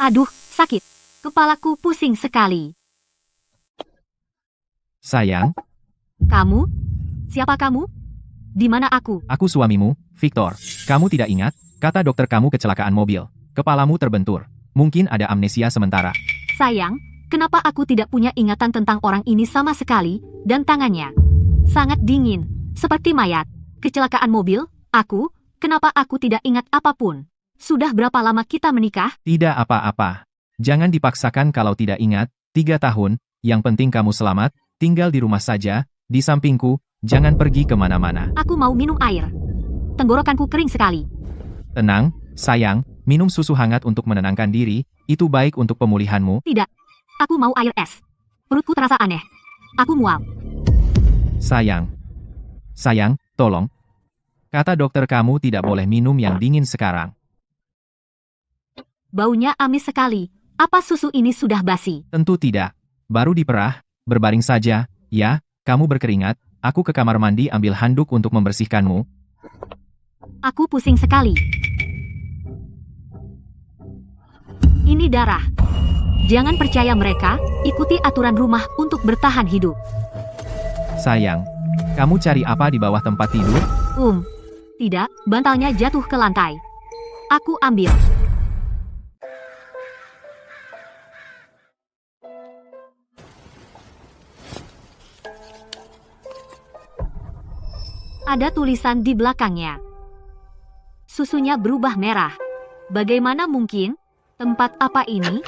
Aduh, sakit. Kepalaku pusing sekali. Sayang, Kamu? Siapa kamu? Di mana aku? aku suamimu, Victor. Kamu tidak ingat? Kata dokter kamu kecelakaan mobil. Kepalamu terbentur. Mungkin ada amnesia sementara. Sayang, kenapa aku tidak punya ingatan tentang orang ini sama sekali, dan tangannya sangat dingin, seperti mayat. Kecelakaan mobil, kenapa aku tidak ingat apapun? Sudah berapa lama kita menikah? Tidak apa-apa. Jangan dipaksakan kalau tidak ingat. 3 tahun, yang penting kamu selamat, tinggal di rumah saja, di sampingku, jangan pergi kemana-mana. Aku mau minum air. Tenggorokanku kering sekali. Tenang, sayang, minum susu hangat untuk menenangkan diri, itu baik untuk pemulihanmu. Tidak, aku mau air es. Perutku terasa aneh. Aku mual. Sayang, tolong. Kata dokter kamu tidak boleh minum yang dingin sekarang. Baunya amis sekali. Apa susu ini sudah basi? Tentu tidak. Baru diperah, berbaring saja, ya, kamu berkeringat, aku ke kamar mandi ambil handuk untuk membersihkanmu. Aku pusing sekali. Ini darah. Jangan percaya mereka, ikuti aturan rumah untuk bertahan hidup. Sayang, kamu cari apa di bawah tempat tidur? Tidak, bantalnya jatuh ke lantai. Aku ambil. Ada tulisan di belakangnya. Susunya berubah merah. Bagaimana mungkin? Tempat apa ini?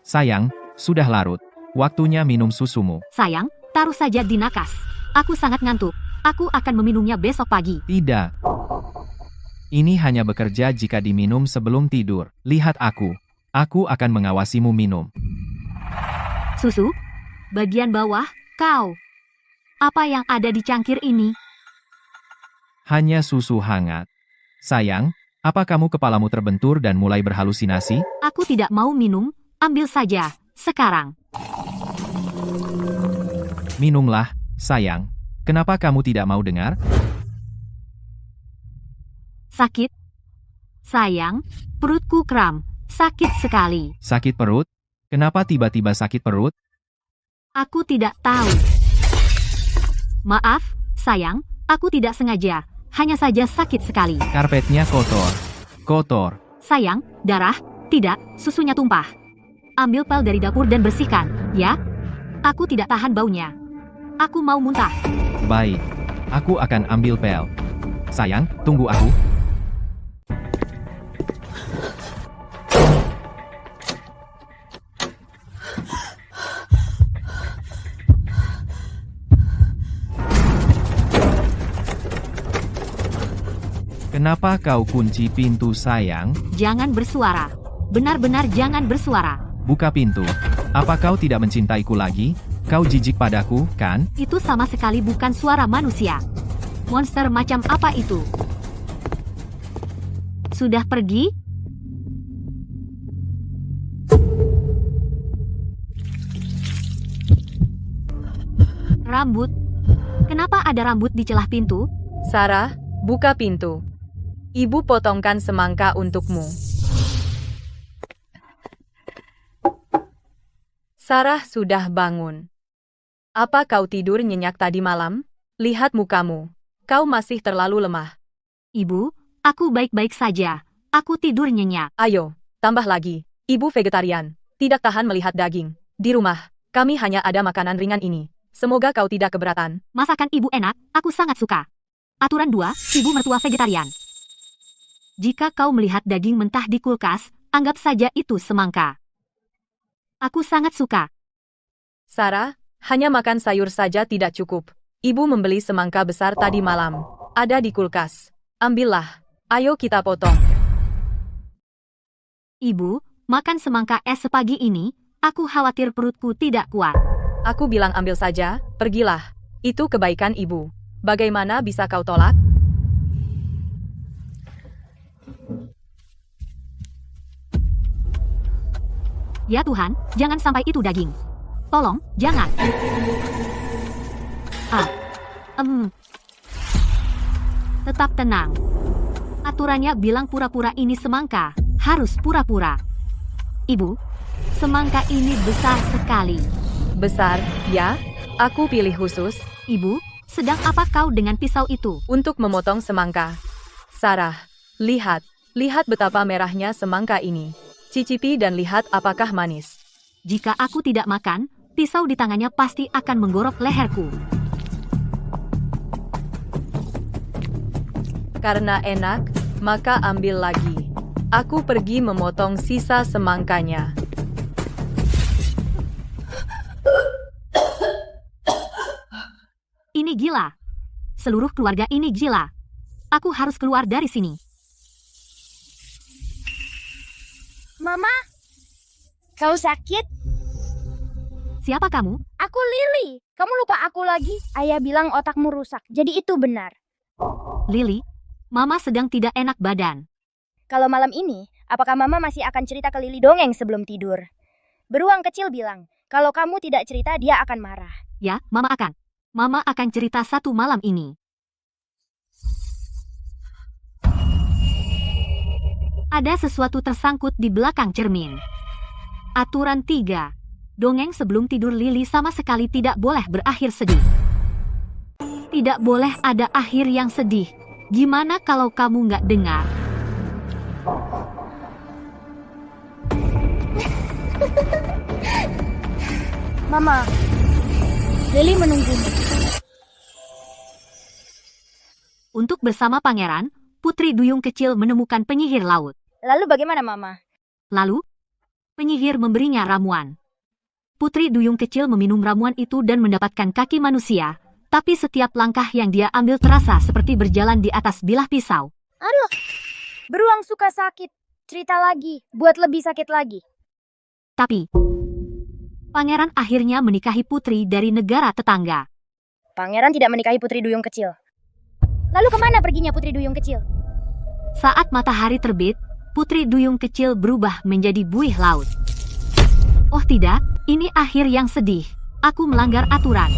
Sayang, sudah larut. Waktunya minum susumu. Sayang, taruh saja di nakas. Aku sangat ngantuk. Aku akan meminumnya besok pagi. Tidak. Ini hanya bekerja jika diminum sebelum tidur. Lihat aku. Aku akan mengawasimu minum. Susu? Bagian bawah, kau. Apa yang ada di cangkir ini? Hanya susu hangat. Sayang, apa kamu kepalamu terbentur dan mulai berhalusinasi? Aku tidak mau minum, ambil saja, sekarang. Minumlah, sayang. Kenapa kamu tidak mau dengar? Sakit? Sayang, perutku kram, sakit sekali. Sakit perut? Kenapa tiba-tiba sakit perut? Aku tidak tahu. Maaf, sayang, aku tidak sengaja. Hanya saja sakit sekali. Karpetnya kotor. Kotor. Sayang, darah, tidak, susunya tumpah. Ambil pel dari dapur dan bersihkan, ya? Aku tidak tahan baunya. Aku mau muntah. Baik. Aku akan ambil pel. Sayang, tunggu aku. Kenapa kau kunci pintu, sayang? Jangan bersuara. Benar-benar jangan bersuara. Buka pintu. Apa kau tidak mencintaiku lagi? Kau jijik padaku, kan? Itu sama sekali bukan suara manusia. Monster macam apa itu? Sudah pergi? Rambut. Kenapa ada rambut di celah pintu? Sarah, buka pintu. Ibu potongkan semangka untukmu. Sarah sudah bangun. Apa kau tidur nyenyak tadi malam? Lihat mukamu. Kau masih terlalu lemah. Ibu, aku baik-baik saja. Aku tidur nyenyak. Ayo, tambah lagi. Ibu vegetarian. Tidak tahan melihat daging. Di rumah, kami hanya ada makanan ringan ini. Semoga kau tidak keberatan. Masakan ibu enak, aku sangat suka. Aturan 2, ibu mertua vegetarian. Jika kau melihat daging mentah di kulkas, anggap saja itu semangka. Aku sangat suka. Sarah, hanya makan sayur saja tidak cukup. Ibu membeli semangka besar tadi malam. Ada di kulkas. Ambillah. Ayo kita potong. Ibu, makan semangka es sepagi ini, aku khawatir perutku tidak kuat. Aku bilang ambil saja, pergilah. Itu kebaikan ibu. Bagaimana bisa kau tolak? Ya Tuhan, jangan sampai itu daging. Tolong, jangan. Tetap tenang. Aturannya bilang pura-pura ini semangka, harus pura-pura. Ibu, semangka ini besar sekali. Besar, ya? Aku pilih khusus Ibu, sedang apa kau dengan pisau itu? untuk memotong semangka. Sarah, lihat. Lihat betapa merahnya semangka ini. Cicipi dan lihat apakah manis. Jika aku tidak makan, pisau di tangannya pasti akan menggorok leherku. Karena enak, maka ambil lagi. Aku pergi memotong sisa semangkanya. Ini gila. Seluruh keluarga ini gila. Aku harus keluar dari sini. Mama, kau sakit? Siapa kamu? Aku Lily. Kamu lupa aku lagi? Ayah bilang otakmu rusak, jadi itu benar. Lily, Mama sedang tidak enak badan. Kalau malam ini, apakah Mama masih akan cerita ke Lily dongeng sebelum tidur? Beruang kecil bilang, kalau kamu tidak cerita dia akan marah. Ya, Mama akan. Mama akan cerita satu malam ini. Ada sesuatu tersangkut di belakang cermin. Aturan 3. Dongeng sebelum tidur Lily sama sekali tidak boleh berakhir sedih. Tidak boleh ada akhir yang sedih. Gimana kalau kamu nggak dengar? Mama, Lily menunggumu. Untuk bersama pangeran, Putri Duyung kecil menemukan penyihir laut. Lalu bagaimana Mama? Lalu, penyihir memberinya ramuan. Putri Duyung kecil meminum ramuan itu dan mendapatkan kaki manusia, tapi setiap langkah yang dia ambil terasa seperti berjalan di atas bilah pisau. Aduh, beruang suka sakit. Cerita lagi, buat lebih sakit lagi. Tapi, pangeran akhirnya menikahi putri dari negara tetangga. Pangeran tidak menikahi Putri Duyung kecil. Lalu kemana perginya Putri Duyung kecil? Saat matahari terbit, Putri Duyung kecil berubah menjadi buih laut. Oh tidak, ini akhir yang sedih. Aku melanggar aturan.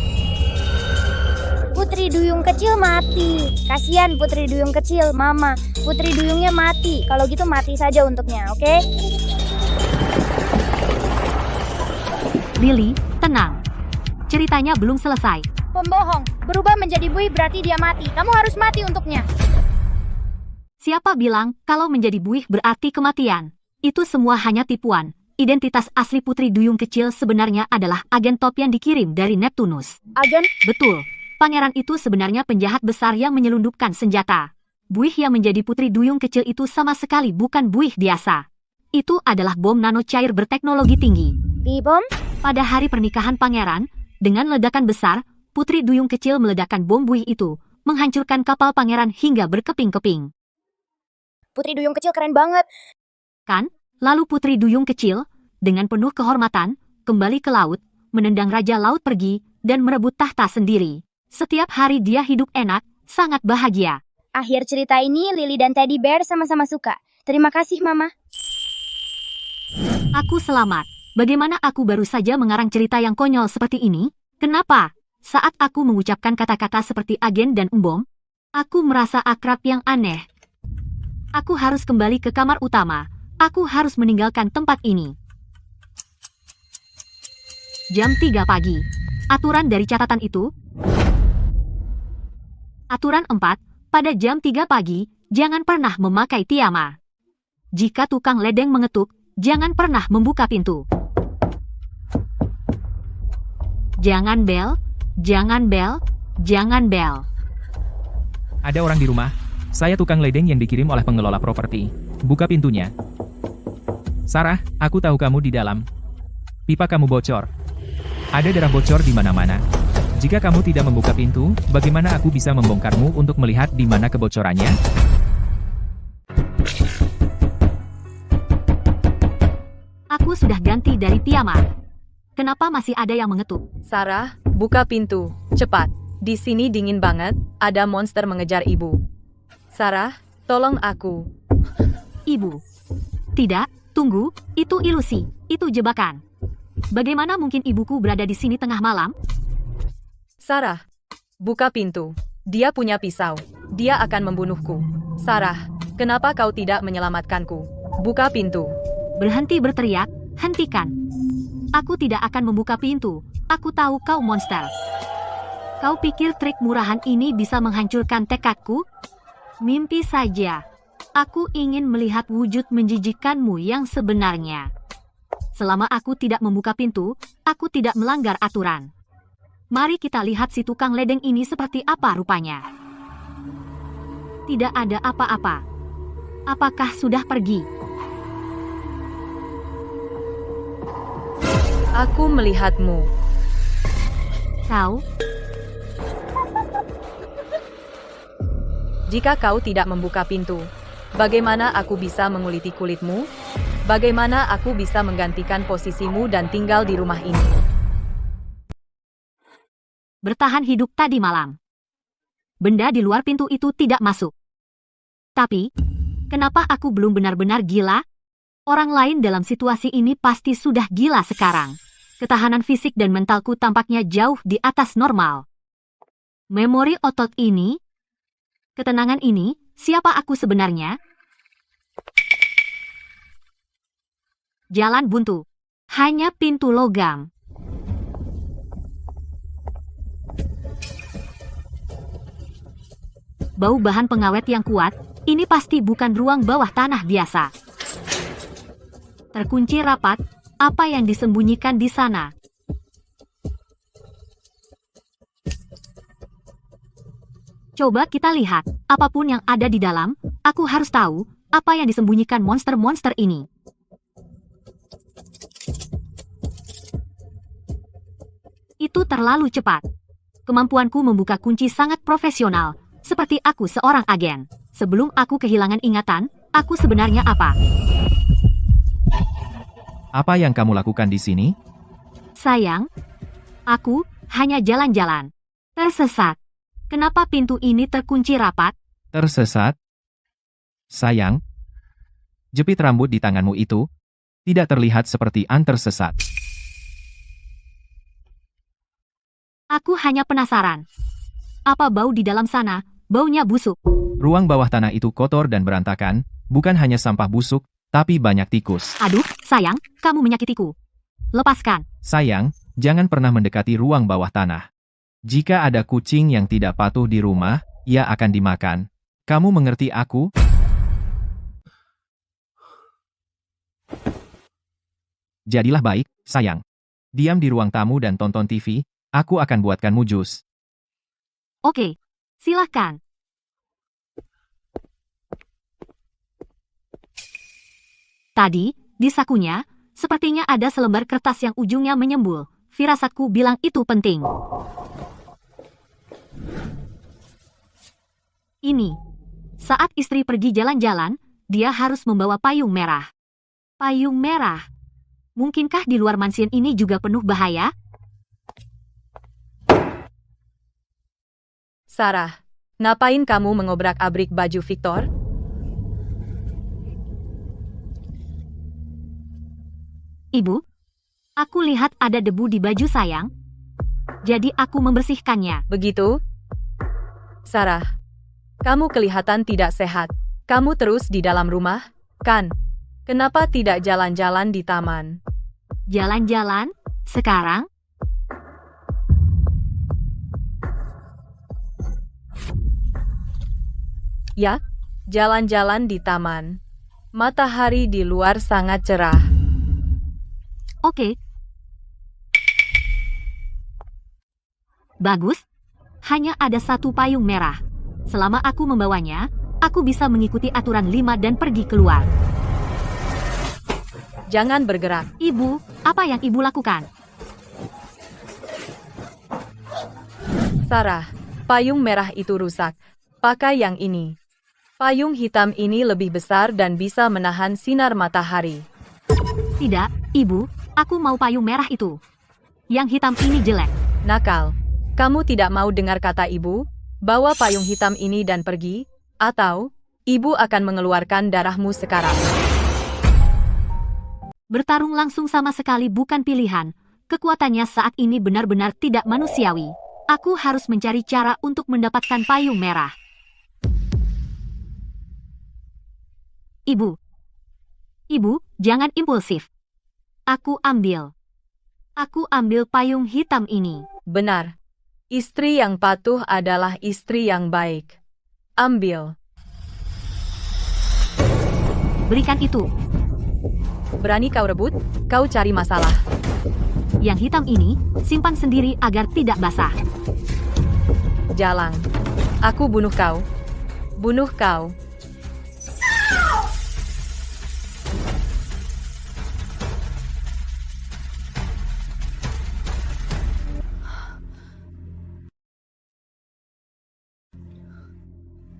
Putri Duyung kecil mati. Kasihan Putri Duyung kecil, Mama. Putri Duyungnya mati. Kalau gitu mati saja untuknya, oke? Lily, tenang. Ceritanya belum selesai. Pembohong. Berubah menjadi buih berarti dia mati. Kamu harus mati untuknya. Siapa bilang kalau menjadi buih berarti kematian? Itu semua hanya tipuan. Identitas asli Putri Duyung kecil sebenarnya adalah agen top yang dikirim dari Neptunus. Agen? Betul. Pangeran itu sebenarnya penjahat besar yang menyelundupkan senjata. Buih yang menjadi Putri Duyung kecil itu sama sekali bukan buih biasa. Itu adalah bom nano cair berteknologi tinggi. Bom? Pada hari pernikahan pangeran, dengan ledakan besar, Putri Duyung kecil meledakkan bom buih itu, menghancurkan kapal pangeran hingga berkeping-keping. Putri Duyung kecil keren banget. Kan? Lalu Putri Duyung kecil, dengan penuh kehormatan, kembali ke laut, menendang Raja Laut pergi, dan merebut tahta sendiri. Setiap hari dia hidup enak, sangat bahagia. Akhir cerita ini Lily dan Teddy Bear sama-sama suka. Terima kasih, Mama. Aku selamat. Bagaimana aku baru saja mengarang cerita yang konyol seperti ini? Kenapa? Saat aku mengucapkan kata-kata seperti agen dan embom, aku merasa akrab yang aneh. Aku harus kembali ke kamar utama. Aku harus meninggalkan tempat ini. Jam 3 pagi. Aturan dari catatan itu. Aturan 4. Pada jam 3 pagi, jangan pernah memakai piyama. Jika tukang ledeng mengetuk, jangan pernah membuka pintu. Jangan bel, jangan bel, jangan bel. Ada orang di rumah. Saya tukang ledeng yang dikirim oleh pengelola properti. Buka pintunya. Sarah, aku tahu kamu di dalam. Pipa kamu bocor. Ada darah bocor di mana-mana. Jika kamu tidak membuka pintu, bagaimana aku bisa membongkarmu untuk melihat di mana kebocorannya? Aku sudah ganti dari piyama. Kenapa masih ada yang mengetuk? Sarah, buka pintu. Cepat. Di sini dingin banget, ada monster mengejar ibu. Sarah, tolong aku. Ibu. Tidak, tunggu, itu ilusi, itu jebakan. Bagaimana mungkin ibuku berada di sini tengah malam? Sarah, buka pintu. Dia punya pisau. Dia akan membunuhku. Sarah, kenapa kau tidak menyelamatkanku? Buka pintu. Berhenti berteriak, Hentikan. Aku tidak akan membuka pintu. Aku tahu kau monster. Kau pikir trik murahan ini bisa menghancurkan tekadku? Mimpi saja. Aku ingin melihat wujud menjijikkanmu yang sebenarnya. Selama aku tidak membuka pintu, aku tidak melanggar aturan. Mari kita lihat si tukang ledeng ini seperti apa rupanya. Tidak ada apa-apa. Apakah sudah pergi? Aku melihatmu. Kau, Jika kau tidak membuka pintu, bagaimana aku bisa menguliti kulitmu? Bagaimana aku bisa menggantikan posisimu dan tinggal di rumah ini? bertahan hidup tadi malam. Benda di luar pintu itu tidak masuk. Tapi, kenapa aku belum benar-benar gila? Orang lain dalam situasi ini pasti sudah gila sekarang. Ketahanan fisik dan mentalku tampaknya jauh di atas normal. Memori otot ini, ketenangan ini, siapa aku sebenarnya? Jalan buntu. Hanya pintu logam. Bau bahan pengawet yang kuat, ini pasti bukan ruang bawah tanah biasa. Terkunci rapat, apa yang disembunyikan di sana? Coba kita lihat, apapun yang ada di dalam, aku harus tahu, apa yang disembunyikan monster-monster ini. Itu terlalu cepat. Kemampuanku membuka kunci sangat profesional, seperti aku seorang agen. Sebelum aku kehilangan ingatan, aku sebenarnya apa? Apa yang kamu lakukan di sini? Sayang, aku hanya jalan-jalan. Tersesat. Kenapa pintu ini terkunci rapat? Tersesat? Sayang, jepit rambut di tanganmu itu tidak terlihat seperti tersesat. Aku hanya penasaran. Apa bau di dalam sana? Baunya busuk. Ruang bawah tanah itu kotor dan berantakan, bukan hanya sampah busuk, tapi banyak tikus. Aduh, sayang, kamu menyakitiku. Lepaskan. Sayang, jangan pernah mendekati ruang bawah tanah. Jika ada kucing yang tidak patuh di rumah, ia akan dimakan. Kamu mengerti aku? Jadilah baik, sayang. Diam di ruang tamu dan tonton TV, aku akan buatkanmu jus. Oke, silakan. Tadi, di sakunya, sepertinya ada selembar kertas yang ujungnya menyembul. Firasatku bilang itu penting. Ini. Saat istri pergi jalan-jalan, dia harus membawa payung merah. Payung merah. Mungkinkah di luar mansion ini juga penuh bahaya? Sarah, ngapain kamu mengobrak-abrik baju Victor? Ibu, aku lihat ada debu di baju sayang. Jadi aku membersihkannya. Begitu? Sarah, kamu kelihatan tidak sehat. Kamu terus di dalam rumah, kan? Kenapa tidak jalan-jalan di taman? Jalan-jalan? Sekarang? Ya, jalan-jalan di taman. Matahari di luar sangat cerah. Oke. Bagus. Hanya ada satu payung merah. Selama aku membawanya, aku bisa mengikuti aturan 5 dan pergi keluar. Jangan bergerak. Ibu, apa yang ibu lakukan? Sarah, payung merah itu rusak. Pakai yang ini. Payung hitam ini lebih besar dan bisa menahan sinar matahari. Tidak, ibu, aku mau payung merah itu. Yang hitam ini jelek. Nakal. Kamu tidak mau dengar kata ibu? Bawa payung hitam ini dan pergi, atau ibu akan mengeluarkan darahmu sekarang. Bertarung langsung sama sekali bukan pilihan. Kekuatannya saat ini benar-benar tidak manusiawi. Aku harus mencari cara untuk mendapatkan payung merah. Ibu. Ibu, jangan impulsif. Aku ambil. Aku ambil payung hitam ini. Benar. Istri yang patuh adalah istri yang baik. Ambil. Berikan itu. Berani kau rebut? Kau cari masalah. Yang hitam ini, simpan sendiri agar tidak basah. Jalang. Aku bunuh kau. Bunuh kau.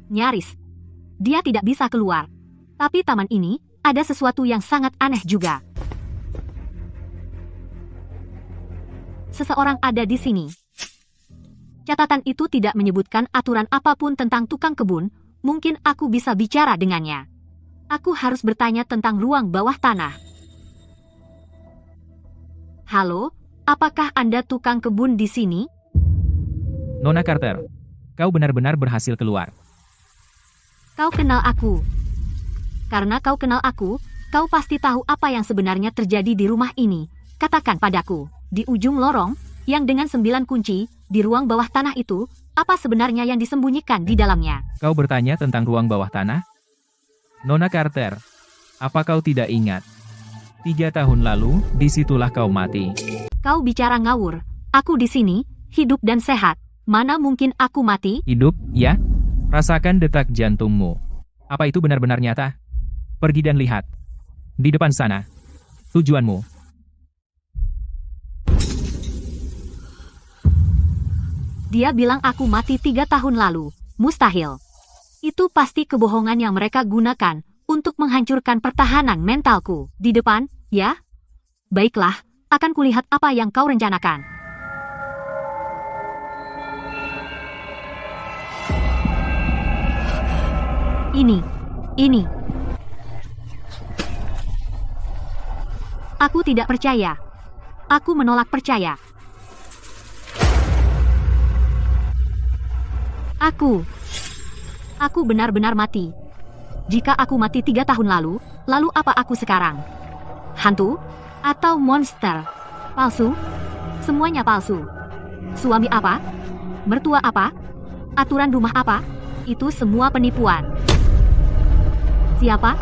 Nyaris. Dia tidak bisa keluar. Tapi taman ini, ada sesuatu yang sangat aneh juga. Seseorang ada di sini. Catatan itu tidak menyebutkan aturan apapun tentang tukang kebun, mungkin aku bisa bicara dengannya. Aku harus bertanya tentang ruang bawah tanah. Halo, apakah Anda tukang kebun di sini? Nona Carter, kau benar-benar berhasil keluar. Kau kenal aku. Karena kau kenal aku, kau pasti tahu apa yang sebenarnya terjadi di rumah ini. Katakan padaku, di ujung lorong, yang dengan 9 kunci, di ruang bawah tanah itu, apa sebenarnya yang disembunyikan di dalamnya? Kau bertanya tentang ruang bawah tanah? Nona Carter, apa kau tidak ingat? 3 tahun lalu, disitulah kau mati. Kau bicara ngawur. Aku di sini, hidup dan sehat. Mana mungkin aku mati? Hidup, ya? Rasakan detak jantungmu. Apa itu benar-benar nyata? Pergi dan lihat. Di depan sana. Tujuanmu. Dia bilang aku mati 3 tahun lalu. Mustahil. Itu pasti kebohongan yang mereka gunakan untuk menghancurkan pertahanan mentalku. Di depan, ya? Baiklah, akan kulihat apa yang kau rencanakan. Ini. Aku tidak percaya. Aku menolak percaya. Aku benar-benar mati. Jika aku mati 3 tahun lalu apa aku sekarang? Hantu? Atau monster? Palsu? Semuanya palsu. Suami apa? Mertua apa? Aturan rumah apa? Itu semua penipuan. Siapa?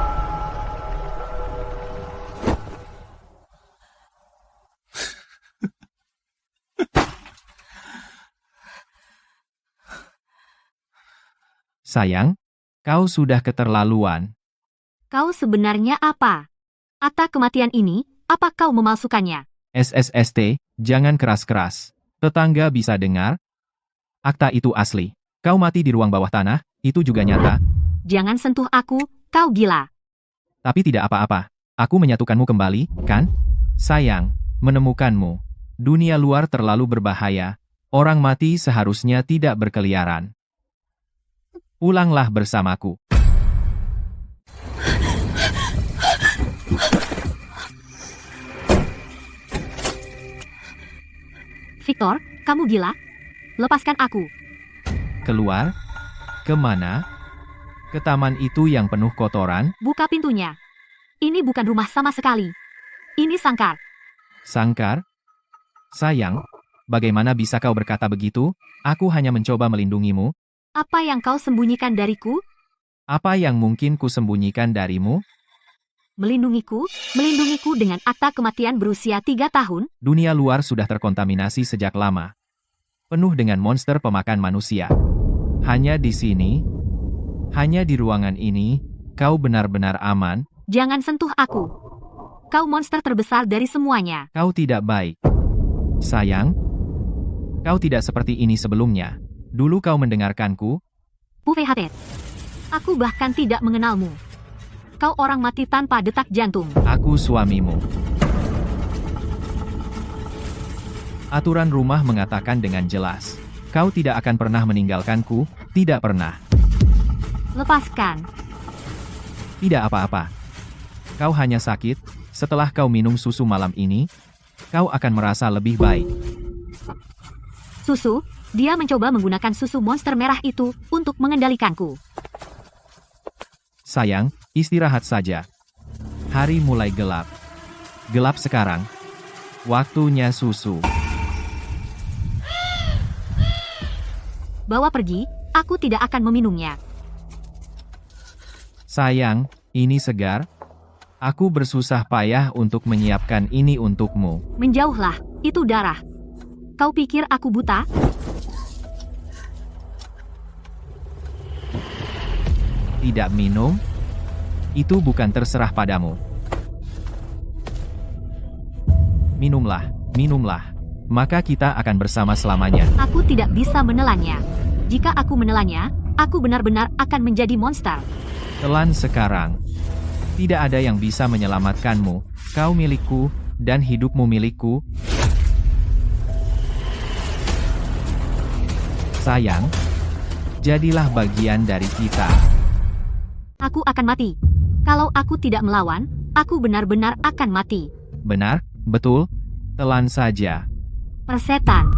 Sayang, kau sudah keterlaluan. Kau sebenarnya apa? Akta kematian ini, apa kau memalsukannya? SSST, jangan keras-keras. Tetangga bisa dengar. Akta itu asli. Kau mati di ruang bawah tanah, itu juga nyata. Jangan sentuh aku, kau gila. Tapi tidak apa-apa. Aku menyatukanmu kembali, kan? Sayang, menemukanmu. Dunia luar terlalu berbahaya. Orang mati seharusnya tidak berkeliaran. Pulanglah bersamaku. Victor, kamu gila? Lepaskan aku. Keluar? Kemana? Ke taman itu yang penuh kotoran? Buka pintunya. Ini bukan rumah sama sekali. Ini sangkar. Sangkar? Sayang, bagaimana bisa kau berkata begitu? Aku hanya mencoba melindungimu. Apa yang kau sembunyikan dariku? Apa yang mungkin ku sembunyikan darimu? Melindungiku dengan akta kematian berusia 3 tahun? Dunia luar sudah terkontaminasi sejak lama. Penuh dengan monster pemakan manusia. Hanya di sini, hanya di ruangan ini, kau benar-benar aman. Jangan sentuh aku. Kau monster terbesar dari semuanya. Kau tidak baik. Sayang, kau tidak seperti ini sebelumnya. Dulu kau mendengarkanku. PVHT. Aku bahkan tidak mengenalmu. Kau orang mati tanpa detak jantung. Aku suamimu. Aturan rumah mengatakan dengan jelas. Kau tidak akan pernah meninggalkanku, tidak pernah. Lepaskan. Tidak apa-apa. Kau hanya sakit, setelah kau minum susu malam ini, kau akan merasa lebih baik. Susu? Dia mencoba menggunakan susu monster merah itu untuk mengendalikanku. Sayang, istirahat saja. Hari mulai gelap. Gelap sekarang. Waktunya susu. Bawa pergi, aku tidak akan meminumnya. Sayang, ini segar. Aku bersusah payah untuk menyiapkan ini untukmu. Menjauhlah, itu darah. Kau pikir aku buta? Tidak minum? Itu bukan terserah padamu. Minumlah, minumlah. Maka kita akan bersama selamanya. Aku tidak bisa menelannya. Jika aku menelannya, aku benar-benar akan menjadi monster. Telan sekarang. Tidak ada yang bisa menyelamatkanmu. Kau milikku, dan hidupmu milikku. Sayang, jadilah bagian dari kita. Aku akan mati. Kalau aku tidak melawan, aku benar-benar akan mati. Benar, betul. Telan saja. Persetan.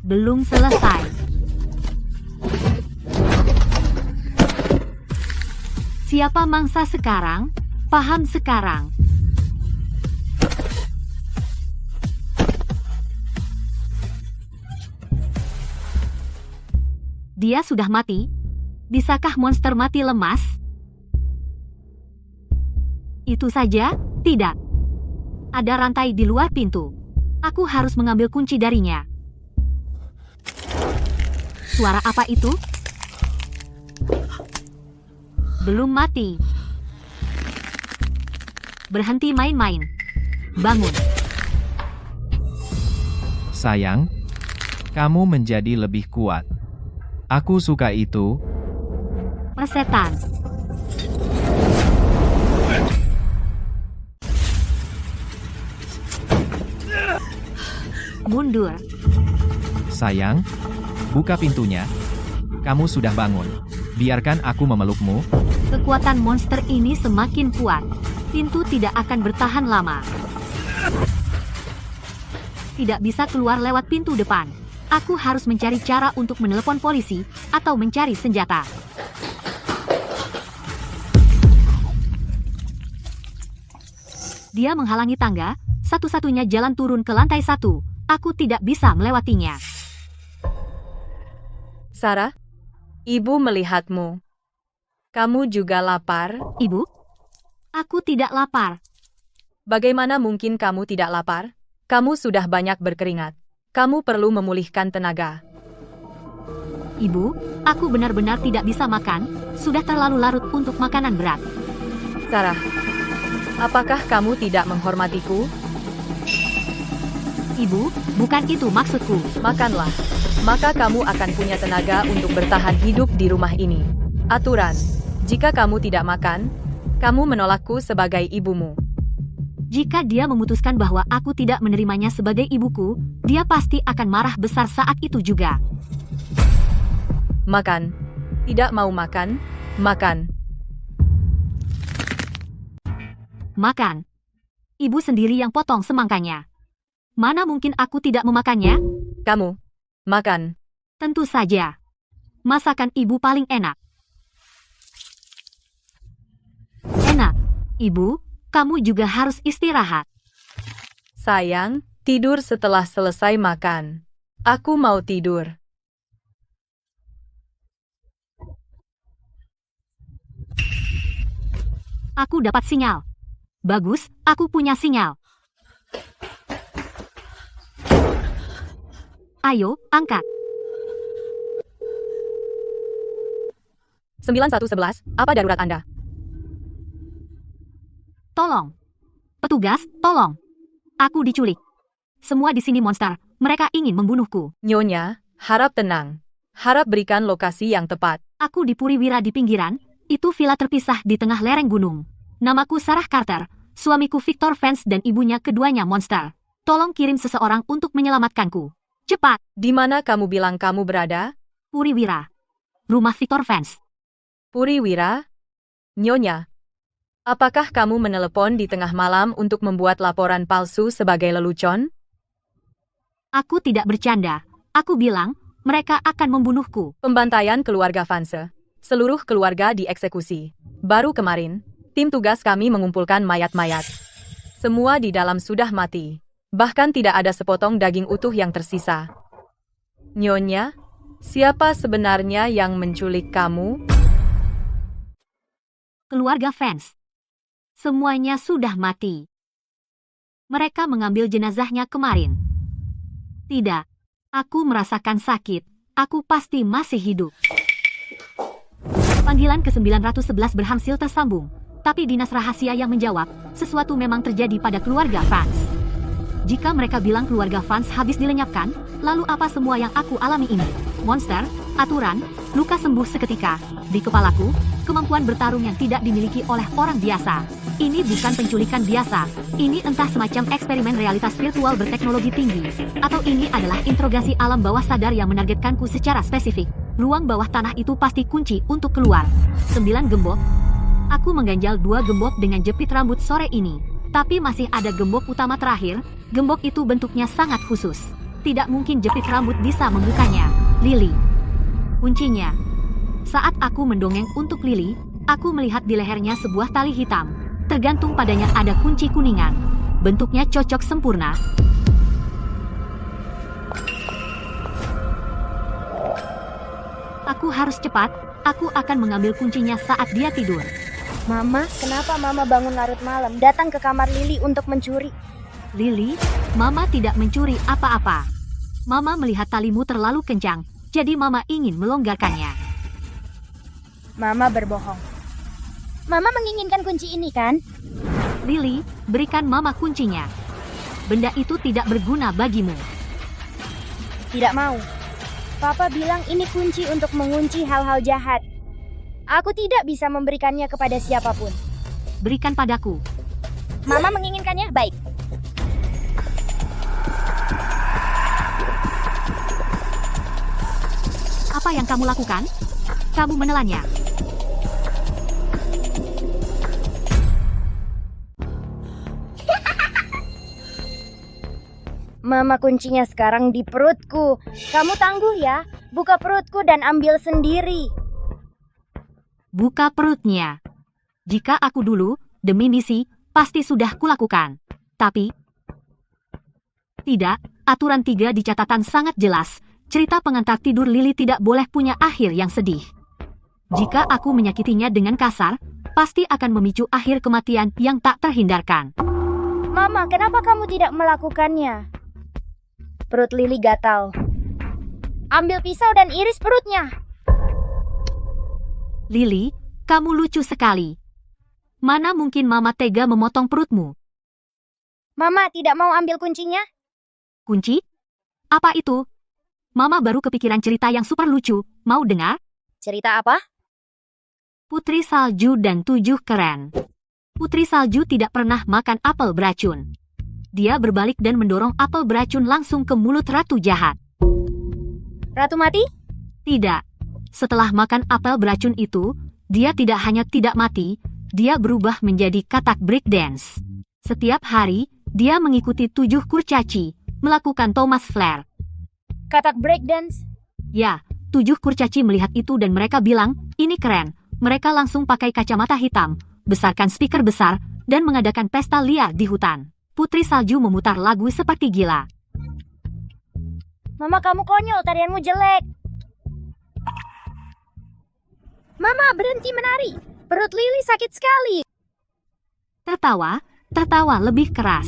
Belum selesai. Siapa mangsa sekarang? Paham sekarang. Dia sudah mati? Bisakah monster mati lemas? Itu saja? Tidak. Ada rantai di luar pintu. Aku harus mengambil kunci darinya. Suara apa itu? Belum mati. Berhenti main-main. Bangun. Sayang, kamu menjadi lebih kuat. Aku suka itu. Persetan. Mundur. Sayang, buka pintunya. Kamu sudah bangun. Biarkan aku memelukmu. Kekuatan monster ini semakin kuat. Pintu tidak akan bertahan lama. Tidak bisa keluar lewat pintu depan. Aku harus mencari cara untuk menelepon polisi atau mencari senjata. Dia menghalangi tangga, satu-satunya jalan turun ke lantai 1. Aku tidak bisa melewatinya. Sarah, ibu melihatmu. Kamu juga lapar? Ibu? Aku tidak lapar. Bagaimana mungkin kamu tidak lapar? Kamu sudah banyak berkeringat. Kamu perlu memulihkan tenaga. Ibu, aku benar-benar tidak bisa makan. Sudah terlalu larut untuk makanan berat. Sarah, apakah kamu tidak menghormatiku? Ibu, bukan itu maksudku. Makanlah. Maka kamu akan punya tenaga untuk bertahan hidup di rumah ini. Aturan. Jika kamu tidak makan, kamu menolakku sebagai ibumu. Jika dia memutuskan bahwa aku tidak menerimanya sebagai ibuku, dia pasti akan marah besar saat itu juga. Makan. Tidak mau makan? Makan. Makan. Ibu sendiri yang potong semangkanya. Mana mungkin aku tidak memakannya? Kamu. Makan. Tentu saja. Masakan ibu paling enak. Enak. Ibu, kamu juga harus istirahat. Sayang, tidur setelah selesai makan. Aku mau tidur. Aku dapat sinyal. Bagus, aku punya sinyal. Ayo, angkat. 9111, apa darurat Anda? Tolong. Petugas, tolong. Aku diculik. Semua di sini monster. Mereka ingin membunuhku. Nyonya, harap tenang. Harap berikan lokasi yang tepat. Aku di Puriwira di pinggiran. Itu villa terpisah di tengah lereng gunung. Namaku Sarah Carter. Suamiku Victor Vance dan ibunya keduanya monster. Tolong kirim seseorang untuk menyelamatkanku. Cepat. Di mana kamu bilang kamu berada? Puriwira. Rumah Victor Vance. Puriwira? Nyonya, apakah kamu menelepon di tengah malam untuk membuat laporan palsu sebagai lelucon? Aku tidak bercanda. Aku bilang, mereka akan membunuhku. Pembantaian keluarga Vance. Seluruh keluarga dieksekusi. Baru kemarin, Tim tugas kami mengumpulkan mayat-mayat. Semua di dalam sudah mati. Bahkan tidak ada sepotong daging utuh yang tersisa. Nyonya, siapa sebenarnya yang menculik kamu? Keluarga fans. Semuanya sudah mati. Mereka mengambil jenazahnya kemarin. Tidak. Aku merasakan sakit. Aku pasti masih hidup. Panggilan ke-911 berhasil tersambung. Tapi dinas rahasia yang menjawab, sesuatu memang terjadi pada keluarga Franz. Jika mereka bilang keluarga Franz habis dilenyapkan, lalu apa semua yang aku alami ini? Monster, aturan, luka sembuh seketika. Di kepalaku, kemampuan bertarung yang tidak dimiliki oleh orang biasa. Ini bukan penculikan biasa. Ini entah semacam eksperimen realitas virtual berteknologi tinggi. Atau ini adalah interogasi alam bawah sadar yang menargetkanku secara spesifik. Ruang bawah tanah itu pasti kunci untuk keluar. 9 gembok. Aku mengganjal 2 gembok dengan jepit rambut sore ini. Tapi masih ada gembok utama terakhir. Gembok itu bentuknya sangat khusus. Tidak mungkin jepit rambut bisa membukanya. Lily. Kuncinya. Saat aku mendongeng untuk Lily, aku melihat di lehernya sebuah tali hitam. Tergantung padanya ada kunci kuningan. Bentuknya cocok sempurna. Aku harus cepat. Aku akan mengambil kuncinya saat dia tidur. Mama, kenapa Mama bangun larut malam datang ke kamar Lily untuk mencuri? Lily, Mama tidak mencuri apa-apa. Mama melihat talimu terlalu kencang, jadi Mama ingin melonggarkannya. Mama berbohong. Mama menginginkan kunci ini kan? Lily, berikan Mama kuncinya. Benda itu tidak berguna bagimu. Tidak mau. Papa bilang ini kunci untuk mengunci hal-hal jahat. Aku tidak bisa memberikannya kepada siapapun. Berikan padaku. Mama menginginkannya? Baik. Apa yang kamu lakukan? Kamu menelannya. Mama kuncinya sekarang di perutku. Kamu tangguh ya. Buka perutku dan ambil sendiri. Buka perutnya. Jika aku dulu, demi misi, pasti sudah kulakukan. Tapi, tidak, aturan 3 di catatan sangat jelas. Cerita pengantar tidur Lily tidak boleh punya akhir yang sedih. Jika aku menyakitinya dengan kasar, pasti akan memicu akhir kematian yang tak terhindarkan. Mama, kenapa kamu tidak melakukannya? Perut Lily gatal. Ambil pisau dan iris perutnya. Lily, kamu lucu sekali. Mana mungkin Mama tega memotong perutmu? Mama tidak mau ambil kuncinya? Kunci? Apa itu? Mama baru kepikiran cerita yang super lucu. Mau dengar? Cerita apa? Putri Salju dan 7 Keren. Putri Salju tidak pernah makan apel beracun. Dia berbalik dan mendorong apel beracun langsung ke mulut Ratu Jahat. Ratu mati? Tidak. Setelah makan apel beracun itu, dia tidak hanya tidak mati, dia berubah menjadi katak breakdance. Setiap hari, dia mengikuti 7 kurcaci, melakukan Thomas Flare. Katak breakdance? Ya, 7 kurcaci melihat itu dan mereka bilang, ini keren. Mereka langsung pakai kacamata hitam, besarkan speaker besar, dan mengadakan pesta liar di hutan. Putri Salju memutar lagu seperti gila. Mama, kamu konyol, tarianmu jelek. Mama, berhenti menari. Perut Lily sakit sekali. Tertawa lebih keras.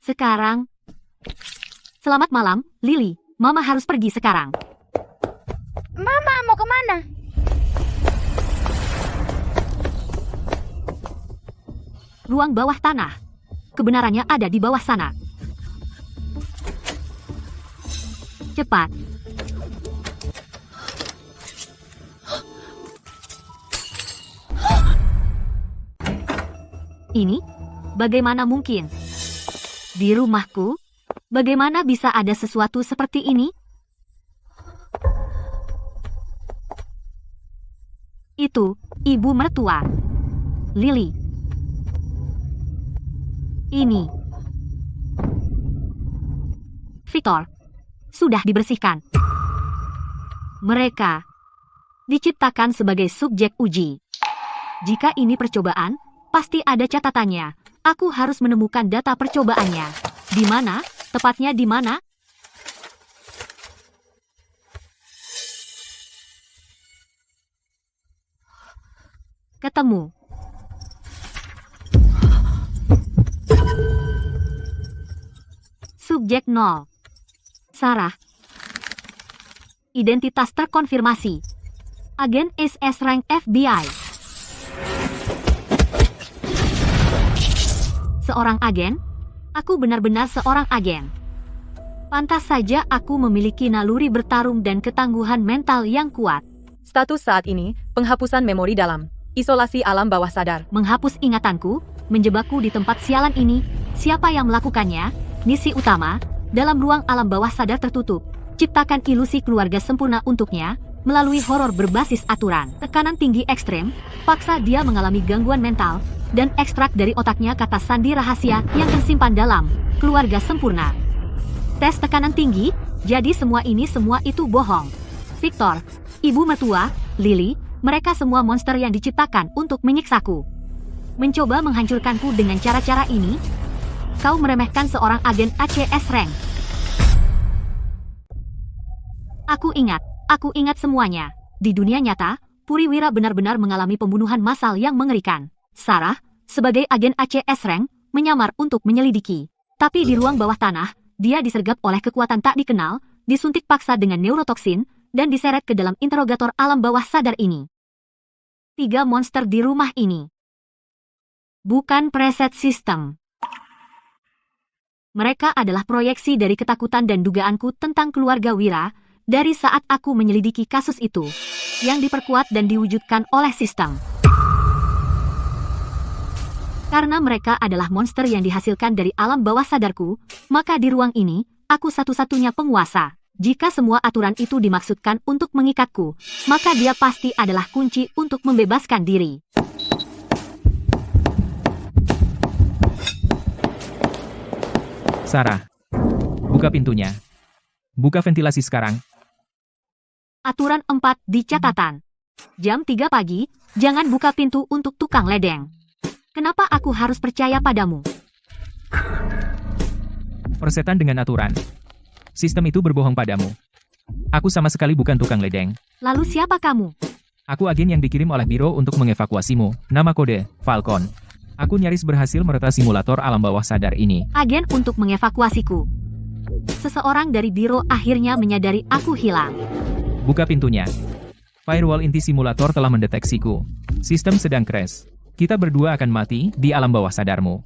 Sekarang. Selamat malam, Lily. Mama harus pergi sekarang. Mama, mau kemana? Ruang bawah tanah. Kebenarannya ada di bawah sana. Cepat. Ini? Bagaimana mungkin? Di rumahku? Bagaimana bisa ada sesuatu seperti ini? Itu, ibu mertua. Lily. Ini. Victor. sudah dibersihkan. Mereka diciptakan sebagai subjek uji. Jika ini percobaan, pasti ada catatannya. Aku harus menemukan data percobaannya. Di mana? Tepatnya di mana? Ketemu. Subjek 0. Sarah. Identitas terkonfirmasi. Agen SS rank FBI. Seorang agen? Aku benar-benar seorang agen. Pantas saja aku memiliki naluri bertarung dan ketangguhan mental yang kuat. Status saat ini, penghapusan memori dalam. Isolasi alam bawah sadar. Menghapus ingatanku, menjebakku di tempat sialan ini. Siapa yang melakukannya? Misi utama, dalam ruang alam bawah sadar tertutup. Ciptakan ilusi keluarga sempurna untuknya, melalui horor berbasis aturan. Tekanan tinggi ekstrem, paksa dia mengalami gangguan mental, dan ekstrak dari otaknya kata sandi rahasia yang tersimpan dalam keluarga sempurna. Tes tekanan tinggi, jadi semua itu bohong. Victor, ibu mertua, Lily, mereka semua monster yang diciptakan untuk menyiksaku. Mencoba menghancurkanku dengan cara-cara ini? Kau meremehkan seorang agen ACS rank. Aku ingat semuanya. Di dunia nyata, Puriwira benar-benar mengalami pembunuhan massal yang mengerikan. Sarah, sebagai agen ACS rank, menyamar untuk menyelidiki. Tapi di ruang bawah tanah, dia disergap oleh kekuatan tak dikenal, disuntik paksa dengan neurotoksin, dan diseret ke dalam interrogator alam bawah sadar ini. 3 monster di rumah ini. Bukan preset sistem. Mereka adalah proyeksi dari ketakutan dan dugaanku tentang keluarga Wira, dari saat aku menyelidiki kasus itu, yang diperkuat dan diwujudkan oleh sistem. Karena mereka adalah monster yang dihasilkan dari alam bawah sadarku, maka di ruang ini, aku satu-satunya penguasa. Jika semua aturan itu dimaksudkan untuk mengikatku, maka dia pasti adalah kunci untuk membebaskan diri. Sarah, buka pintunya. Buka ventilasi sekarang. Aturan 4 di catatan. Jam 3 pagi, jangan buka pintu untuk tukang ledeng. Kenapa aku harus percaya padamu? Persetan dengan aturan. Sistem itu berbohong padamu. Aku sama sekali bukan tukang ledeng. Lalu siapa kamu? Aku agen yang dikirim oleh Biro untuk mengevakuasimu. Nama kode, Falcon. Aku nyaris berhasil meretas simulator alam bawah sadar ini. Agen untuk mengevakuasiku. Seseorang dari Biro akhirnya menyadari aku hilang. Buka pintunya. Firewall inti simulator telah mendeteksiku. Sistem sedang crash. Kita berdua akan mati di alam bawah sadarmu.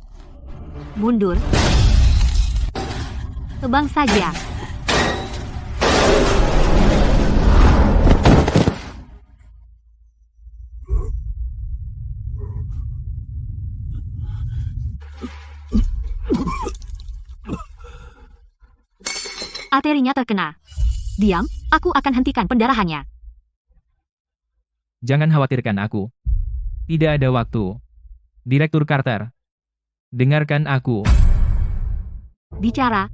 Mundur. Tebang saja. Arterinya terkena. Diam, aku akan hentikan pendarahannya. Jangan khawatirkan aku. Tidak ada waktu. Direktur Carter. Dengarkan aku. Bicara.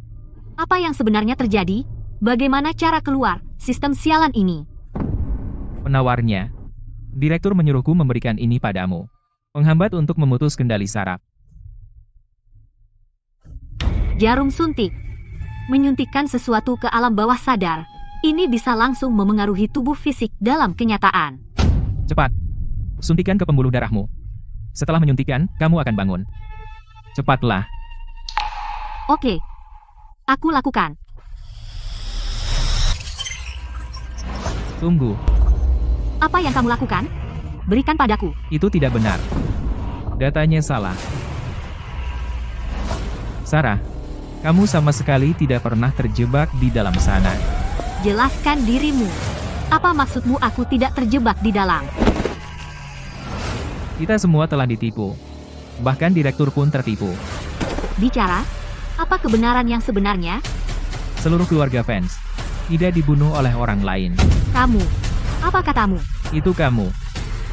Apa yang sebenarnya terjadi? Bagaimana cara keluar sistem sialan ini? Penawarnya. Direktur menyuruhku memberikan ini padamu. Penghambat untuk memutus kendali saraf. Jarum suntik. Menyuntikkan sesuatu ke alam bawah sadar. Ini bisa langsung memengaruhi tubuh fisik dalam kenyataan. Cepat. Suntikan ke pembuluh darahmu. Setelah menyuntikkan, kamu akan bangun. Cepatlah. Oke. Aku lakukan. Tunggu. Apa yang kamu lakukan? Berikan padaku. Itu tidak benar. Datanya salah. Sarah, kamu sama sekali tidak pernah terjebak di dalam sana. Jelaskan dirimu. Apa maksudmu aku tidak terjebak di dalam? Kita semua telah ditipu. Bahkan direktur pun tertipu. Bicara, apa kebenaran yang sebenarnya? Seluruh keluarga fans tidak dibunuh oleh orang lain. Kamu. Apa katamu? Itu kamu.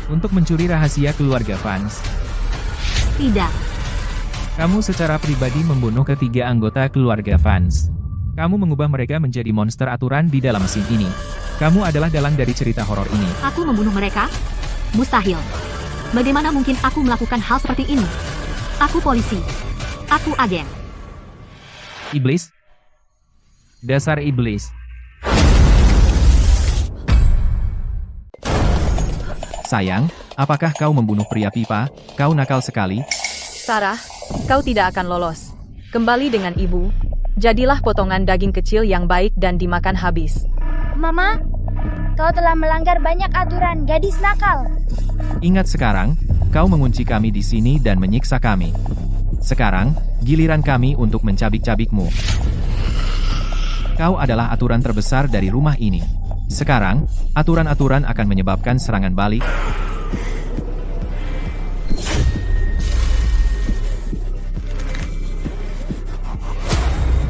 Untuk mencuri rahasia keluarga fans. Tidak. Kamu secara pribadi membunuh ketiga anggota keluarga fans. Kamu mengubah mereka menjadi monster aturan di dalam scene ini. Kamu adalah dalang dari cerita horor ini. Aku membunuh mereka? Mustahil. Bagaimana mungkin aku melakukan hal seperti ini? Aku polisi. Aku agen. Iblis? Dasar iblis. Sayang, apakah kau membunuh pria pipa? Kau nakal sekali. Sarah, kau tidak akan lolos. Kembali dengan ibu. Jadilah potongan daging kecil yang baik dan dimakan habis. Mama, kau telah melanggar banyak aturan, gadis nakal. Ingat sekarang, kau mengunci kami di sini dan menyiksa kami. Sekarang, giliran kami untuk mencabik-cabikmu. Kau adalah aturan terbesar dari rumah ini. Sekarang, aturan-aturan akan menyebabkan serangan balik.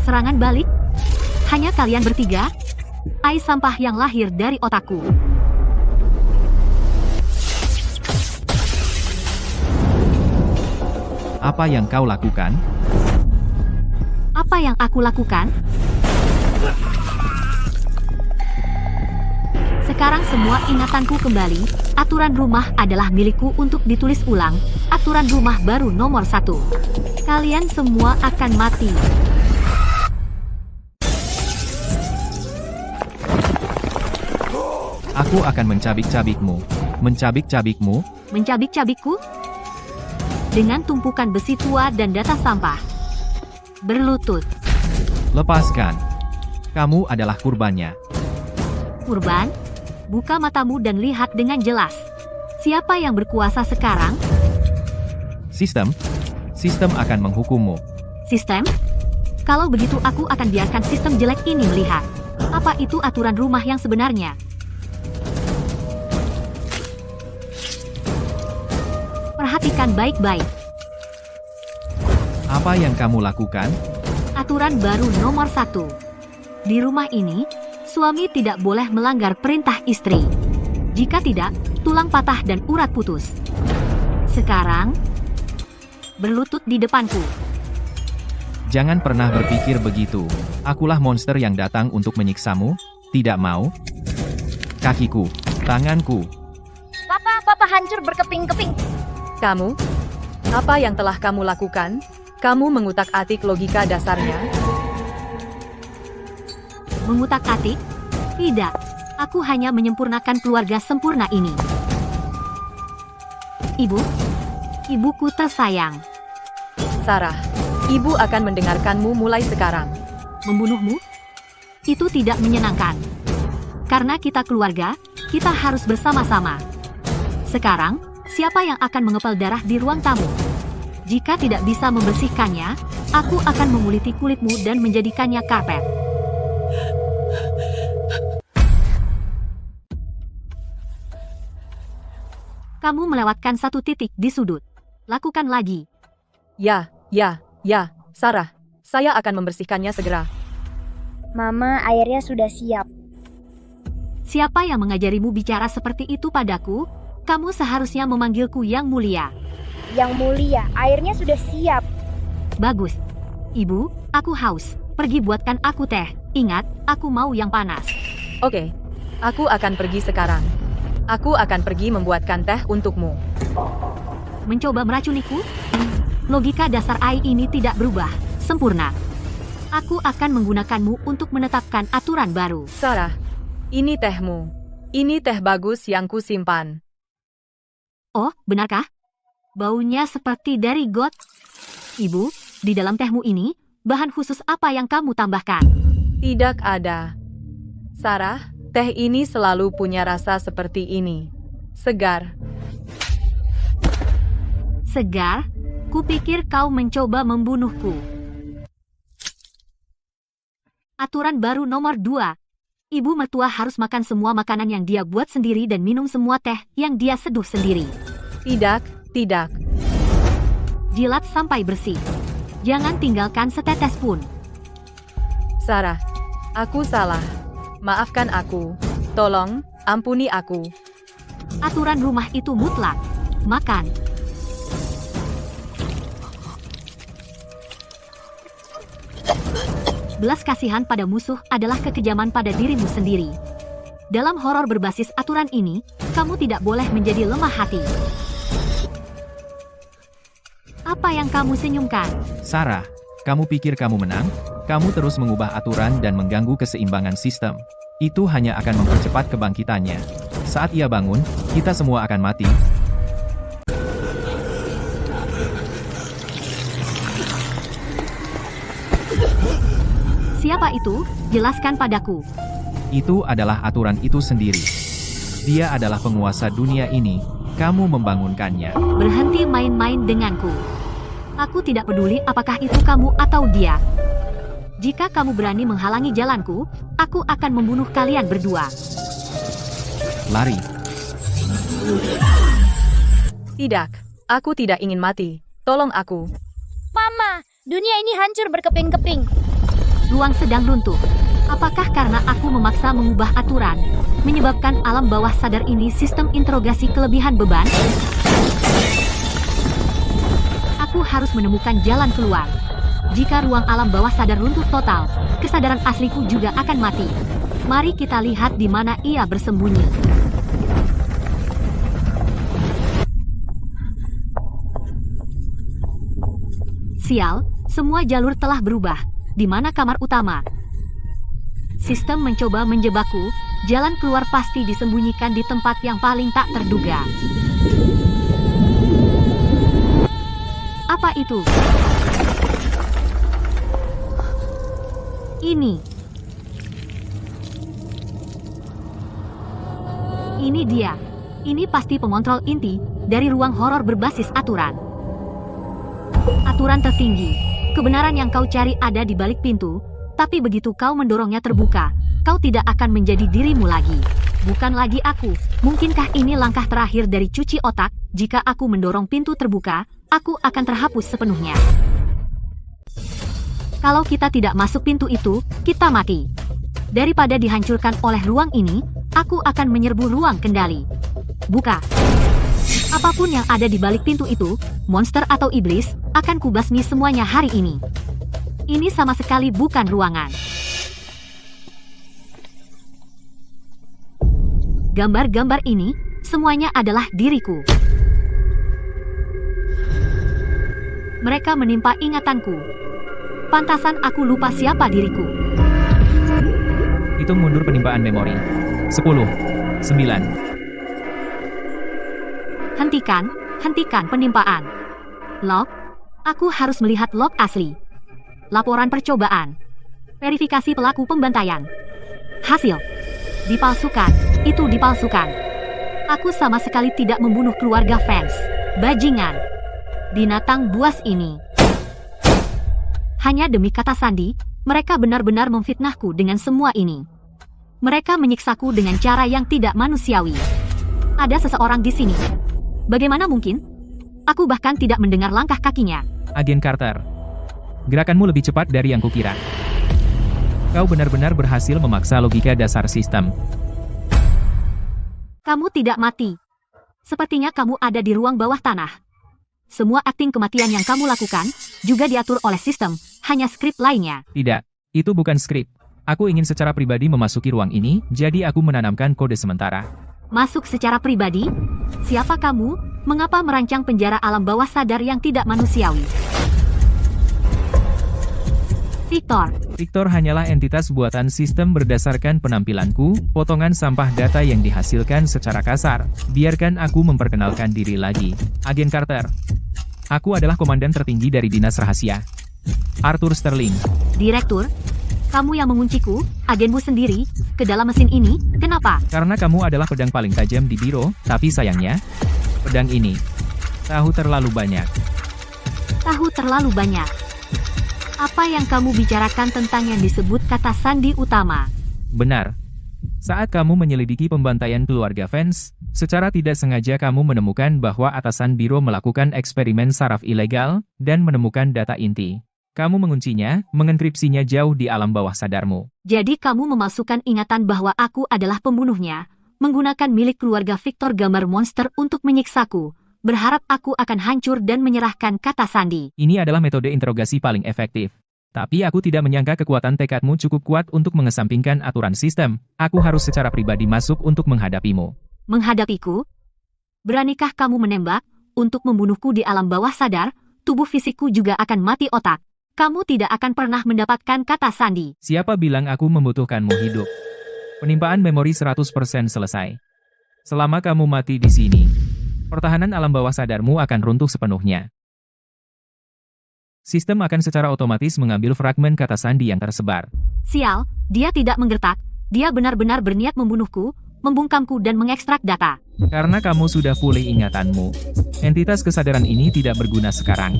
Serangan balik? Hanya kalian bertiga? Ai sampah yang lahir dari otakku. Apa yang kau lakukan? Apa yang aku lakukan? Sekarang semua ingatanku kembali. Aturan rumah adalah milikku untuk ditulis ulang. Aturan rumah baru nomor 1. Kalian semua akan mati. Aku akan mencabik-cabikmu. Mencabik-cabikmu? Mencabik-cabikku? Dengan tumpukan besi tua dan data sampah. Berlutut. Lepaskan. Kamu adalah kurbannya. Kurban? Buka matamu dan lihat dengan jelas. Siapa yang berkuasa sekarang? Sistem? Sistem akan menghukummu. Sistem? Kalau begitu aku akan biarkan sistem jelek ini melihat. Apa itu aturan rumah yang sebenarnya? Perhatikan baik-baik. Apa yang kamu lakukan? Aturan baru nomor 1. Di rumah ini, suami tidak boleh melanggar perintah istri. Jika tidak, tulang patah dan urat putus. Sekarang, berlutut di depanku. Jangan pernah berpikir begitu. Akulah monster yang datang untuk menyiksamu. Tidak mau? Kakiku, tanganku. Papa hancur berkeping-keping. Kamu? Apa yang telah kamu lakukan? Kamu mengutak-atik logika dasarnya? Mengutak-atik? Tidak. Aku hanya menyempurnakan keluarga sempurna ini. Ibu? Ibuku tersayang. Sarah, ibu akan mendengarkanmu mulai sekarang. Membunuhmu? Itu tidak menyenangkan. Karena kita keluarga, kita harus bersama-sama. Sekarang, siapa yang akan mengepal darah di ruang tamu? Jika tidak bisa membersihkannya, aku akan menguliti kulitmu dan menjadikannya karpet. Kamu melewatkan satu titik di sudut. Lakukan lagi. Ya, Sarah. Saya akan membersihkannya segera. Mama, airnya sudah siap. Siapa yang mengajarimu bicara seperti itu padaku? Kamu seharusnya memanggilku yang mulia. Yang mulia, airnya sudah siap. Bagus. Ibu, aku haus. Pergi buatkan aku teh. Ingat, aku mau yang panas. Oke, aku akan pergi sekarang. Aku akan pergi membuatkan teh untukmu. Mencoba meracuniku? Logika dasar AI ini tidak berubah. Sempurna. Aku akan menggunakanmu untuk menetapkan aturan baru. Sarah, ini tehmu. Ini teh bagus yang kusimpan. Oh, benarkah? Baunya seperti dari got. Ibu, di dalam tehmu ini, bahan khusus apa yang kamu tambahkan? Tidak ada. Sarah, teh ini selalu punya rasa seperti ini. Segar. Segar? Kupikir kau mencoba membunuhku. Aturan baru nomor 2. Ibu mertua harus makan semua makanan yang dia buat sendiri dan minum semua teh yang dia seduh sendiri. Tidak. Jilat sampai bersih. Jangan tinggalkan setetes pun. Sarah, aku salah. Maafkan aku. Tolong, ampuni aku. Aturan rumah itu mutlak. Makan. Belas kasihan pada musuh adalah kekejaman pada dirimu sendiri. Dalam horor berbasis aturan ini, kamu tidak boleh menjadi lemah hati. Apa yang kamu senyumkan? Sarah, kamu pikir kamu menang? Kamu terus mengubah aturan dan mengganggu keseimbangan sistem. Itu hanya akan mempercepat kebangkitannya. Saat ia bangun, kita semua akan mati. Siapa itu? Jelaskan padaku. Itu adalah aturan itu sendiri. Dia adalah penguasa dunia ini. Kamu membangunkannya. Berhenti main-main denganku. Aku tidak peduli apakah itu kamu atau dia. Jika kamu berani menghalangi jalanku, aku akan membunuh kalian berdua. Lari. Tidak, aku tidak ingin mati. Tolong aku. Mama, dunia ini hancur berkeping-keping. Ruang sedang runtuh. Apakah karena aku memaksa mengubah aturan, menyebabkan alam bawah sadar ini sistem interogasi kelebihan beban? Aku harus menemukan jalan keluar. Jika ruang alam bawah sadar runtuh total, kesadaran asliku juga akan mati. Mari kita lihat di mana ia bersembunyi. Sial, semua jalur telah berubah. Di mana kamar utama? Sistem mencoba menjebakku, jalan keluar pasti disembunyikan di tempat yang paling tak terduga. Apa itu? Ini dia. Ini pasti pengontrol inti dari ruang horor berbasis aturan. Aturan tertinggi. Kebenaran yang kau cari ada di balik pintu, tapi begitu kau mendorongnya terbuka, kau tidak akan menjadi dirimu lagi. Bukan lagi aku. Mungkinkah ini langkah terakhir dari cuci otak? Jika aku mendorong pintu terbuka, aku akan terhapus sepenuhnya. Kalau kita tidak masuk pintu itu, kita mati. Daripada dihancurkan oleh ruang ini, aku akan menyerbu ruang kendali. Buka. Apapun yang ada di balik pintu itu, monster atau iblis, akan kubasmi semuanya hari ini. Ini sama sekali bukan ruangan. Gambar-gambar ini, semuanya adalah diriku. Mereka menimpa ingatanku. Pantasan aku lupa siapa diriku. Hitung mundur penimpaan memori. 10, 9. Hentikan penimpaan. Log. Aku harus melihat log asli. Laporan percobaan. Verifikasi pelaku pembantaian. Hasil. Dipalsukan. Itu dipalsukan. Aku sama sekali tidak membunuh keluarga fans. Bajingan. Binatang buas ini. Hanya demi kata sandi, mereka benar-benar memfitnahku dengan semua ini. Mereka menyiksaku dengan cara yang tidak manusiawi. Ada seseorang di sini. Bagaimana mungkin? Aku bahkan tidak mendengar langkah kakinya. Agen Carter. Gerakanmu lebih cepat dari yang kukira. Kau benar-benar berhasil memaksa logika dasar sistem. Kamu tidak mati. Sepertinya kamu ada di ruang bawah tanah. Semua akting kematian yang kamu lakukan juga diatur oleh sistem, hanya skrip lainnya. Tidak, itu bukan skrip. Aku ingin secara pribadi memasuki ruang ini, jadi aku menanamkan kode sementara. Masuk secara pribadi? Siapa kamu? Mengapa merancang penjara alam bawah sadar yang tidak manusiawi? Victor hanyalah entitas buatan sistem berdasarkan penampilanku, potongan sampah data yang dihasilkan secara kasar. Biarkan aku memperkenalkan diri lagi. Agen Carter. Aku adalah komandan tertinggi dari Dinas Rahasia. Arthur Sterling. Direktur, kamu yang mengunciku, agenmu sendiri, ke dalam mesin ini, kenapa? Karena kamu adalah pedang paling tajam di biro, tapi sayangnya, pedang ini tahu terlalu banyak. Tahu terlalu banyak. Apa yang kamu bicarakan tentang yang disebut kata sandi utama? Benar. Saat kamu menyelidiki pembantaian keluarga fans, secara tidak sengaja kamu menemukan bahwa atasan biro melakukan eksperimen saraf ilegal, dan menemukan data inti. Kamu menguncinya, mengenkripsinya jauh di alam bawah sadarmu. Jadi kamu memasukkan ingatan bahwa aku adalah pembunuhnya, menggunakan milik keluarga Victor gambar monster untuk menyiksaku, berharap aku akan hancur dan menyerahkan kata sandi. Ini adalah metode interogasi paling efektif. Tapi aku tidak menyangka kekuatan tekadmu cukup kuat untuk mengesampingkan aturan sistem. Aku harus secara pribadi masuk untuk menghadapimu. Menghadapiku? Beranikah kamu menembak untuk membunuhku di alam bawah sadar? Tubuh fisikku juga akan mati otak. Kamu tidak akan pernah mendapatkan kata sandi. Siapa bilang aku membutuhkanmu hidup? Penimpaan memori 100% selesai. Selama kamu mati di sini, pertahanan alam bawah sadarmu akan runtuh sepenuhnya. Sistem akan secara otomatis mengambil fragmen kata sandi yang tersebar. Sial, dia tidak menggertak. Dia benar-benar berniat membunuhku, membungkamku dan mengekstrak data. Karena kamu sudah pulih ingatanmu, entitas kesadaran ini tidak berguna sekarang.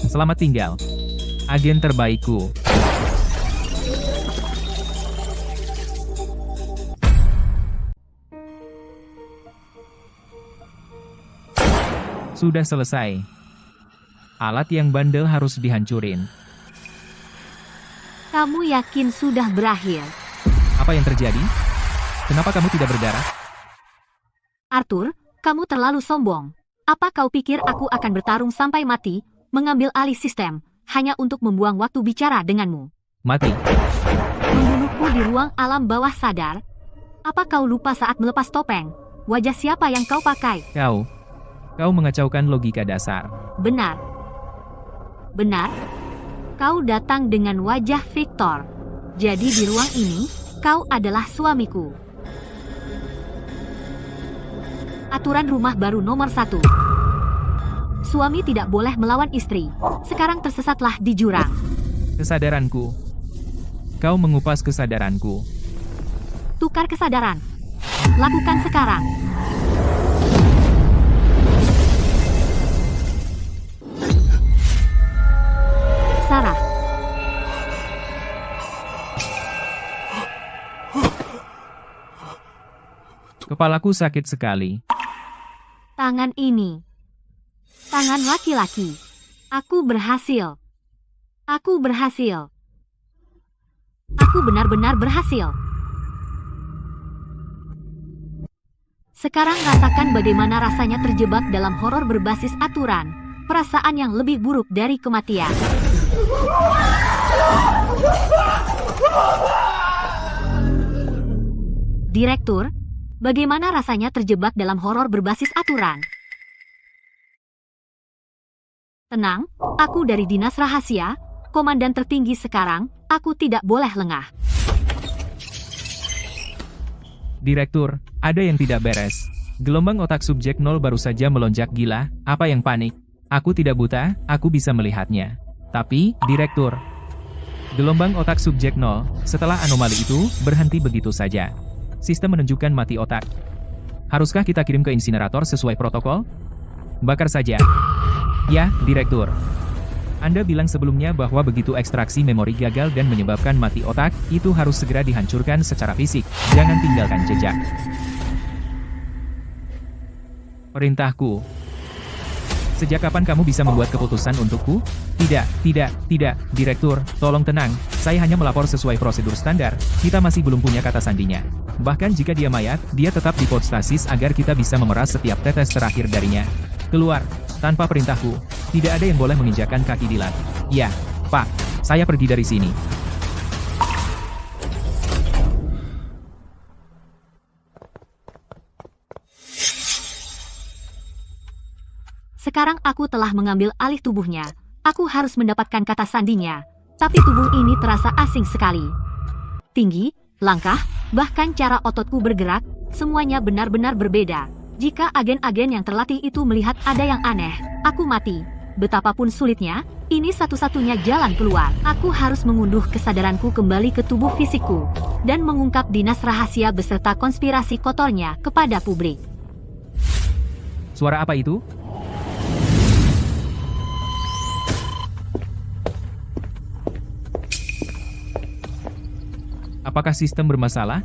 Selamat tinggal, agen terbaikku. Sudah selesai. Alat yang bandel harus dihancurin. Kamu yakin sudah berakhir? Apa yang terjadi? Kenapa kamu tidak berdarah? Arthur, kamu terlalu sombong. Apa kau pikir aku akan bertarung sampai mati, mengambil alih sistem, hanya untuk membuang waktu bicara denganmu? Mati. Membunuhku di ruang alam bawah sadar? Apa kau lupa saat melepas topeng? Wajah siapa yang kau pakai? Kau mengacaukan logika dasar. Benar. Benar? Kau datang dengan wajah Victor. Jadi di ruang ini, kau adalah suamiku. Aturan rumah baru nomor 1. Suami tidak boleh melawan istri. Sekarang tersesatlah di jurang. Kesadaranku. Kau mengupas kesadaranku. Tukar kesadaran. Lakukan sekarang. Sarah. Kepalaku sakit sekali. Tangan ini. Tangan laki-laki. Aku berhasil. Aku berhasil. Aku benar-benar berhasil. Sekarang rasakan bagaimana rasanya terjebak dalam horor berbasis aturan. Perasaan yang lebih buruk dari kematian. Direktur, bagaimana rasanya terjebak dalam horor berbasis aturan? Tenang, aku dari Dinas Rahasia, komandan tertinggi sekarang, aku tidak boleh lengah. Direktur, ada yang tidak beres. Gelombang otak subjek 0 baru saja melonjak gila, apa yang panik? Aku tidak buta, aku bisa melihatnya. Tapi, Direktur, gelombang otak subjek 0, setelah anomali itu, berhenti begitu saja. Sistem menunjukkan mati otak. Haruskah kita kirim ke insinerator sesuai protokol? Bakar saja. Ya, Direktur. Anda bilang sebelumnya bahwa begitu ekstraksi memori gagal dan menyebabkan mati otak, itu harus segera dihancurkan secara fisik. Jangan tinggalkan jejak. Perintahku. Sejak kapan kamu bisa membuat keputusan untukku? Tidak, Direktur, tolong tenang. Saya hanya melapor sesuai prosedur standar. Kita masih belum punya kata sandinya. Bahkan jika dia mayat, dia tetap di podstasis agar kita bisa memeras setiap tetes terakhir darinya. Keluar, tanpa perintahku. Tidak ada yang boleh menginjakkan kaki di lantai. Ya, Pak, saya pergi dari sini. Sekarang aku telah mengambil alih tubuhnya. Aku harus mendapatkan kata sandinya. Tapi tubuh ini terasa asing sekali. Tinggi, langkah, bahkan cara ototku bergerak, semuanya benar-benar berbeda. Jika agen-agen yang terlatih itu melihat ada yang aneh, aku mati. Betapapun sulitnya, ini satu-satunya jalan keluar. Aku harus mengunduh kesadaranku kembali ke tubuh fisikku, dan mengungkap dinas rahasia beserta konspirasi kotornya kepada publik. Suara apa itu? Apakah sistem bermasalah?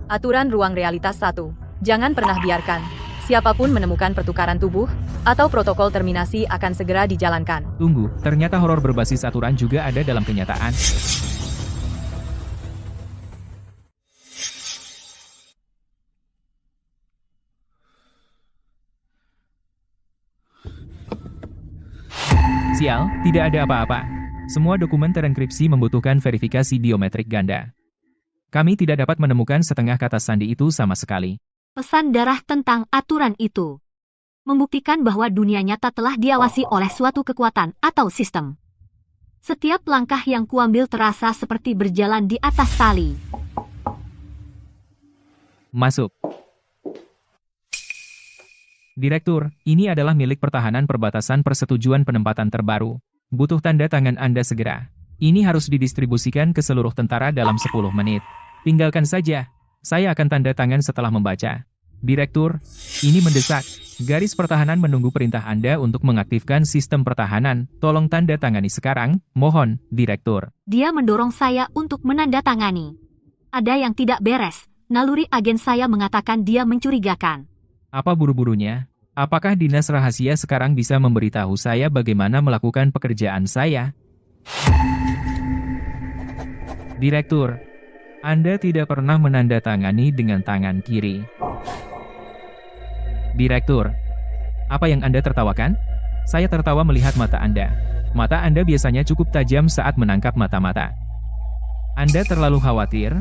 Aturan ruang realitas 1. Jangan pernah biarkan siapapun menemukan pertukaran tubuh, atau protokol terminasi akan segera dijalankan. Tunggu, ternyata horor berbasis aturan juga ada dalam kenyataan. Sial, tidak ada apa-apa. Semua dokumen terenkripsi membutuhkan verifikasi biometrik ganda. Kami tidak dapat menemukan setengah kata sandi itu sama sekali. Pesan darah tentang aturan itu membuktikan bahwa dunia nyata telah diawasi oleh suatu kekuatan atau sistem. Setiap langkah yang kuambil terasa seperti berjalan di atas tali. Masuk. Direktur, ini adalah milik pertahanan perbatasan persetujuan penempatan terbaru. Butuh tanda tangan Anda segera. Ini harus didistribusikan ke seluruh tentara dalam 10 menit. Tinggalkan saja. Saya akan tanda tangan setelah membaca. Direktur, ini mendesak. Garis pertahanan menunggu perintah Anda untuk mengaktifkan sistem pertahanan. Tolong tanda tangani sekarang, mohon, Direktur. Dia mendorong saya untuk menandatangani. Ada yang tidak beres. Naluri agen saya mengatakan dia mencurigakan. Apa buru-burunya? Apakah dinas rahasia sekarang bisa memberitahu saya bagaimana melakukan pekerjaan saya? Direktur, Anda tidak pernah menandatangani dengan tangan kiri. Direktur, apa yang Anda tertawakan? Saya tertawa melihat mata Anda. Mata Anda biasanya cukup tajam saat menangkap mata-mata. Anda terlalu khawatir,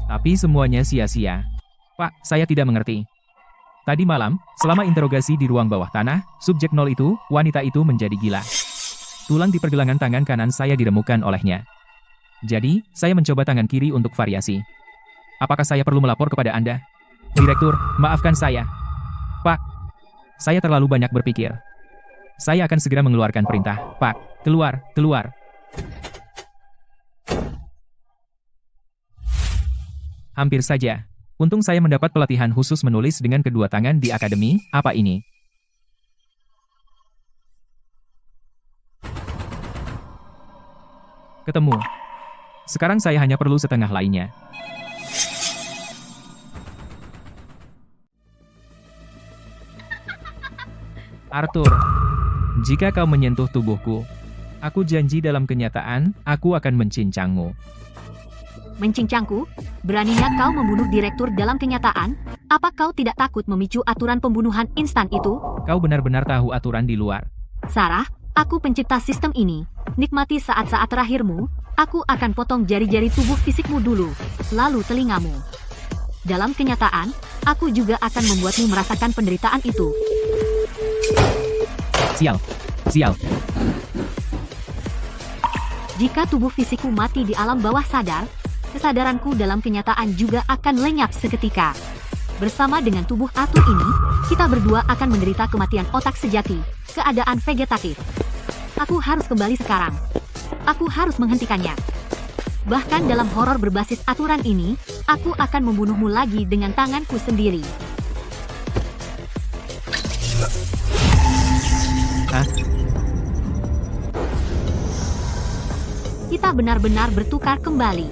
tapi semuanya sia-sia. Pak, saya tidak mengerti. Tadi malam, selama interogasi di ruang bawah tanah, subjek 0 itu, wanita itu menjadi gila. Tulang di pergelangan tangan kanan saya diremukkan olehnya. Jadi, saya mencoba tangan kiri untuk variasi. Apakah saya perlu melapor kepada Anda? Direktur, maafkan saya. Pak, saya terlalu banyak berpikir. Saya akan segera mengeluarkan perintah. Pak, keluar, keluar. Hampir saja. Untung saya mendapat pelatihan khusus menulis dengan kedua tangan di akademi. Apa ini? Ketemu. Sekarang saya hanya perlu setengah lainnya. Arthur, jika kau menyentuh tubuhku, aku janji dalam kenyataan, aku akan mencincangmu. Mencincangku? Beraninya kau membunuh direktur dalam kenyataan? Apa kau tidak takut memicu aturan pembunuhan instan itu? Kau benar-benar tahu aturan di luar. Sarah, aku pencipta sistem ini. Nikmati saat-saat terakhirmu. Aku akan potong jari-jari tubuh fisikmu dulu, lalu telingamu. Dalam kenyataan, aku juga akan membuatmu merasakan penderitaan itu. Sial. Sial. Jika tubuh fisikku mati di alam bawah sadar, kesadaranku dalam kenyataan juga akan lenyap seketika. Bersama dengan tubuh atu ini, kita berdua akan menderita kematian otak sejati, keadaan vegetatif. Aku harus kembali sekarang. Aku harus menghentikannya. Bahkan dalam horor berbasis aturan ini, aku akan membunuhmu lagi dengan tanganku sendiri. Hah? Kita benar-benar bertukar kembali.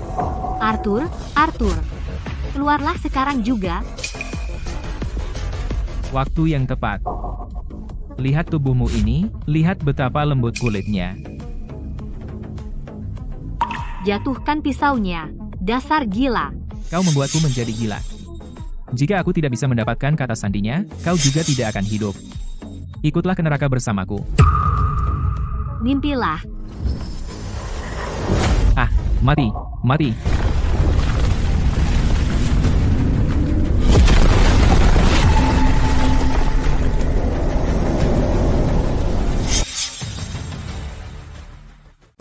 Arthur, keluarlah sekarang juga. Waktu yang tepat. Lihat tubuhmu ini, lihat betapa lembut kulitnya. Jatuhkan pisaunya, dasar gila. Kau membuatku menjadi gila. Jika aku tidak bisa mendapatkan kata sandinya, kau juga tidak akan hidup. Ikutlah ke neraka bersamaku. Mimpilah. Ah, mati, mati.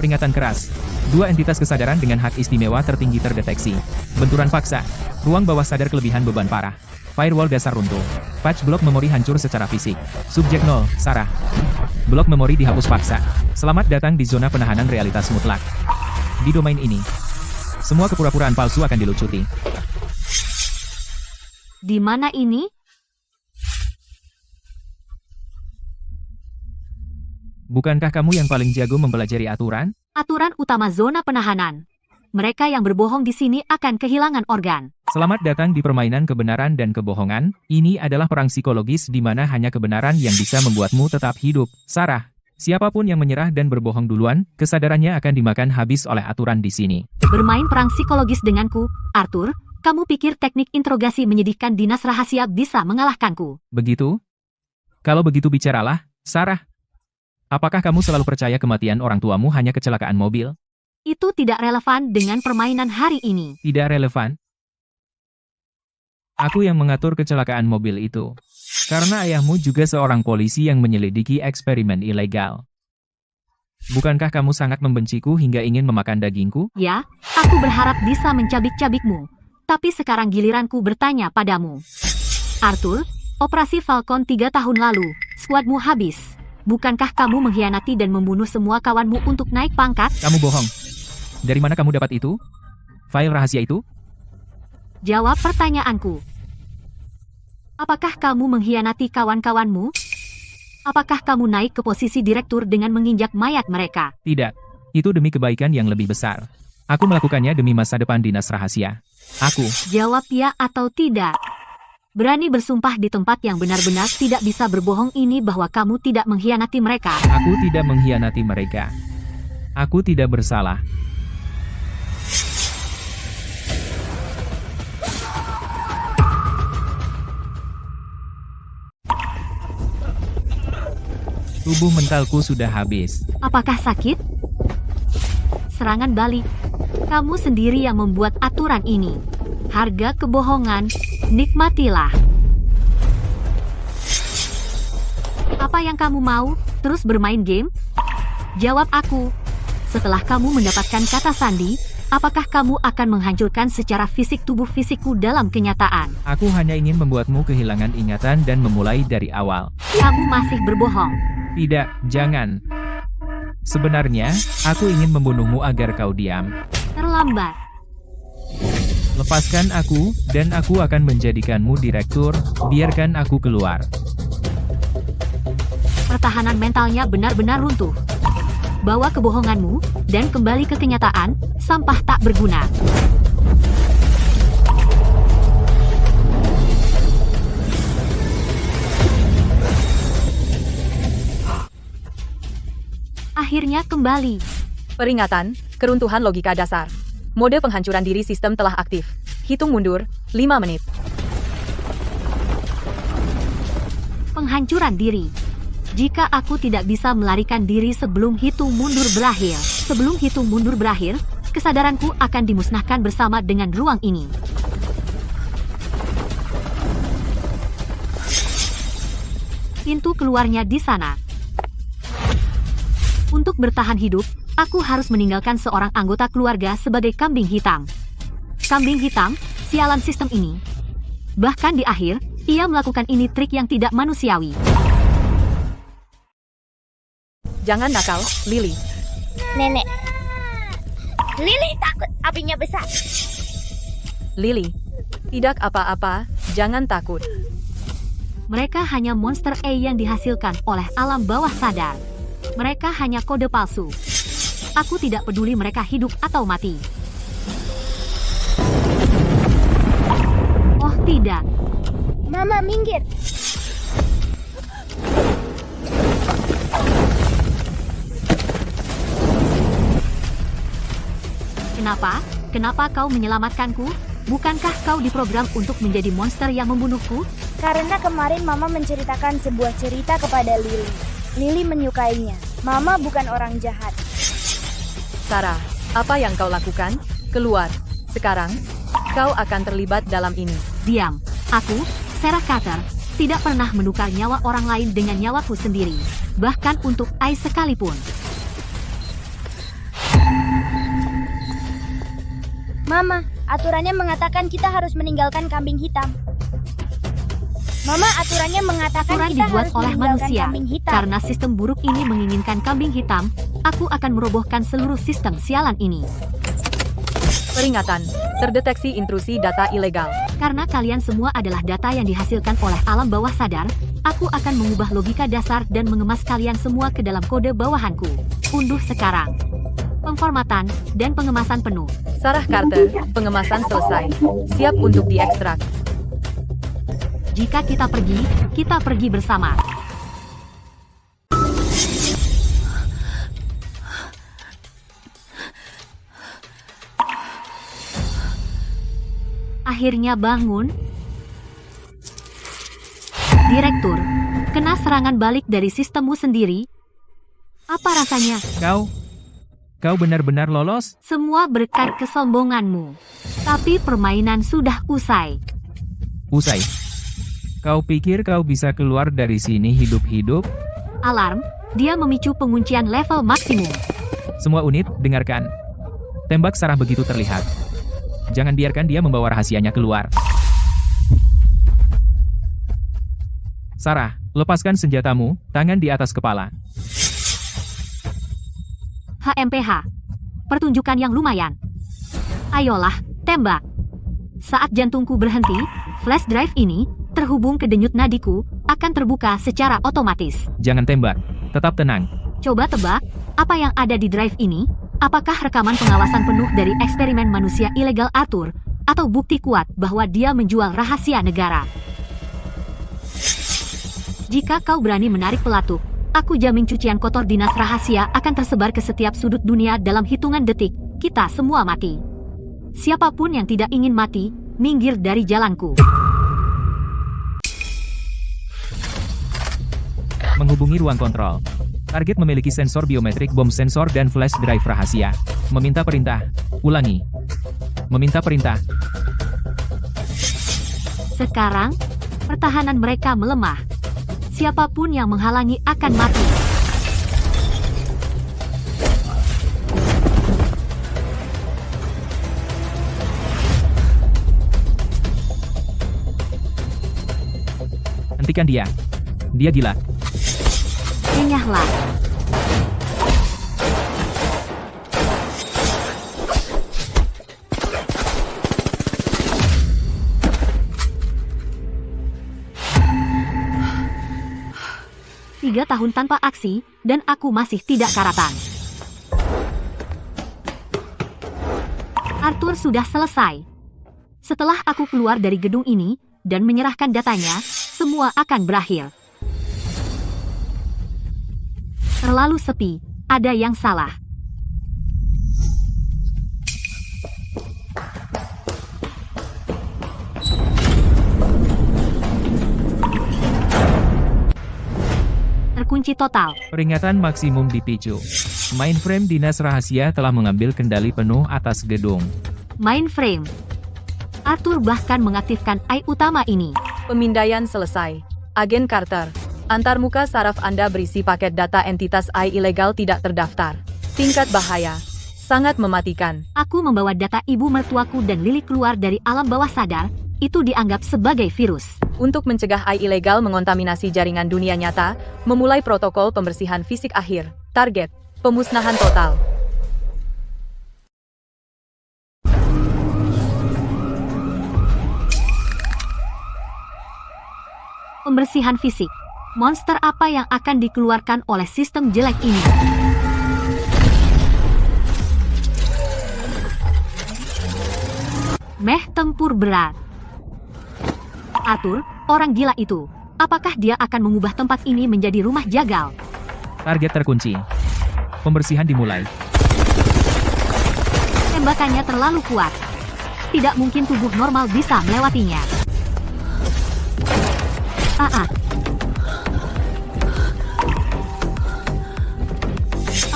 Peringatan keras. Dua entitas kesadaran dengan hak istimewa tertinggi terdeteksi. Benturan paksa. Ruang bawah sadar kelebihan beban parah. Firewall dasar runtuh. Patch blok memori hancur secara fisik. Subjek 0, Sarah. Blok memori dihapus paksa. Selamat datang di zona penahanan realitas mutlak. Di domain ini, semua kepura-puraan palsu akan dilucuti. Di mana ini? Bukankah kamu yang paling jago mempelajari aturan? Aturan utama zona penahanan. Mereka yang berbohong di sini akan kehilangan organ. Selamat datang di permainan kebenaran dan kebohongan. Ini adalah perang psikologis di mana hanya kebenaran yang bisa membuatmu tetap hidup. Sarah, siapapun yang menyerah dan berbohong duluan, kesadarannya akan dimakan habis oleh aturan di sini. Bermain perang psikologis denganku, Arthur. Kamu pikir teknik interogasi menyedihkan dinas rahasia bisa mengalahkanku? Begitu? Kalau begitu bicaralah, Sarah. Apakah kamu selalu percaya kematian orang tuamu hanya kecelakaan mobil? Itu tidak relevan dengan permainan hari ini. Tidak relevan. Aku yang mengatur kecelakaan mobil itu. Karena ayahmu juga seorang polisi yang menyelidiki eksperimen ilegal. Bukankah kamu sangat membenciku hingga ingin memakan dagingku? Ya, aku berharap bisa mencabik-cabikmu. Tapi sekarang giliranku bertanya padamu. Arthur, Operasi Falcon 3 tahun lalu, skuadmu habis. Bukankah kamu mengkhianati dan membunuh semua kawanmu untuk naik pangkat? Kamu bohong. Dari mana kamu dapat itu? File rahasia itu? Jawab pertanyaanku. Apakah kamu mengkhianati kawan-kawanmu? Apakah kamu naik ke posisi direktur dengan menginjak mayat mereka? Tidak. Itu demi kebaikan yang lebih besar. Aku melakukannya demi masa depan dinas rahasia. Aku. Jawab ya atau tidak. Berani bersumpah di tempat yang benar-benar tidak bisa berbohong ini bahwa kamu tidak mengkhianati mereka. Aku tidak mengkhianati mereka. Aku tidak bersalah. Tubuh mentalku sudah habis. Apakah sakit? Serangan balik. Kamu sendiri yang membuat aturan ini. Harga kebohongan, nikmatilah. Apa yang kamu mau? Terus bermain game? Jawab aku. Setelah kamu mendapatkan kata sandi, apakah kamu akan menghancurkan secara fisik tubuh fisikku dalam kenyataan? Aku hanya ingin membuatmu kehilangan ingatan dan memulai dari awal. Kamu masih berbohong. Tidak, jangan. Sebenarnya, aku ingin membunuhmu agar kau diam. Terlambat. Lepaskan aku, dan aku akan menjadikanmu direktur. Biarkan aku keluar. Pertahanan mentalnya benar-benar runtuh. Bawa kebohonganmu, dan kembali ke kenyataan, sampah tak berguna. Akhirnya kembali. Peringatan, keruntuhan logika dasar. Mode penghancuran diri sistem telah aktif. Hitung mundur, 5 menit. Penghancuran diri. Jika aku tidak bisa melarikan diri sebelum hitung mundur berakhir, kesadaranku akan dimusnahkan bersama dengan ruang ini. Pintu keluarnya di sana. Untuk bertahan hidup, aku harus meninggalkan seorang anggota keluarga sebagai kambing hitam. Kambing hitam, sialan sistem ini. Bahkan di akhir, ia melakukan ini trik yang tidak manusiawi. Jangan nakal, Lily. Nenek. Lily takut apinya besar. Lily. Tidak apa-apa, jangan takut. Mereka hanya monster A yang dihasilkan oleh alam bawah sadar. Mereka hanya kode palsu. Aku tidak peduli mereka hidup atau mati. Oh tidak. Mama, minggir. Kenapa? Kenapa kau menyelamatkanku? Bukankah kau diprogram untuk menjadi monster yang membunuhku? Karena kemarin Mama menceritakan sebuah cerita kepada Lily. Lily menyukainya. Mama bukan orang jahat. Sarah, apa yang kau lakukan? Keluar. Sekarang, kau akan terlibat dalam ini. Diam. Aku, Sarah Carter, tidak pernah menukar nyawa orang lain dengan nyawaku sendiri. Bahkan untuk Ai sekalipun. Mama, aturannya mengatakan kita harus meninggalkan kambing hitam. Mama, aturannya mengatakan Aturan kita dibuat harus oleh meninggalkan manusia. kambing hitam. Karena sistem buruk ini menginginkan kambing hitam, aku akan merobohkan seluruh sistem sialan ini. Peringatan, terdeteksi intrusi data ilegal. Karena kalian semua adalah data yang dihasilkan oleh alam bawah sadar, aku akan mengubah logika dasar dan mengemas kalian semua ke dalam kode bawahanku. Unduh sekarang. Pemformatan dan pengemasan penuh. Sarah Carter, pengemasan selesai. Siap untuk diekstrak. Jika kita pergi bersama. Akhirnya bangun. Direktur, kena serangan balik dari sistemmu sendiri. Apa rasanya? Kau benar-benar lolos? Semua berkat kesombonganmu. Tapi permainan sudah usai. Usai. Kau pikir kau bisa keluar dari sini hidup-hidup? Alarm, dia memicu penguncian level maksimum. Semua unit, dengarkan. Tembak Sarah begitu terlihat. Jangan biarkan dia membawa rahasianya keluar. Sarah, lepaskan senjatamu, tangan di atas kepala. HMPH. Pertunjukan yang lumayan. Ayolah, tembak. Saat jantungku berhenti, flash drive ini, terhubung ke denyut nadiku, akan terbuka secara otomatis. Jangan tembak. Tetap tenang. Coba tebak, apa yang ada di drive ini? Apakah rekaman pengawasan penuh dari eksperimen manusia ilegal Arthur, atau bukti kuat bahwa dia menjual rahasia negara? Jika kau berani menarik pelatuk, aku jamin cucian kotor dinas rahasia akan tersebar ke setiap sudut dunia dalam hitungan detik. Kita semua mati. Siapapun yang tidak ingin mati, minggir dari jalanku. Menghubungi ruang kontrol. Target memiliki sensor biometrik bom sensor dan flash drive rahasia. Meminta perintah. Ulangi. Meminta perintah. Sekarang, pertahanan mereka melemah. Siapapun yang menghalangi akan mati. Hentikan dia. Dia gila. Enyahlah. Tiga tahun tanpa aksi, dan aku masih tidak karatan. Arthur sudah selesai. Setelah aku keluar dari gedung ini, dan menyerahkan datanya, semua akan berakhir. Terlalu sepi, ada yang salah. Terkunci total. Peringatan maksimum dipicu. Mainframe dinas rahasia telah mengambil kendali penuh atas gedung. Mainframe. Arthur bahkan mengaktifkan AI utama ini. Pemindaian selesai. Agen Carter. Antarmuka saraf Anda berisi paket data entitas AI ilegal tidak terdaftar. Tingkat bahaya. Sangat mematikan. Aku membawa data ibu mertuaku dan Lily keluar dari alam bawah sadar, itu dianggap sebagai virus. Untuk mencegah AI ilegal mengontaminasi jaringan dunia nyata, memulai protokol pembersihan fisik akhir. Target, pemusnahan total. Pembersihan fisik. Monster apa yang akan dikeluarkan oleh sistem jelek ini? Meh tempur berat. Arthur, orang gila itu. Apakah dia akan mengubah tempat ini menjadi rumah jagal? Target terkunci. Pembersihan dimulai. Tembakannya terlalu kuat. Tidak mungkin tubuh normal bisa melewatinya.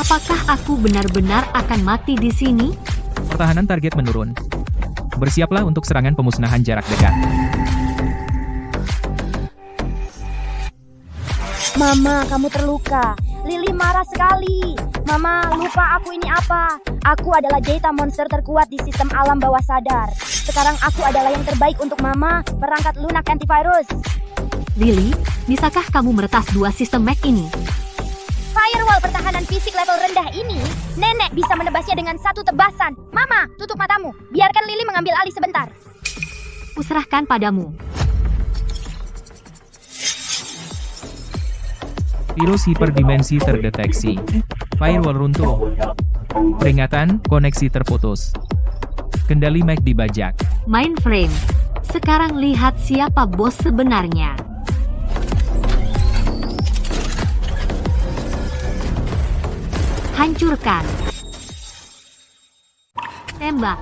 Apakah aku benar-benar akan mati di sini? Pertahanan target menurun. Bersiaplah untuk serangan pemusnahan jarak dekat. Mama, kamu terluka. Lily marah sekali. Mama, lupa aku ini apa. Aku adalah data monster terkuat di sistem alam bawah sadar. Sekarang aku adalah yang terbaik untuk Mama, perangkat lunak antivirus. Lily, bisakah kamu meretas dua sistem Mac ini? Firewall pertahanan fisik level rendah ini, nenek bisa menebasnya dengan satu tebasan. Mama, tutup matamu. Biarkan Lily mengambil alih sebentar. Kuserahkan padamu. Virus hiperdimensi terdeteksi. Firewall runtuh. Peringatan, koneksi terputus. Kendali Mac dibajak. Mainframe. Sekarang lihat siapa bos sebenarnya. Hancurkan. Tembak.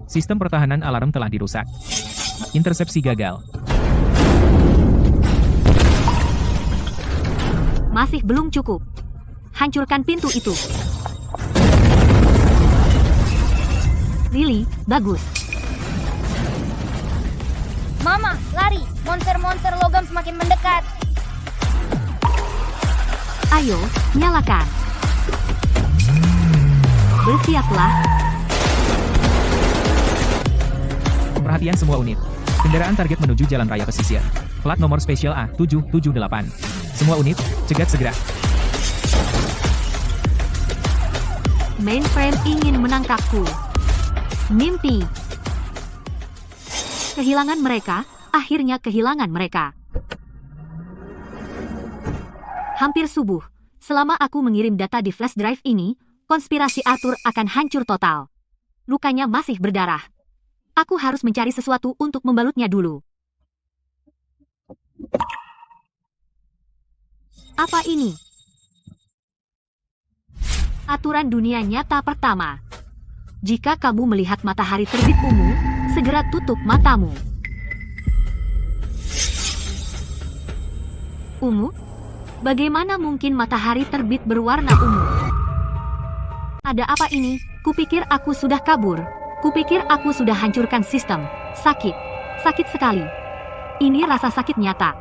Sistem pertahanan alarm telah dirusak. Intersepsi gagal. Masih belum cukup. Hancurkan pintu itu. Lily, bagus. Mama, lari. Monster-monster logam semakin mendekat. Ayo, nyalakan. Bersiaplah. Perhatian semua unit. Kendaraan target menuju jalan raya pesisir. Plat nomor spesial A778. Semua unit, cegat segera. Mainframe ingin menangkapku. Mimpi. Kehilangan mereka, akhirnya kehilangan mereka. Hampir subuh. Selama aku mengirim data di flash drive ini, konspirasi Arthur akan hancur total. Lukanya masih berdarah. Aku harus mencari sesuatu untuk membalutnya dulu. Apa ini? Aturan dunia nyata pertama. Jika kamu melihat matahari terbit ungu, segera tutup matamu. Ungu? Bagaimana mungkin matahari terbit berwarna ungu? Ada apa ini? Kupikir aku sudah kabur. Kupikir aku sudah hancurkan sistem. Sakit. Sakit sekali. Ini rasa sakit nyata.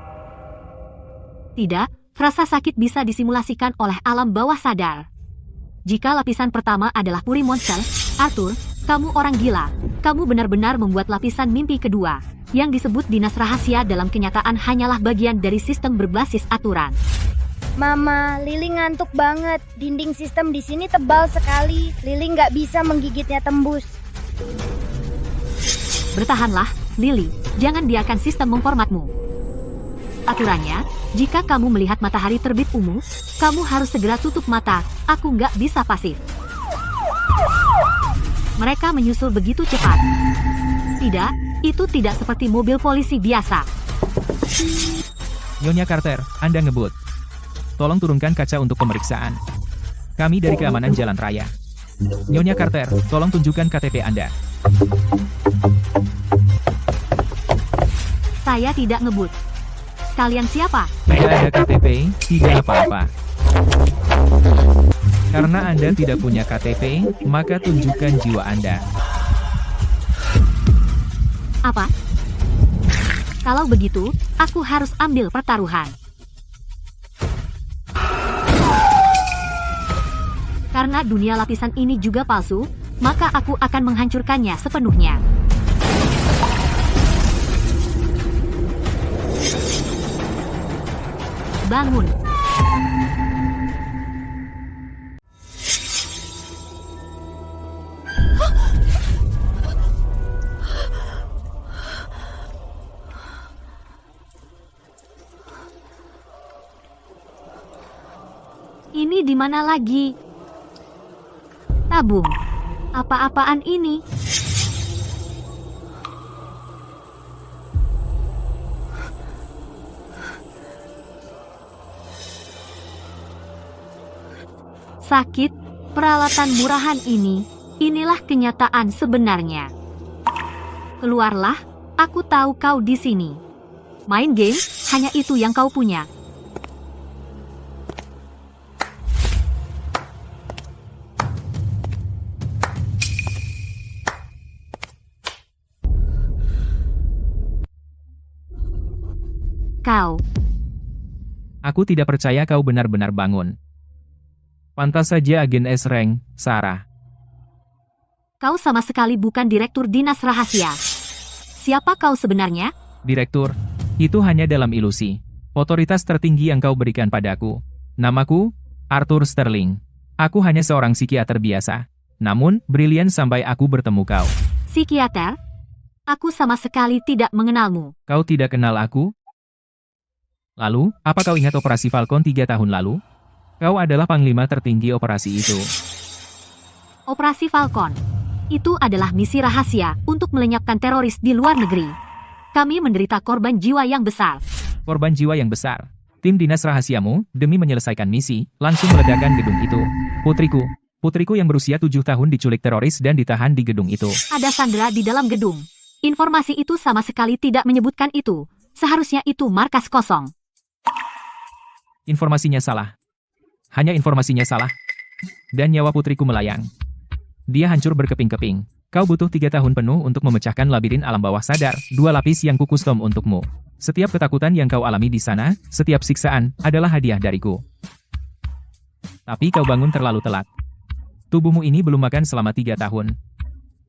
Tidak, rasa sakit bisa disimulasikan oleh alam bawah sadar. Jika lapisan pertama adalah puri monster, Arthur, kamu orang gila. Kamu benar-benar membuat lapisan mimpi kedua. Yang disebut dinas rahasia dalam kenyataan hanyalah bagian dari sistem berbasis aturan. Mama, Lily ngantuk banget. Dinding sistem di sini tebal sekali. Lily nggak bisa menggigitnya tembus. Bertahanlah, Lily. Jangan biarkan sistem memformatmu. Aturannya, jika kamu melihat matahari terbit ungu, kamu harus segera tutup mata. Aku nggak bisa pasif. Mereka menyusul begitu cepat. Tidak, itu tidak seperti mobil polisi biasa. Nyonya Carter, Anda ngebut. Tolong turunkan kaca untuk pemeriksaan. Kami dari keamanan jalan raya. Nyonya Carter, tolong tunjukkan KTP Anda. Saya tidak ngebut. Kalian siapa? Tidak ada KTP, tidak apa-apa. Karena Anda tidak punya KTP, maka tunjukkan jiwa Anda. Apa? Kalau begitu, aku harus ambil pertaruhan. Karena dunia lapisan ini juga palsu, maka aku akan menghancurkannya sepenuhnya. Bangun. Ini di mana lagi? Tabung. Apa-apaan ini? Sakit, peralatan murahan ini, inilah kenyataan sebenarnya. Keluarlah, aku tahu kau di sini. Main game, hanya itu yang kau punya. Kau. Aku tidak percaya kau benar-benar bangun. Pantas saja agen S-Rank, Sarah. Kau sama sekali bukan direktur dinas rahasia. Siapa kau sebenarnya? Direktur, itu hanya dalam ilusi. Otoritas tertinggi yang kau berikan padaku. Namaku, Arthur Sterling. Aku hanya seorang psikiater biasa. Namun, brilian sampai aku bertemu kau. Psikiater? Aku sama sekali tidak mengenalmu. Kau tidak kenal aku? Lalu, apa kau ingat operasi Falcon 3 tahun lalu? Kau adalah panglima tertinggi operasi itu. Operasi Falcon. Itu adalah misi rahasia untuk melenyapkan teroris di luar negeri. Kami menderita korban jiwa yang besar. Korban jiwa yang besar. Tim dinas rahasiamu, demi menyelesaikan misi, langsung meledakkan gedung itu. Putriku, Putriku yang berusia 7 tahun diculik teroris dan ditahan di gedung itu. Ada Sandra di dalam gedung. Informasi itu sama sekali tidak menyebutkan itu. Seharusnya itu markas kosong. Informasinya salah. Hanya informasinya salah. Dan nyawa putriku melayang. Dia hancur berkeping-keping. Kau butuh 3 tahun penuh untuk memecahkan labirin alam bawah sadar, 2 lapis yang kukustom untukmu. Setiap ketakutan yang kau alami di sana, setiap siksaan, adalah hadiah dariku. Tapi kau bangun terlalu telat. Tubuhmu ini belum makan selama 3 tahun.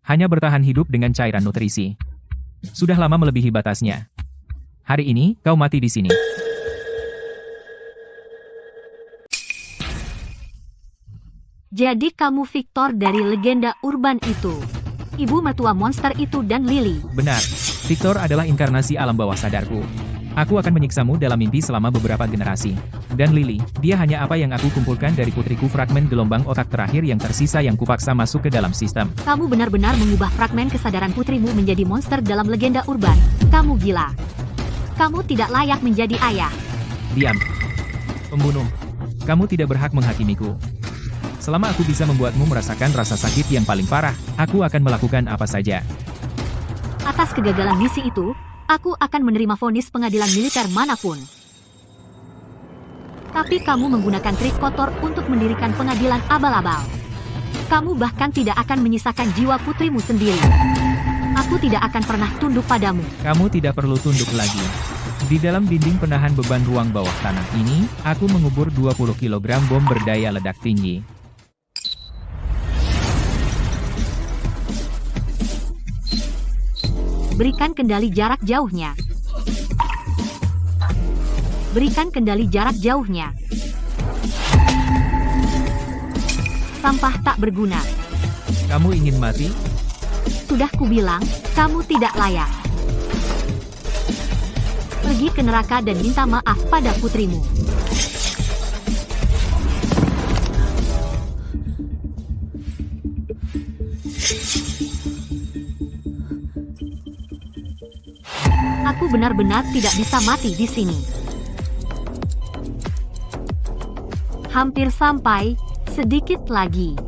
Hanya bertahan hidup dengan cairan nutrisi. Sudah lama melebihi batasnya. Hari ini, kau mati di sini. Jadi kamu Victor dari legenda urban itu. Ibu mertua monster itu dan Lily. Benar, Victor adalah inkarnasi alam bawah sadarku. Aku akan menyiksamu dalam mimpi selama beberapa generasi. Dan Lily, dia hanya apa yang aku kumpulkan dari putriku, fragmen gelombang otak terakhir yang tersisa yang kupaksa masuk ke dalam sistem. Kamu benar-benar mengubah fragmen kesadaran putrimu menjadi monster dalam legenda urban. Kamu gila. Kamu tidak layak menjadi ayah. Diam. Pembunuh. Kamu tidak berhak menghakimiku. Selama aku bisa membuatmu merasakan rasa sakit yang paling parah, aku akan melakukan apa saja. Atas kegagalan misi itu, aku akan menerima vonis pengadilan militer manapun. Tapi kamu menggunakan trik kotor untuk mendirikan pengadilan abal-abal. Kamu bahkan tidak akan menyisakan jiwa putrimu sendiri. Aku tidak akan pernah tunduk padamu. Kamu tidak perlu tunduk lagi. Di dalam dinding penahan beban ruang bawah tanah ini, aku mengubur 20 kg bom berdaya ledak tinggi. Berikan kendali jarak jauhnya. Berikan kendali jarak jauhnya. Sampah tak berguna. Kamu ingin mati? Sudah kubilang, kamu tidak layak. Pergi ke neraka dan minta maaf pada putrimu. Aku benar-benar tidak bisa mati di sini. Hampir sampai, sedikit lagi.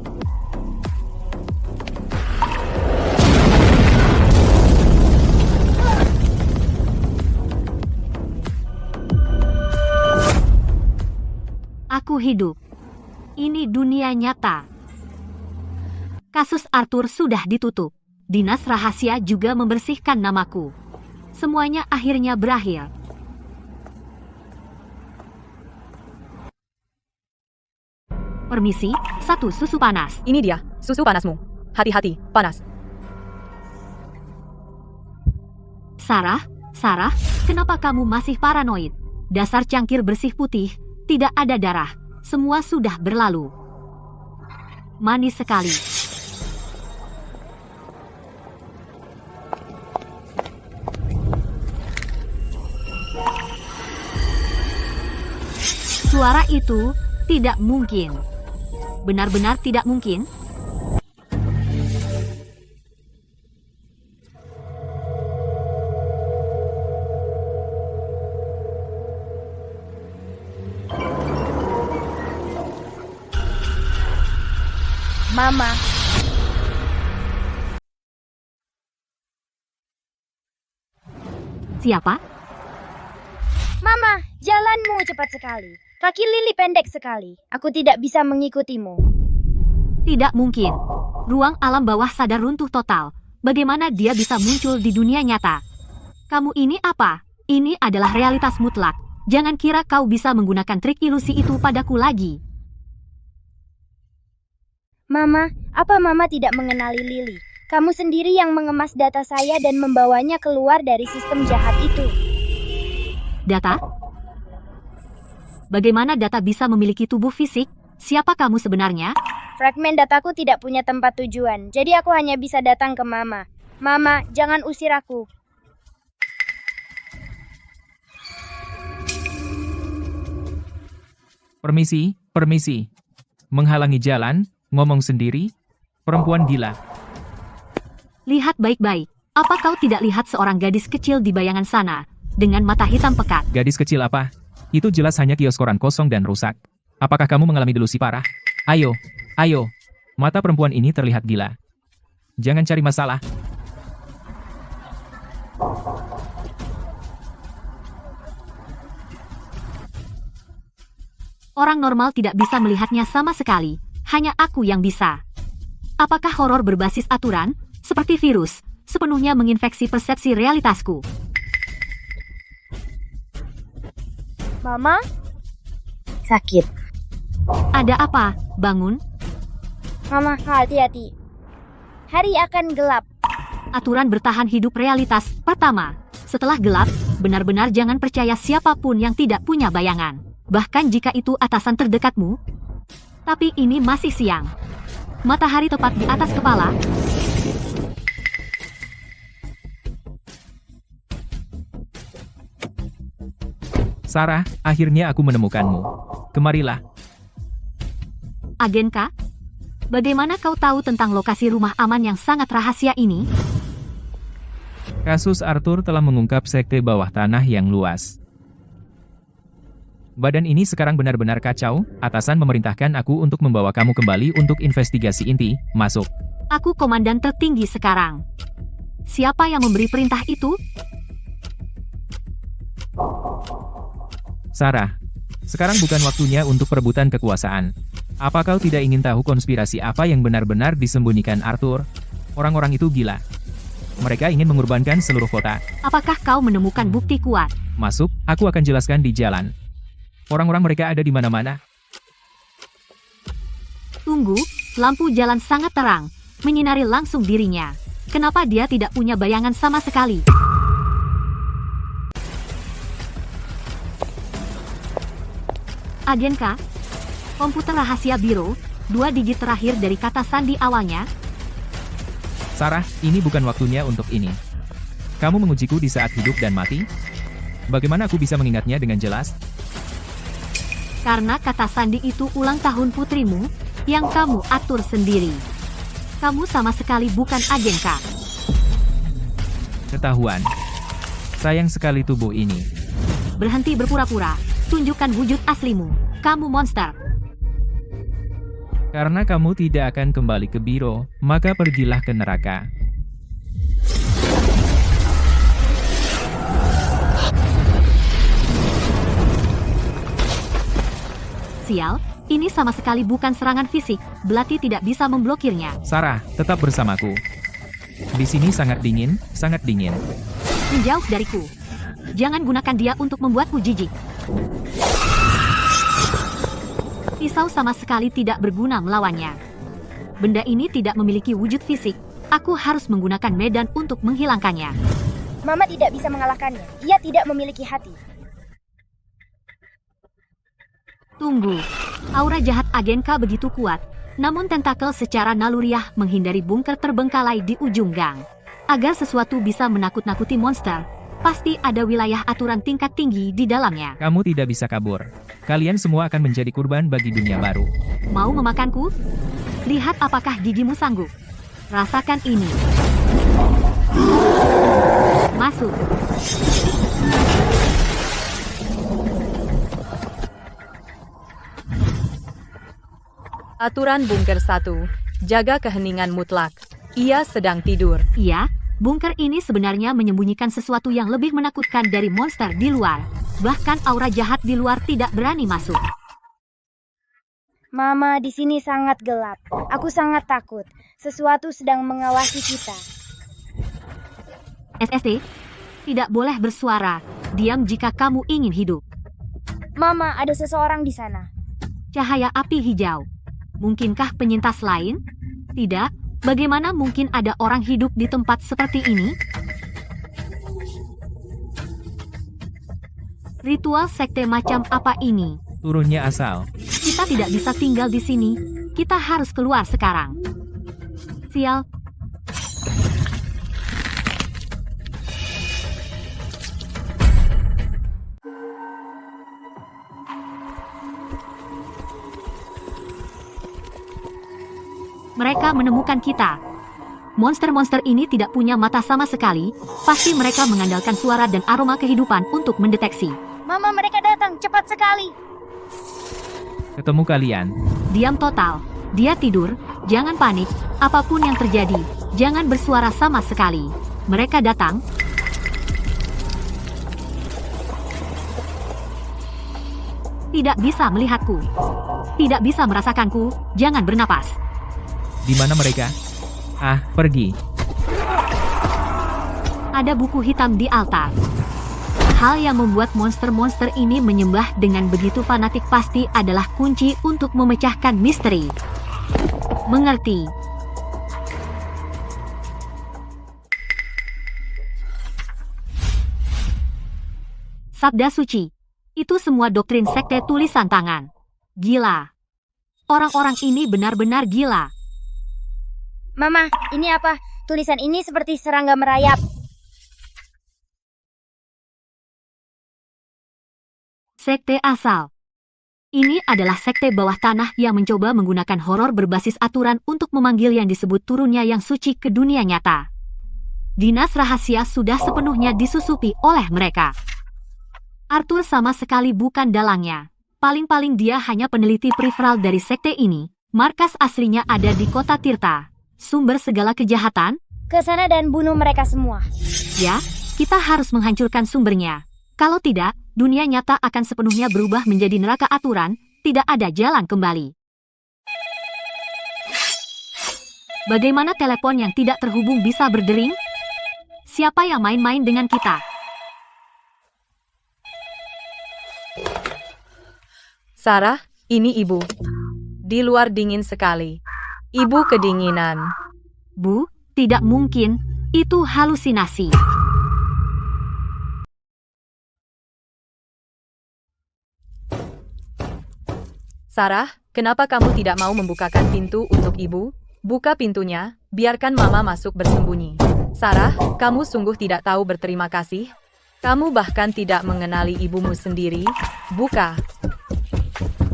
Aku hidup. Ini dunia nyata. Kasus Arthur sudah ditutup. Dinas rahasia juga membersihkan namaku. Semuanya akhirnya berakhir. Permisi, 1 susu panas. Ini dia, susu panasmu. Hati-hati, panas. Sarah, kenapa kamu masih paranoid? Dasar cangkir bersih putih, tidak ada darah. Semua sudah berlalu. Manis sekali. Suara itu tidak mungkin. Benar-benar tidak mungkin. Mama, Siapa? Mama, jalanmu cepat sekali. Kaki Lily pendek sekali. Aku tidak bisa mengikutimu. Tidak mungkin. Ruang alam bawah sadar runtuh total. Bagaimana dia bisa muncul di dunia nyata? Kamu ini apa? Ini adalah realitas mutlak. Jangan kira kau bisa menggunakan trik ilusi itu padaku lagi. Mama, apa Mama tidak mengenali Lily? Kamu sendiri yang mengemas data saya dan membawanya keluar dari sistem jahat itu. Data? Bagaimana data bisa memiliki tubuh fisik? Siapa kamu sebenarnya? Fragmen dataku tidak punya tempat tujuan, jadi aku hanya bisa datang ke Mama. Mama, jangan usir aku. Permisi. Menghalangi jalan, ngomong sendiri, perempuan gila. Lihat baik-baik. Apa kau tidak lihat seorang gadis kecil di bayangan sana, dengan mata hitam pekat? Gadis kecil apa? Itu jelas hanya kios koran kosong dan rusak. Apakah kamu mengalami delusi parah? Ayo, Mata perempuan ini terlihat gila. Jangan cari masalah. Orang normal tidak bisa melihatnya sama sekali. Hanya aku yang bisa. Apakah horor berbasis aturan, seperti virus, sepenuhnya menginfeksi persepsi realitasku? Mama? Sakit. Ada apa? Bangun. Mama, hati-hati. Hari akan gelap. Aturan bertahan hidup realitas. Pertama, setelah gelap, benar-benar jangan percaya siapapun yang tidak punya bayangan. Bahkan jika itu atasan terdekatmu. Tapi ini masih siang. Matahari tepat di atas kepala. Sarah, akhirnya aku menemukanmu. Kemarilah. Agen K? Bagaimana kau tahu tentang lokasi rumah aman yang sangat rahasia ini? Kasus Arthur telah mengungkap sekte bawah tanah yang luas. Badan ini sekarang benar-benar kacau. Atasan memerintahkan aku untuk membawa kamu kembali untuk investigasi inti. Masuk. Aku komandan tertinggi sekarang. Siapa yang memberi perintah itu? Sarah, sekarang bukan waktunya untuk perebutan kekuasaan. Apa kau tidak ingin tahu konspirasi apa yang benar-benar disembunyikan Arthur? Orang-orang itu gila. Mereka ingin mengorbankan seluruh kota. Apakah kau menemukan bukti kuat? Masuk, aku akan jelaskan di jalan. Orang-orang mereka ada di mana-mana. Tunggu, lampu jalan sangat terang, menyinari langsung dirinya. Kenapa dia tidak punya bayangan sama sekali? Agen K? Komputer rahasia biro, 2 digit terakhir dari kata sandi awalnya. Sarah, ini bukan waktunya untuk ini. Kamu mengujiku di saat hidup dan mati? Bagaimana aku bisa mengingatnya dengan jelas? Karena kata sandi itu ulang tahun putrimu, yang kamu atur sendiri. Kamu sama sekali bukan agen K. Ketahuan. Sayang sekali tubuh ini. Berhenti berpura-pura, tunjukkan wujud aslimu. Kamu monster. Karena kamu tidak akan kembali ke biro, maka pergilah ke neraka. Sial, ini sama sekali bukan serangan fisik. Belati tidak bisa memblokirnya. Sarah, tetap bersamaku. Di sini sangat dingin, sangat dingin. Menjauh dariku. Jangan gunakan dia untuk membuatku jijik. Pisau sama sekali tidak berguna melawannya. Benda ini tidak memiliki wujud fisik. Aku harus menggunakan medan untuk menghilangkannya. Mama tidak bisa mengalahkannya. Ia tidak memiliki hati. Tunggu. Aura jahat agen K begitu kuat. Namun tentakel secara naluriah menghindari bunker terbengkalai di ujung gang. Agar sesuatu bisa menakut-nakuti monster, pasti ada wilayah aturan tingkat tinggi di dalamnya. Kamu tidak bisa kabur. Kalian semua akan menjadi kurban bagi dunia baru. Mau memakanku? Lihat apakah gigimu sanggup. Rasakan ini. Masuk. Aturan bunker 1. Jaga keheningan mutlak. Ia sedang tidur. Iya, bunker ini sebenarnya menyembunyikan sesuatu yang lebih menakutkan dari monster di luar. Bahkan aura jahat di luar tidak berani masuk. Mama, di sini sangat gelap. Aku sangat takut. Sesuatu sedang mengawasi kita. SST, tidak boleh bersuara. Diam jika kamu ingin hidup. Mama, ada seseorang di sana. Cahaya api hijau. Mungkinkah penyintas lain? Tidak. Bagaimana mungkin ada orang hidup di tempat seperti ini? Ritual sekte macam apa ini? Turunnya asal. Kita tidak bisa tinggal di sini. Kita harus keluar sekarang. Sial. Mereka menemukan kita. Monster-monster ini tidak punya mata sama sekali. Pasti mereka mengandalkan suara dan aroma kehidupan untuk mendeteksi. Mama, mereka datang cepat sekali. Ketemu kalian. Diam total. Dia tidur. Jangan panik, apapun yang terjadi, jangan bersuara sama sekali. Mereka datang. Tidak bisa melihatku. Tidak bisa merasakanku, jangan bernapas. Di mana mereka? Ah, pergi. Ada buku hitam di altar. Hal yang membuat monster-monster ini menyembah dengan begitu fanatik pasti adalah kunci untuk memecahkan misteri. Mengerti? Sabda suci. Itu semua doktrin sekte tulisan tangan. Gila. Orang-orang ini benar-benar gila. Mama, ini apa? Tulisan ini seperti serangga merayap. Sekte asal. Ini adalah sekte bawah tanah yang mencoba menggunakan horor berbasis aturan untuk memanggil yang disebut turunnya yang suci ke dunia nyata. Dinas rahasia sudah sepenuhnya disusupi oleh mereka. Arthur sama sekali bukan dalangnya. Paling-paling dia hanya peneliti periferal dari sekte ini. Markas aslinya ada di kota Tirta. Sumber segala kejahatan? Ke sana dan bunuh mereka semua. Ya, kita harus menghancurkan sumbernya. Kalau tidak, dunia nyata akan sepenuhnya berubah menjadi neraka aturan, tidak ada jalan kembali. Bagaimana telepon yang tidak terhubung bisa berdering? Siapa yang main-main dengan kita? Sarah, ini ibu. Di luar dingin sekali. Ibu kedinginan. Bu, tidak mungkin. Itu halusinasi. Sarah, kenapa kamu tidak mau membukakan pintu untuk ibu? Buka pintunya, biarkan mama masuk bersembunyi. Sarah, kamu sungguh tidak tahu berterima kasih. Kamu bahkan tidak mengenali ibumu sendiri. Buka.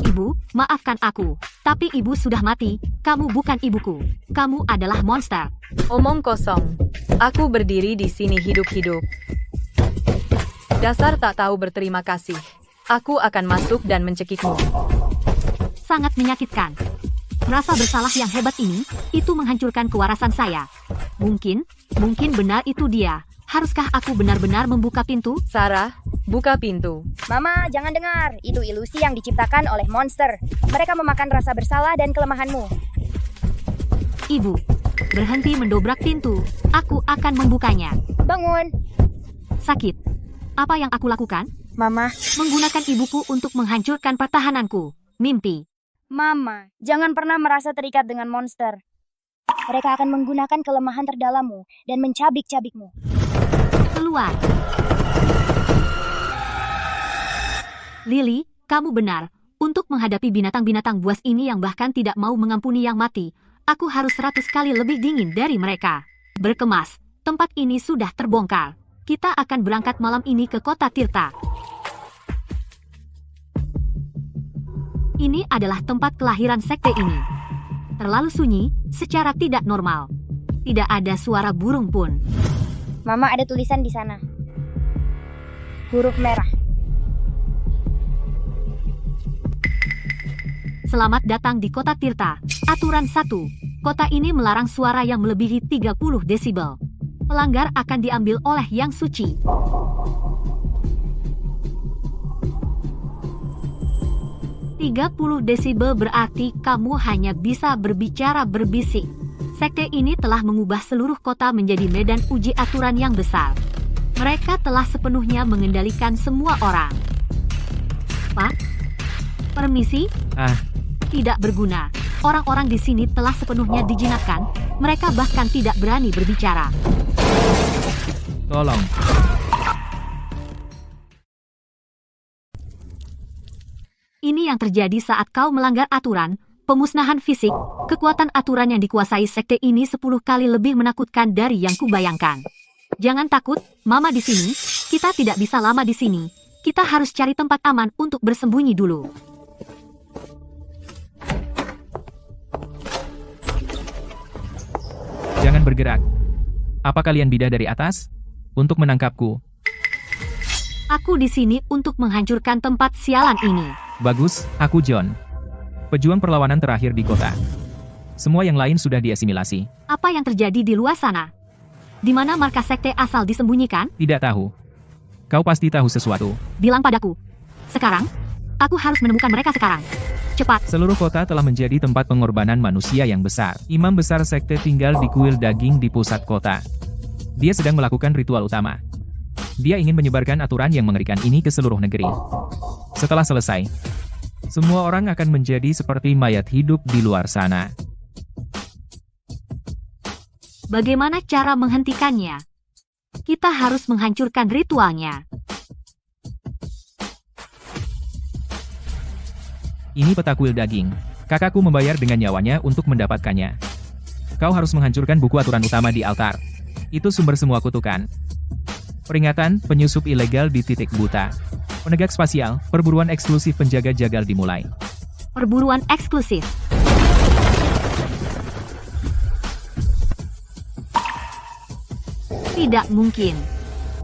Ibu, maafkan aku. Tapi ibu sudah mati. Kamu bukan ibuku. Kamu adalah monster. Omong kosong. Aku berdiri di sini hidup-hidup. Dasar tak tahu berterima kasih. Aku akan masuk dan mencekikmu. Sangat menyakitkan. Rasa bersalah yang hebat ini, itu menghancurkan kewarasan saya. Mungkin benar itu dia. Haruskah aku benar-benar membuka pintu? Sarah, buka pintu. Mama, jangan dengar. Itu ilusi yang diciptakan oleh monster. Mereka memakan rasa bersalah dan kelemahanmu. Ibu, berhenti mendobrak pintu. Aku akan membukanya. Bangun. Sakit. Apa yang aku lakukan? Mama. Menggunakan ibuku untuk menghancurkan pertahananku. Mimpi. Mama, jangan pernah merasa terikat dengan monster. Mereka akan menggunakan kelemahan terdalammu dan mencabik-cabikmu. Keluar. Lily, kamu benar. Untuk menghadapi binatang-binatang buas ini yang bahkan tidak mau mengampuni yang mati, aku harus 100 kali lebih dingin dari mereka. Berkemas, tempat ini sudah terbongkar. Kita akan berangkat malam ini ke kota Tirta. Ini adalah tempat kelahiran sekte ini. Terlalu sunyi, secara tidak normal. Tidak ada suara burung pun. Mama, ada tulisan di sana. Huruf merah. Selamat datang di kota Tirta. Aturan 1. Kota ini melarang suara yang melebihi 30 desibel. Pelanggar akan diambil oleh yang suci. "30 desibel berarti kamu hanya bisa berbicara berbisik. Sekte ini telah mengubah seluruh kota menjadi medan uji aturan yang besar. Mereka telah sepenuhnya mengendalikan semua orang." Pak? Permisi? Tidak berguna. Orang-orang di sini telah sepenuhnya dijinakkan. Mereka bahkan tidak berani berbicara. Tolong. Ini yang terjadi saat kau melanggar aturan, pemusnahan fisik, kekuatan aturan yang dikuasai sekte ini 10 kali lebih menakutkan dari yang kubayangkan. Jangan takut, Mama di sini. Kita tidak bisa lama di sini. Kita harus cari tempat aman untuk bersembunyi dulu. Jangan bergerak. Apa kalian bidah dari atas? Untuk menangkapku. Aku di sini untuk menghancurkan tempat sialan ini. Bagus, aku John. Pejuang perlawanan terakhir di kota. Semua yang lain sudah diasimilasi. Apa yang terjadi di luar sana? Di mana markas sekte asal disembunyikan? Tidak tahu. Kau pasti tahu sesuatu. Bilang padaku. Sekarang, aku harus menemukan mereka sekarang. Cepat. Seluruh kota telah menjadi tempat pengorbanan manusia yang besar. Imam besar sekte tinggal di kuil daging di pusat kota. Dia sedang melakukan ritual utama. Dia ingin menyebarkan aturan yang mengerikan ini ke seluruh negeri. Setelah selesai, semua orang akan menjadi seperti mayat hidup di luar sana. Bagaimana cara menghentikannya? Kita harus menghancurkan ritualnya. Ini peta kuil daging. Kakakku membayar dengan nyawanya untuk mendapatkannya. Kau harus menghancurkan buku aturan utama di altar. Itu sumber semua kutukan. Peringatan, penyusup ilegal di titik buta. Penegak spasial, perburuan eksklusif penjaga jagal dimulai. Perburuan eksklusif. Tidak mungkin.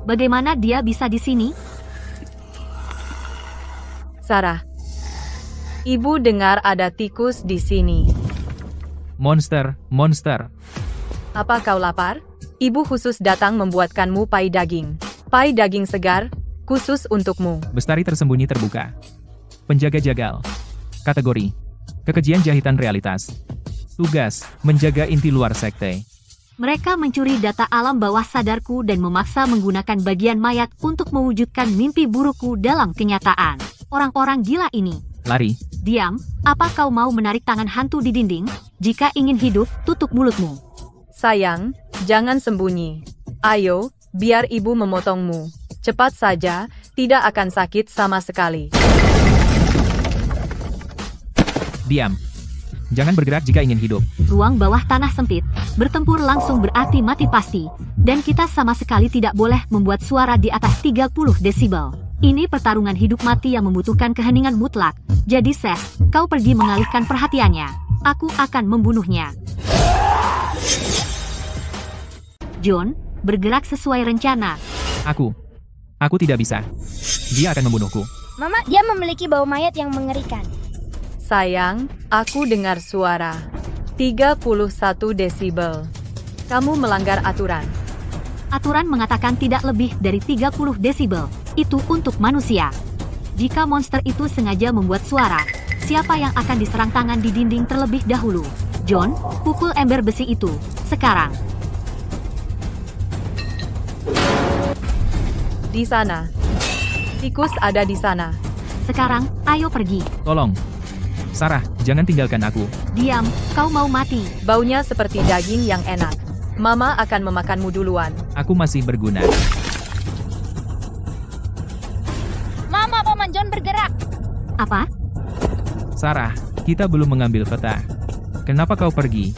Bagaimana dia bisa di sini? Sarah. Ibu dengar ada tikus di sini. Monster, monster. Apa kau lapar? Ibu khusus datang membuatkanmu pai daging. Pai daging segar, khusus untukmu. Bestari tersembunyi terbuka. Penjaga jagal. Kategori. Kekejian jahitan realitas. Tugas, menjaga inti luar sekte. Mereka mencuri data alam bawah sadarku dan memaksa menggunakan bagian mayat untuk mewujudkan mimpi burukku dalam kenyataan. Orang-orang gila ini. Lari. Diam, apa kau mau menarik tangan hantu di dinding? Jika ingin hidup, tutup mulutmu. Sayang, jangan sembunyi. Ayo, biar ibu memotongmu. Cepat saja, tidak akan sakit sama sekali. Diam. Jangan bergerak jika ingin hidup. Ruang bawah tanah sempit, bertempur langsung berarti mati pasti. Dan kita sama sekali tidak boleh membuat suara di atas 30 desibel. Ini pertarungan hidup mati yang membutuhkan keheningan mutlak. Jadi Seth, kau pergi mengalihkan perhatiannya. Aku akan membunuhnya. John, bergerak sesuai rencana. Aku tidak bisa. Dia akan membunuhku. Mama, dia memiliki bau mayat yang mengerikan. Sayang, aku dengar suara. 31 desibel. Kamu melanggar aturan. Aturan mengatakan tidak lebih dari 30 desibel. Itu untuk manusia. Jika monster itu sengaja membuat suara, siapa yang akan diserang tangan di dinding terlebih dahulu? John, pukul ember besi itu. Sekarang. Di sana. Tikus ada di sana. Sekarang, ayo pergi. Tolong. Sarah, jangan tinggalkan aku. Diam, kau mau mati. Baunya seperti daging yang enak. Mama akan memakanmu duluan. Aku masih berguna. Mama, Paman John bergerak. Apa? Sarah, kita belum mengambil peta. Kenapa kau pergi?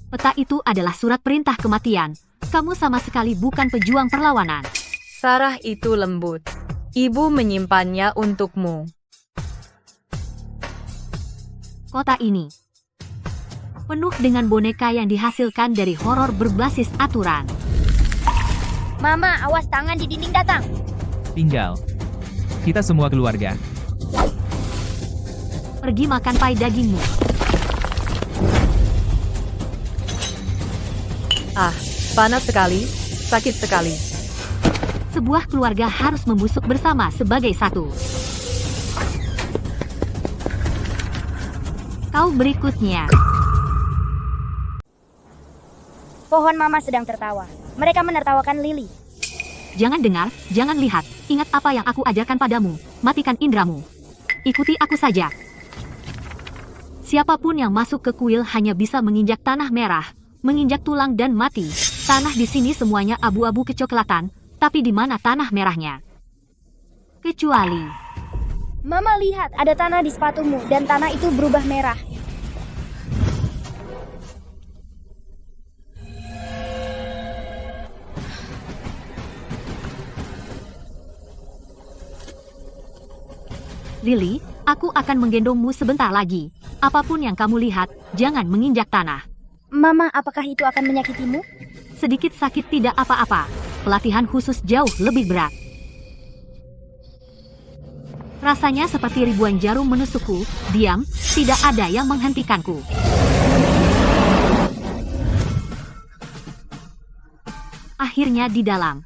Peta itu adalah surat perintah kematian. Kamu sama sekali bukan pejuang perlawanan. Sarah itu lembut. Ibu menyimpannya untukmu. Kota ini penuh dengan boneka yang dihasilkan dari horor berbasis aturan. Mama, awas tangan di dinding datang. Tinggal. Kita semua keluarga. Pergi makan pai dagingmu. Ah, panas sekali, sakit sekali. Sebuah keluarga harus membusuk bersama sebagai satu. Kau berikutnya. Pohon Mama sedang tertawa. Mereka menertawakan Lily. Jangan dengar, jangan lihat. Ingat apa yang aku ajarkan padamu. Matikan indramu. Ikuti aku saja. Siapapun yang masuk ke kuil hanya bisa menginjak tanah merah, menginjak tulang dan mati. Tanah di sini semuanya abu-abu kecoklatan, tapi di mana tanah merahnya? Kecuali... Mama lihat, ada tanah di sepatumu dan tanah itu berubah merah. Lily, aku akan menggendongmu sebentar lagi. Apapun yang kamu lihat, jangan menginjak tanah. Mama, apakah itu akan menyakitimu? Sedikit sakit tidak apa-apa. Pelatihan khusus jauh lebih berat. Rasanya seperti ribuan jarum menusukku. Diam, tidak ada yang menghentikanku. akhirnya di dalam.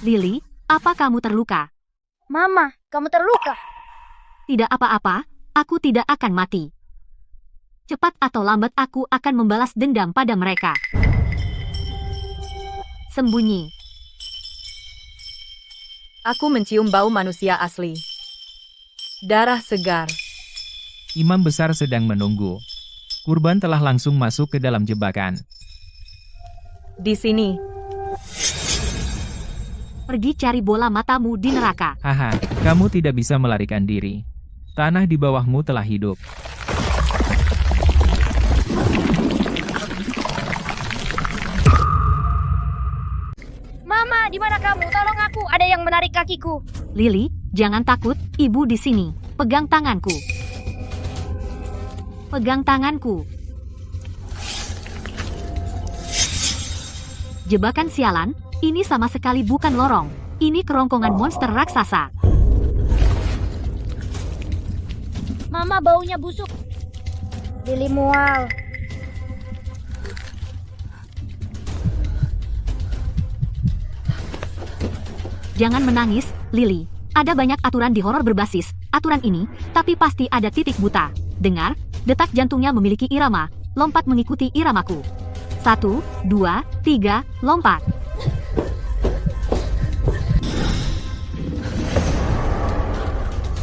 Lily, apa kamu terluka? Mama, kamu terluka. Tidak apa-apa, aku tidak akan mati. Cepat atau lambat aku akan membalas dendam pada mereka. Sembunyi. Aku mencium bau manusia asli. Darah segar. Imam besar sedang menunggu. Kurban telah langsung masuk ke dalam jebakan. Di sini. Pergi cari bola matamu di neraka. Haha, kamu tidak bisa melarikan diri. Tanah di bawahmu telah hidup. Mama, di mana kamu? Tolong aku, ada yang menarik kakiku. Lily, jangan takut, ibu di sini. Pegang tanganku. Pegang tanganku. Jebakan sialan, ini sama sekali bukan lorong. Ini kerongkongan monster raksasa. Mama, baunya busuk. Lily mual. Jangan menangis, Lily. Ada banyak aturan di horor berbasis aturan ini, tapi pasti ada titik buta. Dengar, detak jantungnya memiliki irama, lompat mengikuti iramaku. 1, 2, 3, lompat.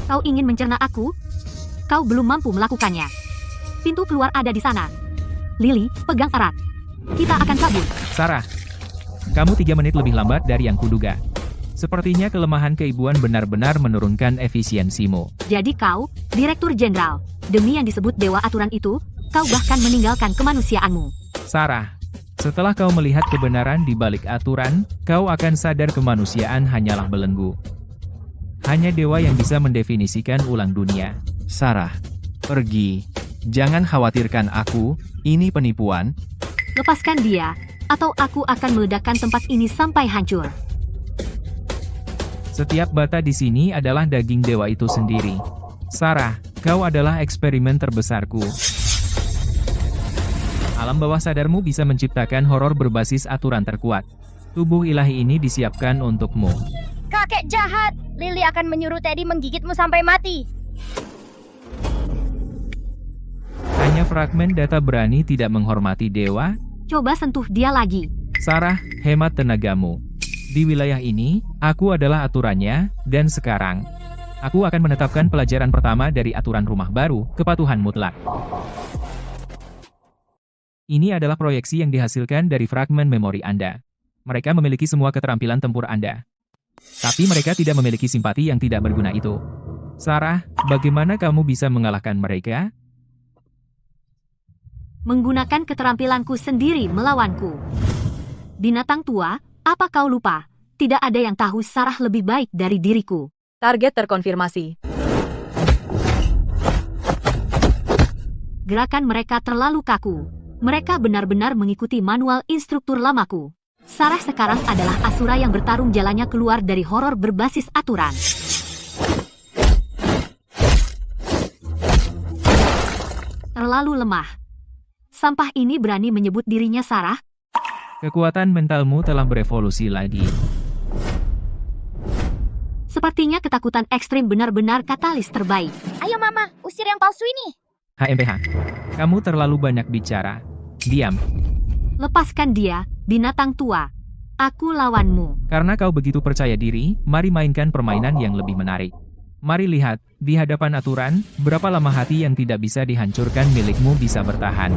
Kau ingin mencerna aku? Kau belum mampu melakukannya. Pintu keluar ada di sana. Lily, pegang erat. Kita akan kabur. Sarah, kamu 3 menit lebih lambat dari yang kuduga. Sepertinya kelemahan keibuan benar-benar menurunkan efisiensimu. Jadi kau, Direktur Jenderal, demi yang disebut dewa aturan itu, kau bahkan meninggalkan kemanusiaanmu. Sarah, setelah kau melihat kebenaran di balik aturan, kau akan sadar kemanusiaan hanyalah belenggu. Hanya dewa yang bisa mendefinisikan ulang dunia. Sarah, pergi. Jangan khawatirkan aku, ini penipuan. Lepaskan dia, atau aku akan meledakkan tempat ini sampai hancur. Setiap bata di sini adalah daging dewa itu sendiri. Sarah, kau adalah eksperimen terbesarku. Alam bawah sadarmu bisa menciptakan horor berbasis aturan terkuat. Tubuh ilahi ini disiapkan untukmu. Kakek jahat. Lily akan menyuruh Teddy menggigitmu sampai mati. Hanya fragmen data berani tidak menghormati dewa? Coba sentuh dia lagi. Sarah, hemat tenagamu. Di wilayah ini, aku adalah aturannya, dan sekarang, aku akan menetapkan pelajaran pertama dari aturan rumah baru, kepatuhan mutlak. Ini adalah proyeksi yang dihasilkan dari fragmen memori Anda. Mereka memiliki semua keterampilan tempur Anda. Tapi mereka tidak memiliki simpati yang tidak berguna itu. Sarah, bagaimana kamu bisa mengalahkan mereka? Menggunakan keterampilanku sendiri melawanku. Binatang tua, apa kau lupa? Tidak ada yang tahu Sarah lebih baik dari diriku. Target terkonfirmasi. Gerakan mereka terlalu kaku. Mereka benar-benar mengikuti manual instruktur lamaku. Sarah sekarang adalah Asura yang bertarung jalannya keluar dari horor berbasis aturan. Terlalu lemah. Sampah ini berani menyebut dirinya Sarah? Kekuatan mentalmu telah berevolusi lagi. Sepertinya ketakutan ekstrim benar-benar katalis terbaik. Ayo mama, usir yang palsu ini. HMPH, kamu terlalu banyak bicara. Diam. Lepaskan dia, binatang tua. Aku lawanmu. Karena kau begitu percaya diri, mari mainkan permainan yang lebih menarik. Mari lihat, di hadapan aturan, berapa lama hati yang tidak bisa dihancurkan milikmu bisa bertahan.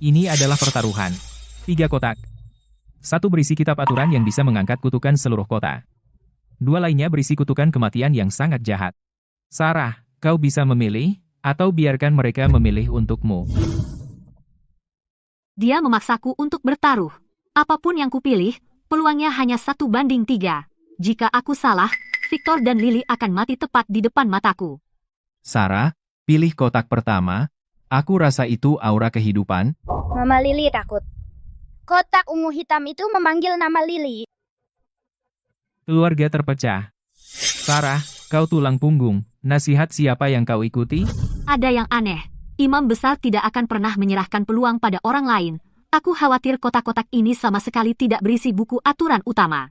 Ini adalah pertaruhan. 3 kotak. 1 berisi kitab aturan yang bisa mengangkat kutukan seluruh kota. 2 lainnya berisi kutukan kematian yang sangat jahat. Sarah, kau bisa memilih, atau biarkan mereka memilih untukmu. Dia memaksaku untuk bertaruh. Apapun yang kupilih, peluangnya hanya 1:3. Jika aku salah, Victor dan Lily akan mati tepat di depan mataku. Sarah, pilih kotak pertama. Aku rasa itu aura kehidupan. Mama Lily takut. Kotak ungu hitam itu memanggil nama Lily. Keluarga terpecah. Sarah, kau tulang punggung. Nasihat siapa yang kau ikuti? Ada yang aneh. Imam besar tidak akan pernah menyerahkan peluang pada orang lain. Aku khawatir kotak-kotak ini sama sekali tidak berisi buku aturan utama.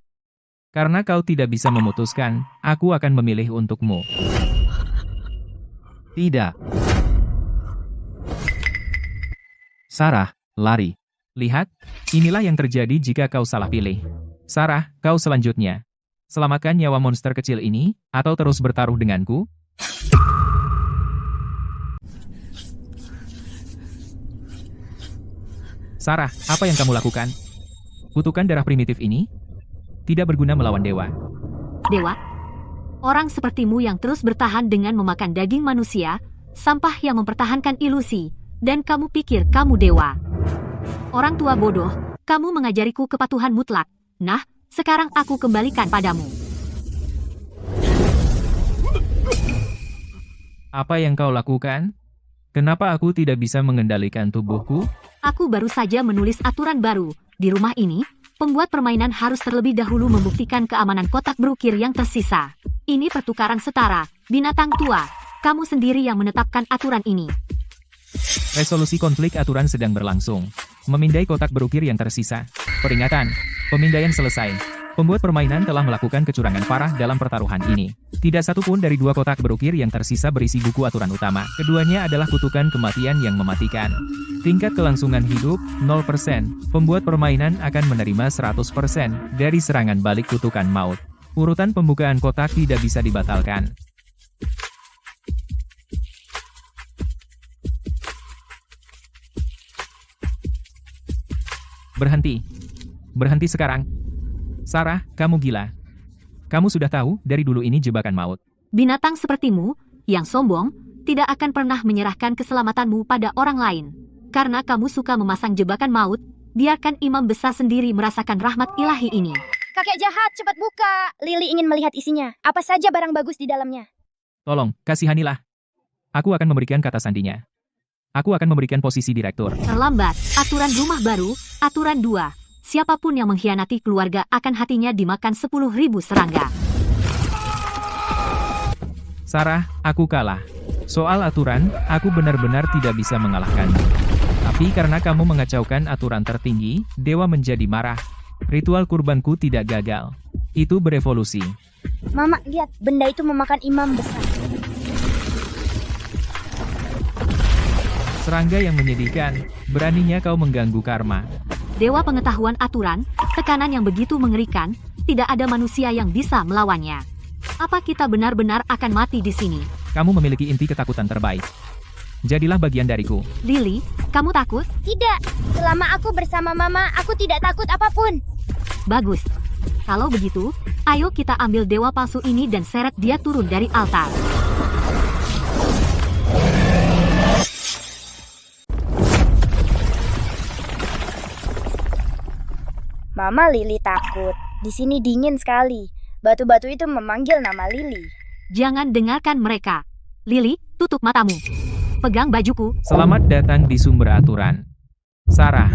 Karena kau tidak bisa memutuskan, aku akan memilih untukmu. Tidak. Sarah, lari. Lihat, inilah yang terjadi jika kau salah pilih. Sarah, kau selanjutnya. Selamatkan nyawa monster kecil ini, atau terus bertaruh denganku. Sarah, apa yang kamu lakukan? Kutukan darah primitif ini tidak berguna melawan dewa. Dewa? Orang sepertimu yang terus bertahan dengan memakan daging manusia, sampah yang mempertahankan ilusi, dan kamu pikir kamu dewa. Orang tua bodoh, kamu mengajariku kepatuhan mutlak. Nah, sekarang aku kembalikan padamu. Apa yang kau lakukan? Kenapa aku tidak bisa mengendalikan tubuhku? Aku baru saja menulis aturan baru. Di rumah ini, pembuat permainan harus terlebih dahulu membuktikan keamanan kotak berukir yang tersisa. Ini pertukaran setara, binatang tua. Kamu sendiri yang menetapkan aturan ini. Resolusi konflik aturan sedang berlangsung. Memindai kotak berukir yang tersisa. Peringatan, pemindaian selesai. Pembuat permainan telah melakukan kecurangan parah dalam pertaruhan ini. Tidak satu pun dari dua kotak berukir yang tersisa berisi buku aturan utama. Keduanya adalah kutukan kematian yang mematikan. Tingkat kelangsungan hidup, 0%. Pembuat permainan akan menerima 100% dari serangan balik kutukan maut. Urutan pembukaan kotak tidak bisa dibatalkan. Berhenti. Berhenti sekarang. Sarah, kamu gila. Kamu sudah tahu dari dulu ini jebakan maut. Binatang sepertimu, yang sombong, tidak akan pernah menyerahkan keselamatanmu pada orang lain. Karena kamu suka memasang jebakan maut, biarkan imam besar sendiri merasakan rahmat ilahi ini. Kakek jahat, cepat buka. Lily ingin melihat isinya. Apa saja barang bagus di dalamnya. Tolong, kasihanilah. Aku akan memberikan kata sandinya. Aku akan memberikan posisi direktur. Terlambat, aturan rumah baru, aturan 2. Siapapun yang mengkhianati keluarga akan hatinya dimakan 10.000 serangga. Sarah, aku kalah. Soal aturan, aku benar-benar tidak bisa mengalahkanmu. Tapi karena kamu mengacaukan aturan tertinggi, dewa menjadi marah. Ritual kurbanku tidak gagal. Itu berevolusi. Mama, lihat. Benda itu memakan imam besar. Serangga yang menyedihkan, beraninya kau mengganggu karma. Dewa pengetahuan aturan, tekanan yang begitu mengerikan, tidak ada manusia yang bisa melawannya. Apa kita benar-benar akan mati di sini? Kamu memiliki inti ketakutan terbaik. Jadilah bagian dariku. Lily, kamu takut? Tidak. Selama aku bersama Mama, aku tidak takut apapun. Bagus. Kalau begitu, ayo kita ambil dewa palsu ini dan seret dia turun dari altar. Mama, Lily takut. Di sini dingin sekali. Batu-batu itu memanggil nama Lily. Jangan dengarkan mereka. Lily, tutup matamu. Pegang bajuku. Selamat datang di sumber aturan. Sarah,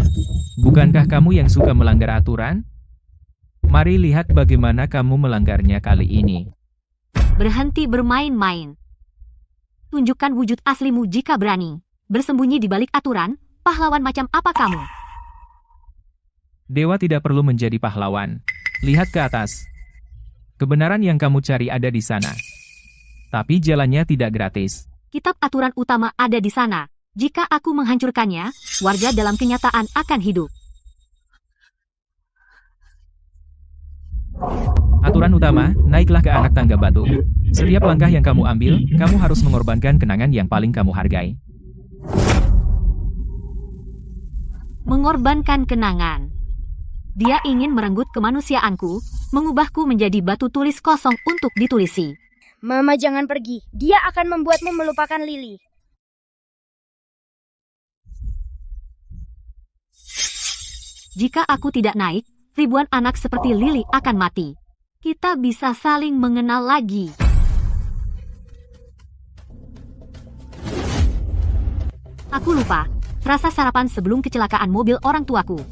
bukankah kamu yang suka melanggar aturan? Mari lihat bagaimana kamu melanggarnya kali ini. Berhenti bermain-main. Tunjukkan wujud aslimu jika berani. Bersembunyi di balik aturan, pahlawan macam apa kamu? Dewa tidak perlu menjadi pahlawan. Lihat ke atas. Kebenaran yang kamu cari ada di sana. Tapi jalannya tidak gratis. Kitab aturan utama ada di sana. Jika aku menghancurkannya, warga dalam kenyataan akan hidup. Aturan utama, naiklah ke anak tangga batu. Setiap langkah yang kamu ambil, kamu harus mengorbankan kenangan yang paling kamu hargai. Mengorbankan kenangan. Dia ingin merenggut kemanusiaanku, mengubahku menjadi batu tulis kosong untuk ditulisi. Mama, jangan pergi. Dia akan membuatmu melupakan Lily. Jika aku tidak naik, ribuan anak seperti Lily akan mati. Kita bisa saling mengenal lagi. Aku lupa, rasa sarapan sebelum kecelakaan mobil orang tuaku.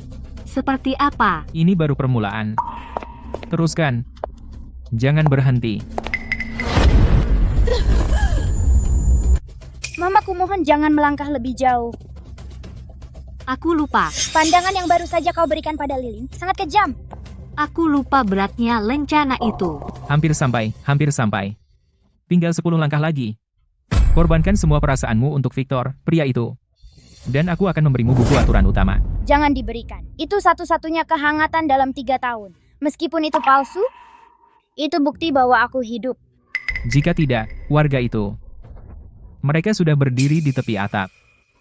Seperti apa? Ini baru permulaan. Teruskan. Jangan berhenti. Mama, kumohon jangan melangkah lebih jauh. Aku lupa. Pandangan yang baru saja kau berikan pada Lilin sangat kejam. Aku lupa beratnya lencana itu. Hampir sampai, hampir sampai. Tinggal 10 langkah lagi. Korbankan semua perasaanmu untuk Victor, pria itu. Dan aku akan memberimu buku aturan utama. Jangan diberikan. Itu satu-satunya kehangatan dalam 3 tahun. Meskipun itu palsu, itu bukti bahwa aku hidup. Jika tidak, warga itu. Mereka sudah berdiri di tepi atap.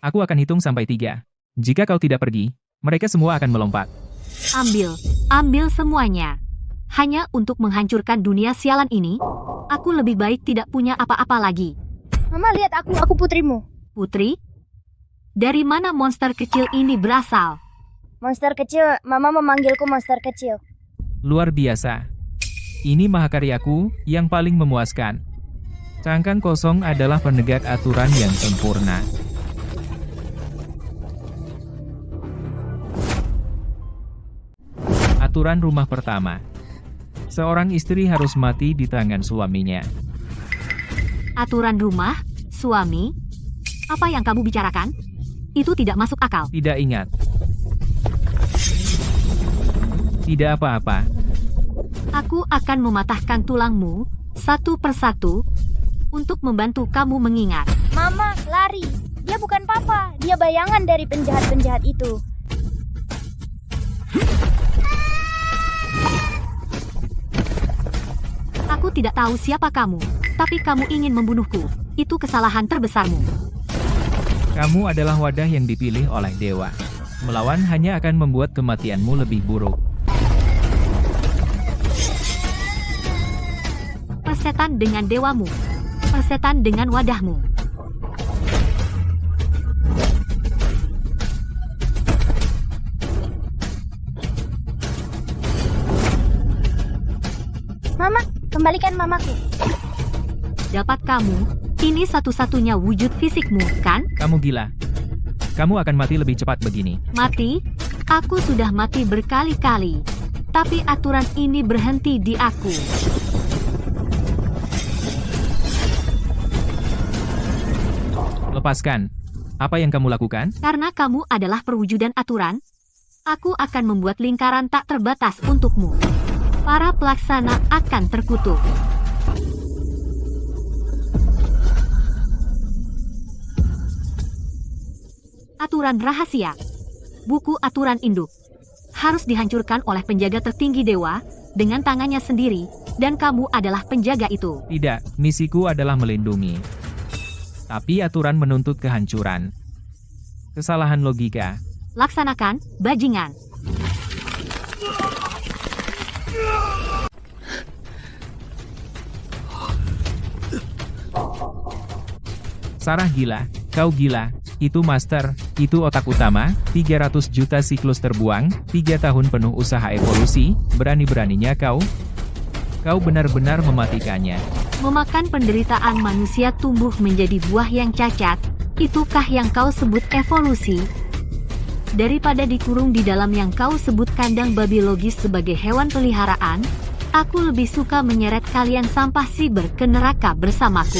Aku akan hitung sampai 3. Jika kau tidak pergi, mereka semua akan melompat. Ambil semuanya. Hanya untuk menghancurkan dunia sialan ini, aku lebih baik tidak punya apa-apa lagi. Mama, lihat aku putrimu. Putri? Dari mana monster kecil ini berasal? Monster kecil, Mama memanggilku monster kecil. Luar biasa. Ini mahakaryaku yang paling memuaskan. Cangkang kosong adalah penegak aturan yang sempurna. Aturan rumah pertama. Seorang istri harus mati di tangan suaminya. Aturan rumah, suami? Apa yang kamu bicarakan? Itu tidak masuk akal. Tidak ingat. Tidak apa-apa. Aku akan mematahkan tulangmu satu persatu untuk membantu kamu mengingat. Mama, lari. Dia bukan papa. Dia bayangan dari penjahat-penjahat itu. Aku tidak tahu siapa kamu, tapi kamu ingin membunuhku. Itu kesalahan terbesarmu. Kamu adalah wadah yang dipilih oleh dewa. Melawan hanya akan membuat kematianmu lebih buruk. Persetan dengan dewamu. Persetan dengan wadahmu. Mama, kembalikan mamaku. Dapat kamu, ini satu-satunya wujud fisikmu, kan? Kamu gila. Kamu akan mati lebih cepat begini. Mati? Aku sudah mati berkali-kali. Tapi aturan ini berhenti di aku. Lepaskan. Apa yang kamu lakukan? Karena kamu adalah perwujudan aturan, aku akan membuat lingkaran tak terbatas untukmu. Para pelaksana akan terkutuk. Aturan rahasia. Buku aturan induk. Harus dihancurkan oleh penjaga tertinggi dewa, dengan tangannya sendiri, dan kamu adalah penjaga itu. Tidak, misiku adalah melindungi. Tapi aturan menuntut kehancuran. Kesalahan logika. Laksanakan, bajingan. Sarah gila, kau gila, itu master, itu otak utama, 300 juta siklus terbuang, 3 tahun penuh usaha evolusi, berani-beraninya kau benar-benar mematikannya. Memakan penderitaan manusia tumbuh menjadi buah yang cacat, itukah yang kau sebut evolusi? Daripada dikurung di dalam yang kau sebut kandang babi logis sebagai hewan peliharaan, aku lebih suka menyeret kalian sampah siber ke neraka bersamaku.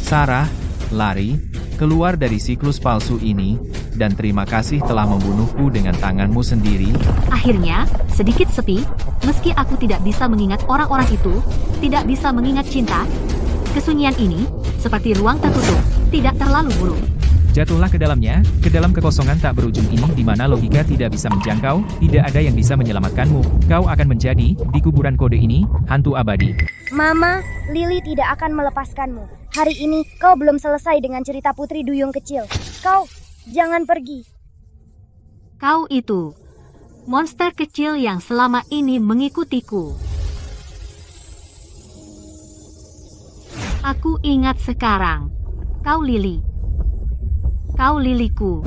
Sarah, lari, keluar dari siklus palsu ini, dan terima kasih telah membunuhku dengan tanganmu sendiri. Akhirnya, sedikit sepi, meski aku tidak bisa mengingat orang-orang itu, tidak bisa mengingat cinta. Kesunyian ini, seperti ruang tertutup, tidak terlalu buruk. Jatuhlah ke dalamnya, ke dalam kekosongan tak berujung ini di mana logika tidak bisa menjangkau, tidak ada yang bisa menyelamatkanmu. Kau akan menjadi, di kuburan kode ini, hantu abadi. Mama, Lily tidak akan melepaskanmu. Hari ini, kau belum selesai dengan cerita Putri Duyung kecil. Kau, jangan pergi. Kau itu, monster kecil yang selama ini mengikutiku. Aku ingat sekarang. Kau Lily. Kau Liliku.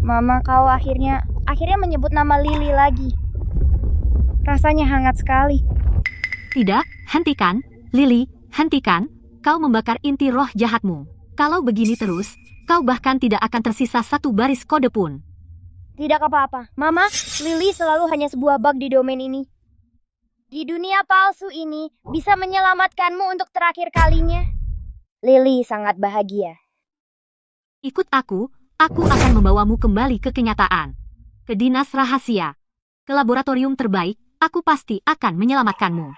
Mama, kau akhirnya menyebut nama Lily lagi. Rasanya hangat sekali. Tidak, hentikan, Lily, hentikan. Kau membakar inti roh jahatmu. Kalau begini terus, kau bahkan tidak akan tersisa satu baris kode pun. Tidak apa-apa. Mama, Lily selalu hanya sebuah bug di domain ini. Di dunia palsu ini, bisa menyelamatkanmu untuk terakhir kalinya. Lily sangat bahagia. Ikut aku Aku akan membawamu kembali ke kenyataan. Ke dinas rahasia. Ke laboratorium terbaik, aku pasti akan menyelamatkanmu.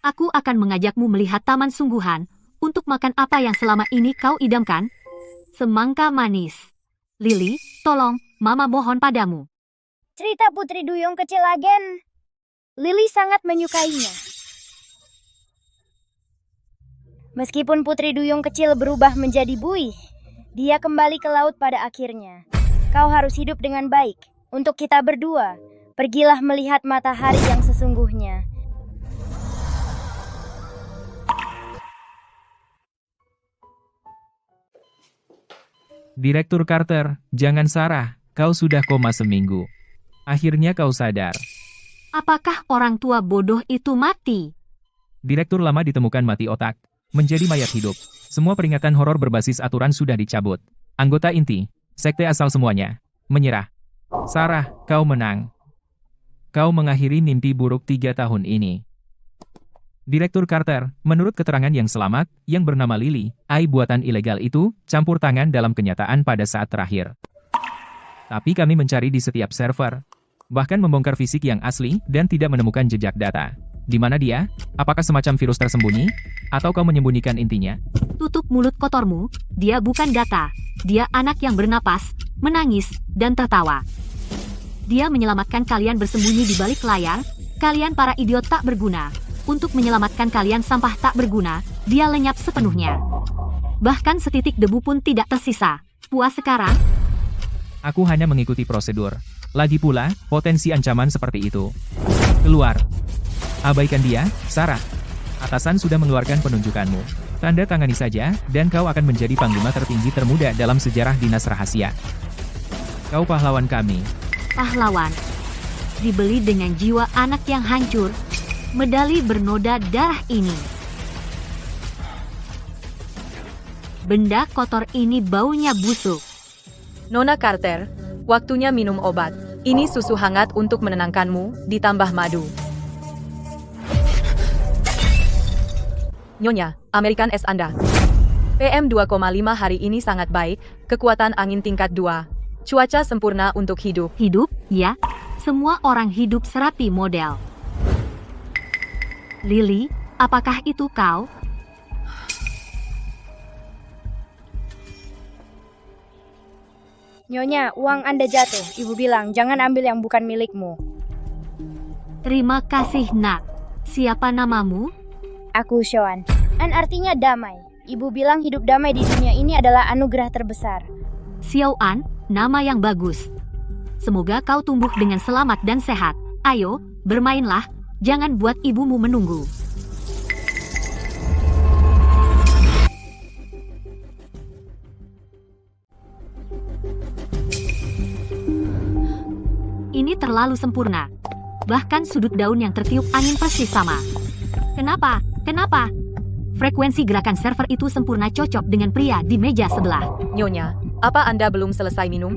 Aku akan mengajakmu melihat taman sungguhan, untuk makan apa yang selama ini kau idamkan. Semangka manis. Lily, tolong, Mama mohon padamu. Cerita Putri Duyung kecil agen. Lily sangat menyukainya. Meskipun Putri Duyung kecil berubah menjadi buih, dia kembali ke laut pada akhirnya. Kau harus hidup dengan baik. Untuk kita berdua, pergilah melihat matahari yang sesungguhnya. Direktur Carter, jangan Sarah, kau sudah koma seminggu. Akhirnya kau sadar. Apakah orang tua bodoh itu mati? Direktur lama ditemukan mati otak. Menjadi mayat hidup. Semua peringatan horor berbasis aturan sudah dicabut. Anggota inti, sekte asal semuanya, menyerah. Sarah, kau menang. Kau mengakhiri mimpi buruk 3 tahun ini. Direktur Carter, menurut keterangan yang selamat, yang bernama Lily, AI buatan ilegal itu, campur tangan dalam kenyataan pada saat terakhir. Tapi kami mencari di setiap server. Bahkan membongkar fisik yang asli, dan tidak menemukan jejak data. Di mana dia? Apakah semacam virus tersembunyi? Atau kau menyembunyikan intinya? Tutup mulut kotormu, dia bukan data. Dia anak yang bernapas, menangis, dan tertawa. Dia menyelamatkan kalian bersembunyi di balik layar, kalian para idiot tak berguna. Untuk menyelamatkan kalian sampah tak berguna, dia lenyap sepenuhnya. Bahkan setitik debu pun tidak tersisa. Puas sekarang? Aku hanya mengikuti prosedur. Lagi pula, potensi ancaman seperti itu. Keluar. Abaikan dia, Sarah. Atasan sudah mengeluarkan penunjukanmu. Tanda tangani saja, dan kau akan menjadi panglima tertinggi termuda dalam sejarah dinas rahasia. Kau pahlawan kami. Pahlawan. Dibeli dengan jiwa anak yang hancur. Medali bernoda darah ini. Benda kotor ini baunya busuk. Nona Carter, waktunya minum obat. Ini susu hangat untuk menenangkanmu, ditambah madu. Nyonya, American S Anda. PM 2,5 hari ini sangat baik, kekuatan angin tingkat 2. Cuaca sempurna untuk hidup. Hidup, ya. Semua orang hidup serapi model. Lily, apakah itu kau? Nyonya, uang Anda jatuh. Ibu bilang, jangan ambil yang bukan milikmu. Terima kasih, nak. Siapa namamu? Aku Sean. An artinya damai. Ibu bilang hidup damai di dunia ini adalah anugerah terbesar. Xiao An, nama yang bagus. Semoga kau tumbuh dengan selamat dan sehat. Ayo, bermainlah. Jangan buat ibumu menunggu. Ini terlalu sempurna. Bahkan sudut daun yang tertiup angin persis sama. Kenapa? Kenapa? Frekuensi gerakan server itu sempurna cocok dengan pria di meja sebelah. Nyonya, apa Anda belum selesai minum?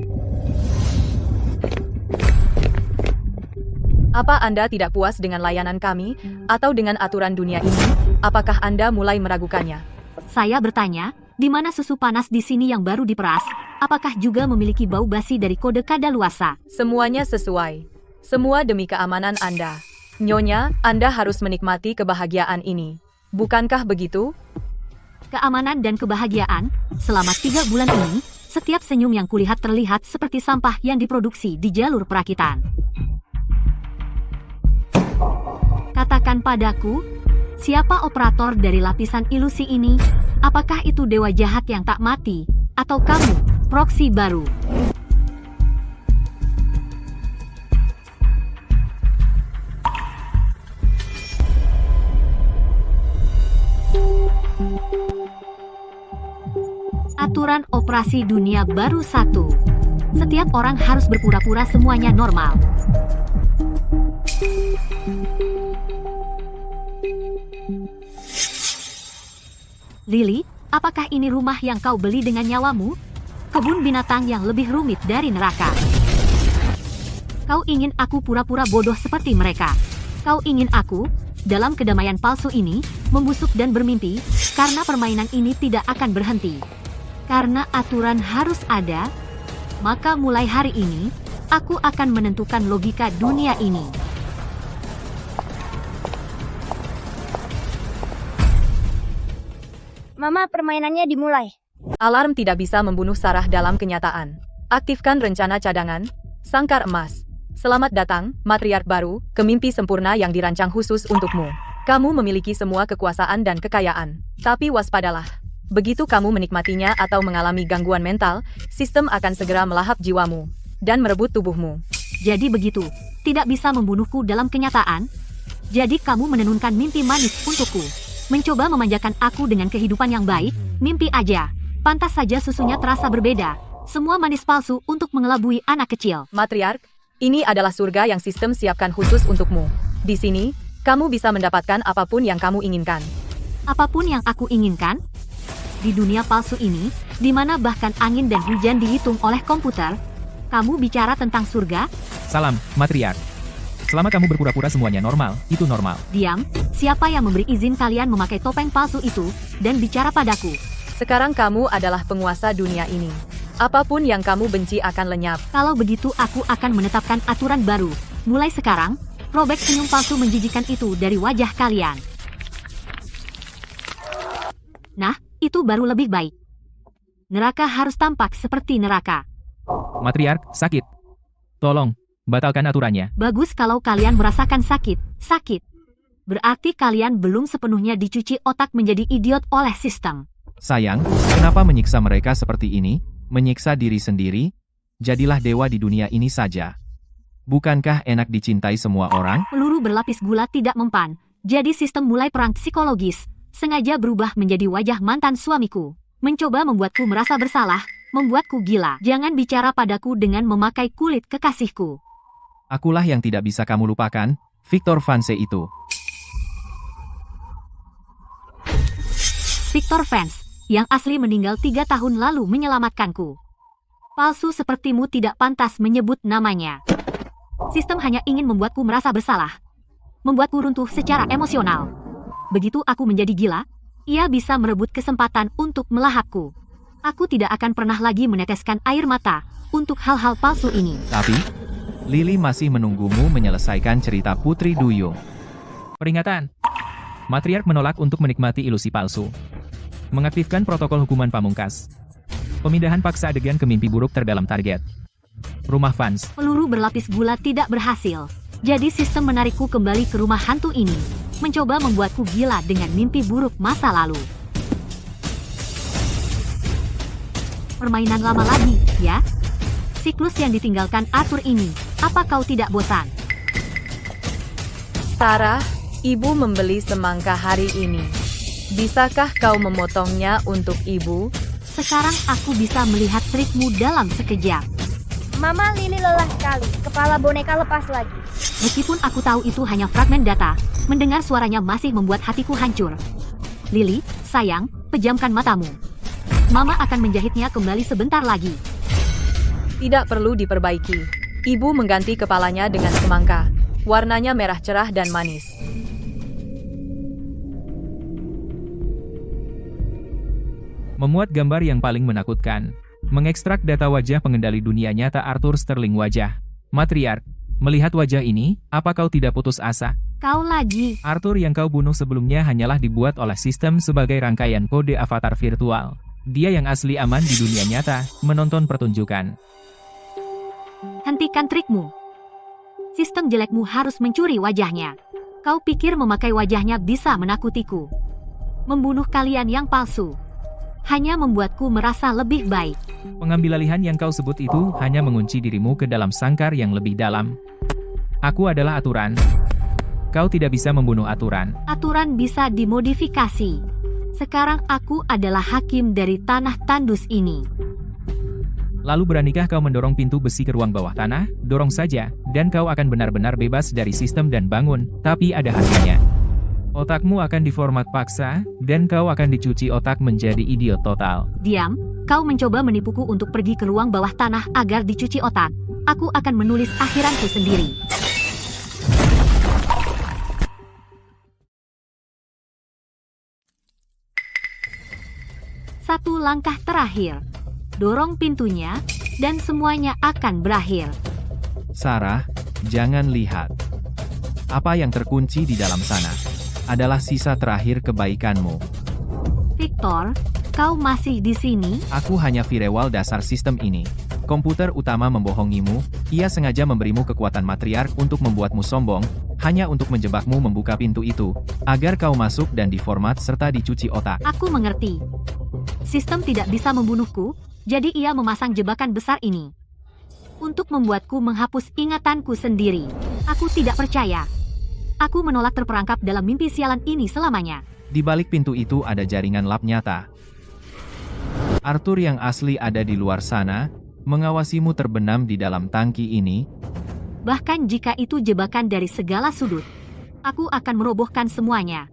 Apa Anda tidak puas dengan layanan kami, atau dengan aturan dunia ini? Apakah Anda mulai meragukannya? Saya bertanya, di mana susu panas di sini yang baru diperas? Apakah juga memiliki bau basi dari kode kadaluarsa? Semuanya sesuai. Semua demi keamanan Anda. Nyonya, Anda harus menikmati kebahagiaan ini. Bukankah begitu? Keamanan dan kebahagiaan, selama 3 bulan ini, setiap senyum yang kulihat terlihat seperti sampah yang diproduksi di jalur perakitan. Katakan padaku, siapa operator dari lapisan ilusi ini? Apakah itu dewa jahat yang tak mati? Atau kamu, proksi baru? Aturan operasi dunia baru 1. Setiap orang harus berpura-pura semuanya normal. Lily, apakah ini rumah yang kau beli dengan nyawamu? Kebun binatang yang lebih rumit dari neraka. Kau ingin aku pura-pura bodoh seperti mereka. Kau ingin aku, dalam kedamaian palsu ini, membusuk dan bermimpi, karena permainan ini tidak akan berhenti. Karena aturan harus ada, Maka mulai hari ini, aku akan menentukan logika dunia ini. Mama, permainannya dimulai. Alarm tidak bisa membunuh Sarah dalam kenyataan. Aktifkan rencana cadangan, sangkar emas. Selamat datang, matriark baru, ke mimpi sempurna yang dirancang khusus untukmu. Kamu memiliki semua kekuasaan dan kekayaan. Tapi waspadalah. Begitu kamu menikmatinya atau mengalami gangguan mental, sistem akan segera melahap jiwamu dan merebut tubuhmu. Jadi begitu, tidak bisa membunuhku dalam kenyataan? Jadi kamu menenunkan mimpi manis untukku. Mencoba memanjakan aku dengan kehidupan yang baik, mimpi aja. Pantas saja susunya terasa berbeda. Semua manis palsu untuk mengelabui anak kecil. Matriark, ini adalah surga yang sistem siapkan khusus untukmu. Di sini, kamu bisa mendapatkan apapun yang kamu inginkan. Apapun yang aku inginkan? Di dunia palsu ini, di mana bahkan angin dan hujan dihitung oleh komputer, kamu bicara tentang surga? Salam, matriark. Selama kamu berpura-pura semuanya normal, itu normal. Diam, siapa yang memberi izin kalian memakai topeng palsu itu, dan bicara padaku? Sekarang kamu adalah penguasa dunia ini. Apapun yang kamu benci akan lenyap. Kalau begitu aku akan menetapkan aturan baru. Mulai sekarang, robek senyum palsu menjijikan itu dari wajah kalian. Nah, itu baru lebih baik. Neraka harus tampak seperti neraka. Matriark, sakit. Tolong, batalkan aturannya. Bagus kalau kalian merasakan sakit. Berarti kalian belum sepenuhnya dicuci otak menjadi idiot oleh sistem. Sayang, kenapa menyiksa mereka seperti ini? Menyiksa diri sendiri? Jadilah dewa di dunia ini saja. Bukankah enak dicintai semua orang? Peluru berlapis gula tidak mempan, jadi sistem mulai perang psikologis. Sengaja berubah menjadi wajah mantan suamiku. Mencoba membuatku merasa bersalah, membuatku gila. Jangan bicara padaku dengan memakai kulit kekasihku. Akulah yang tidak bisa kamu lupakan, Victor Vance itu. Victor Vance, yang asli meninggal 3 tahun lalu menyelamatkanku. Palsu sepertimu tidak pantas menyebut namanya. Sistem hanya ingin membuatku merasa bersalah. Membuatku runtuh secara emosional. Begitu aku menjadi gila, ia bisa merebut kesempatan untuk melahapku. Aku tidak akan pernah lagi meneteskan air mata untuk hal-hal palsu ini. Tapi, Lily masih menunggumu menyelesaikan cerita Putri Duyung. Peringatan. Matriark menolak untuk menikmati ilusi palsu. Mengaktifkan protokol hukuman pamungkas. Pemindahan paksa adegan ke mimpi buruk terdalam target. Rumah Vance. Peluru berlapis gula tidak berhasil. Jadi sistem menarikku kembali ke rumah hantu ini. Mencoba membuatku gila dengan mimpi buruk masa lalu. Permainan lama lagi, ya? Siklus yang ditinggalkan Arthur ini. Apa kau tidak bosan? Sarah, ibu membeli semangka hari ini. Bisakah kau memotongnya untuk ibu? Sekarang aku bisa melihat trikmu dalam sekejap. Mama, Lily lelah sekali. Kepala boneka lepas lagi. Meskipun aku tahu itu hanya fragmen data, mendengar suaranya masih membuat hatiku hancur. Lily, sayang, pejamkan matamu. Mama akan menjahitnya kembali sebentar lagi. Tidak perlu diperbaiki. Ibu mengganti kepalanya dengan semangka. Warnanya merah cerah dan manis. Memuat gambar yang paling menakutkan. Mengekstrak data wajah pengendali dunia nyata Arthur Sterling wajah. Matriark, melihat wajah ini, apa kau tidak putus asa? Kau lagi. Arthur yang kau bunuh sebelumnya hanyalah dibuat oleh sistem sebagai rangkaian kode avatar virtual. Dia yang asli aman di dunia nyata, menonton pertunjukan. Hentikan trikmu. Sistem jelekmu harus mencuri wajahnya. Kau pikir memakai wajahnya bisa menakutiku? Membunuh kalian yang palsu hanya membuatku merasa lebih baik. Pengambilalihan yang kau sebut itu hanya mengunci dirimu ke dalam sangkar yang lebih dalam. Aku adalah aturan. Kau tidak bisa membunuh aturan. Aturan bisa dimodifikasi. Sekarang aku adalah hakim dari tanah tandus ini. Lalu beranikah kau mendorong pintu besi ke ruang bawah tanah? Dorong saja, dan kau akan benar-benar bebas dari sistem dan bangun, tapi ada harganya. Otakmu akan diformat paksa, dan kau akan dicuci otak menjadi idiot total. Diam, kau mencoba menipuku untuk pergi ke ruang bawah tanah agar dicuci otak. Aku akan menulis akhiranku sendiri. Satu langkah terakhir. Dorong pintunya, dan semuanya akan berakhir. Sarah, jangan lihat. Apa yang terkunci di dalam sana adalah sisa terakhir kebaikanmu. Victor, kau masih di sini? Aku hanya firewall dasar sistem ini. Komputer utama membohongimu, ia sengaja memberimu kekuatan matriark untuk membuatmu sombong, hanya untuk menjebakmu membuka pintu itu, agar kau masuk dan diformat serta dicuci otak. Aku mengerti. Sistem tidak bisa membunuhku, jadi ia memasang jebakan besar ini. Untuk membuatku menghapus ingatanku sendiri. Aku tidak percaya. Aku menolak terperangkap dalam mimpi sialan ini selamanya. Di balik pintu itu ada jaringan lab nyata. Arthur yang asli ada di luar sana, mengawasimu terbenam di dalam tangki ini. Bahkan jika itu jebakan dari segala sudut, aku akan merobohkan semuanya.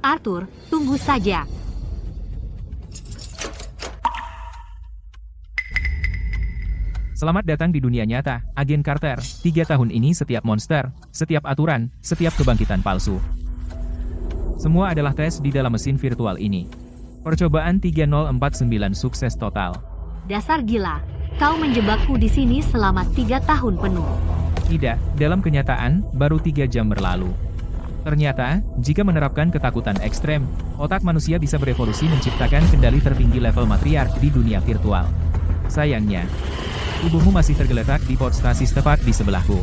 Arthur, tunggu saja. Selamat datang di dunia nyata, Agen Carter. 3 tahun ini setiap monster, setiap aturan, setiap kebangkitan palsu. Semua adalah tes di dalam mesin virtual ini. Percobaan 3049 sukses total. Dasar gila, kau menjebakku di sini selama 3 tahun penuh. Tidak, dalam kenyataan, baru 3 jam berlalu. Ternyata, jika menerapkan ketakutan ekstrem, otak manusia bisa berevolusi menciptakan kendali tertinggi level matriark di dunia virtual. Sayangnya, tubuhmu masih tergeletak di port stasis tepat di sebelahku.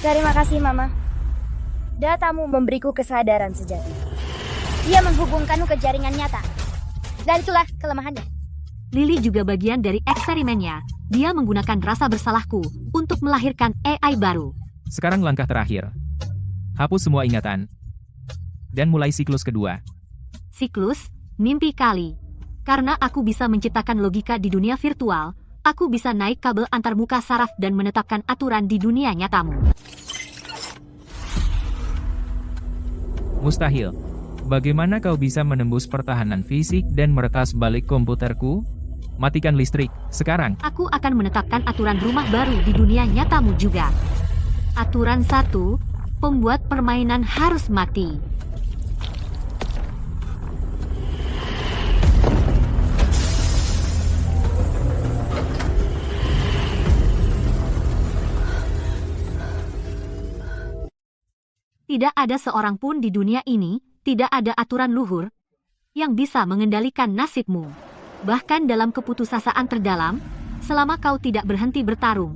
Terima kasih, Mama. Datamu memberiku kesadaran sejati. Ia menghubungkanmu ke jaringan nyata. Dan itulah kelemahannya. Lily juga bagian dari eksperimennya. Dia menggunakan rasa bersalahku untuk melahirkan AI baru. Sekarang langkah terakhir. Hapus semua ingatan. Dan mulai siklus kedua. Siklus, mimpi kali. Karena aku bisa menciptakan logika di dunia virtual, aku bisa naik kabel antarmuka saraf dan menetapkan aturan di dunia nyatamu. Mustahil. Bagaimana kau bisa menembus pertahanan fisik dan meretas balik komputerku? Matikan listrik, sekarang. Aku akan menetapkan aturan rumah baru di dunia nyatamu juga. Aturan 1, pembuat permainan harus mati. Tidak ada seorang pun di dunia ini, tidak ada aturan luhur, yang bisa mengendalikan nasibmu. Bahkan dalam keputusasaan terdalam, selama kau tidak berhenti bertarung,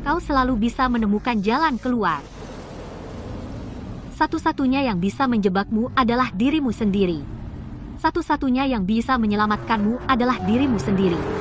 kau selalu bisa menemukan jalan keluar. Satu-satunya yang bisa menjebakmu adalah dirimu sendiri. Satu-satunya yang bisa menyelamatkanmu adalah dirimu sendiri.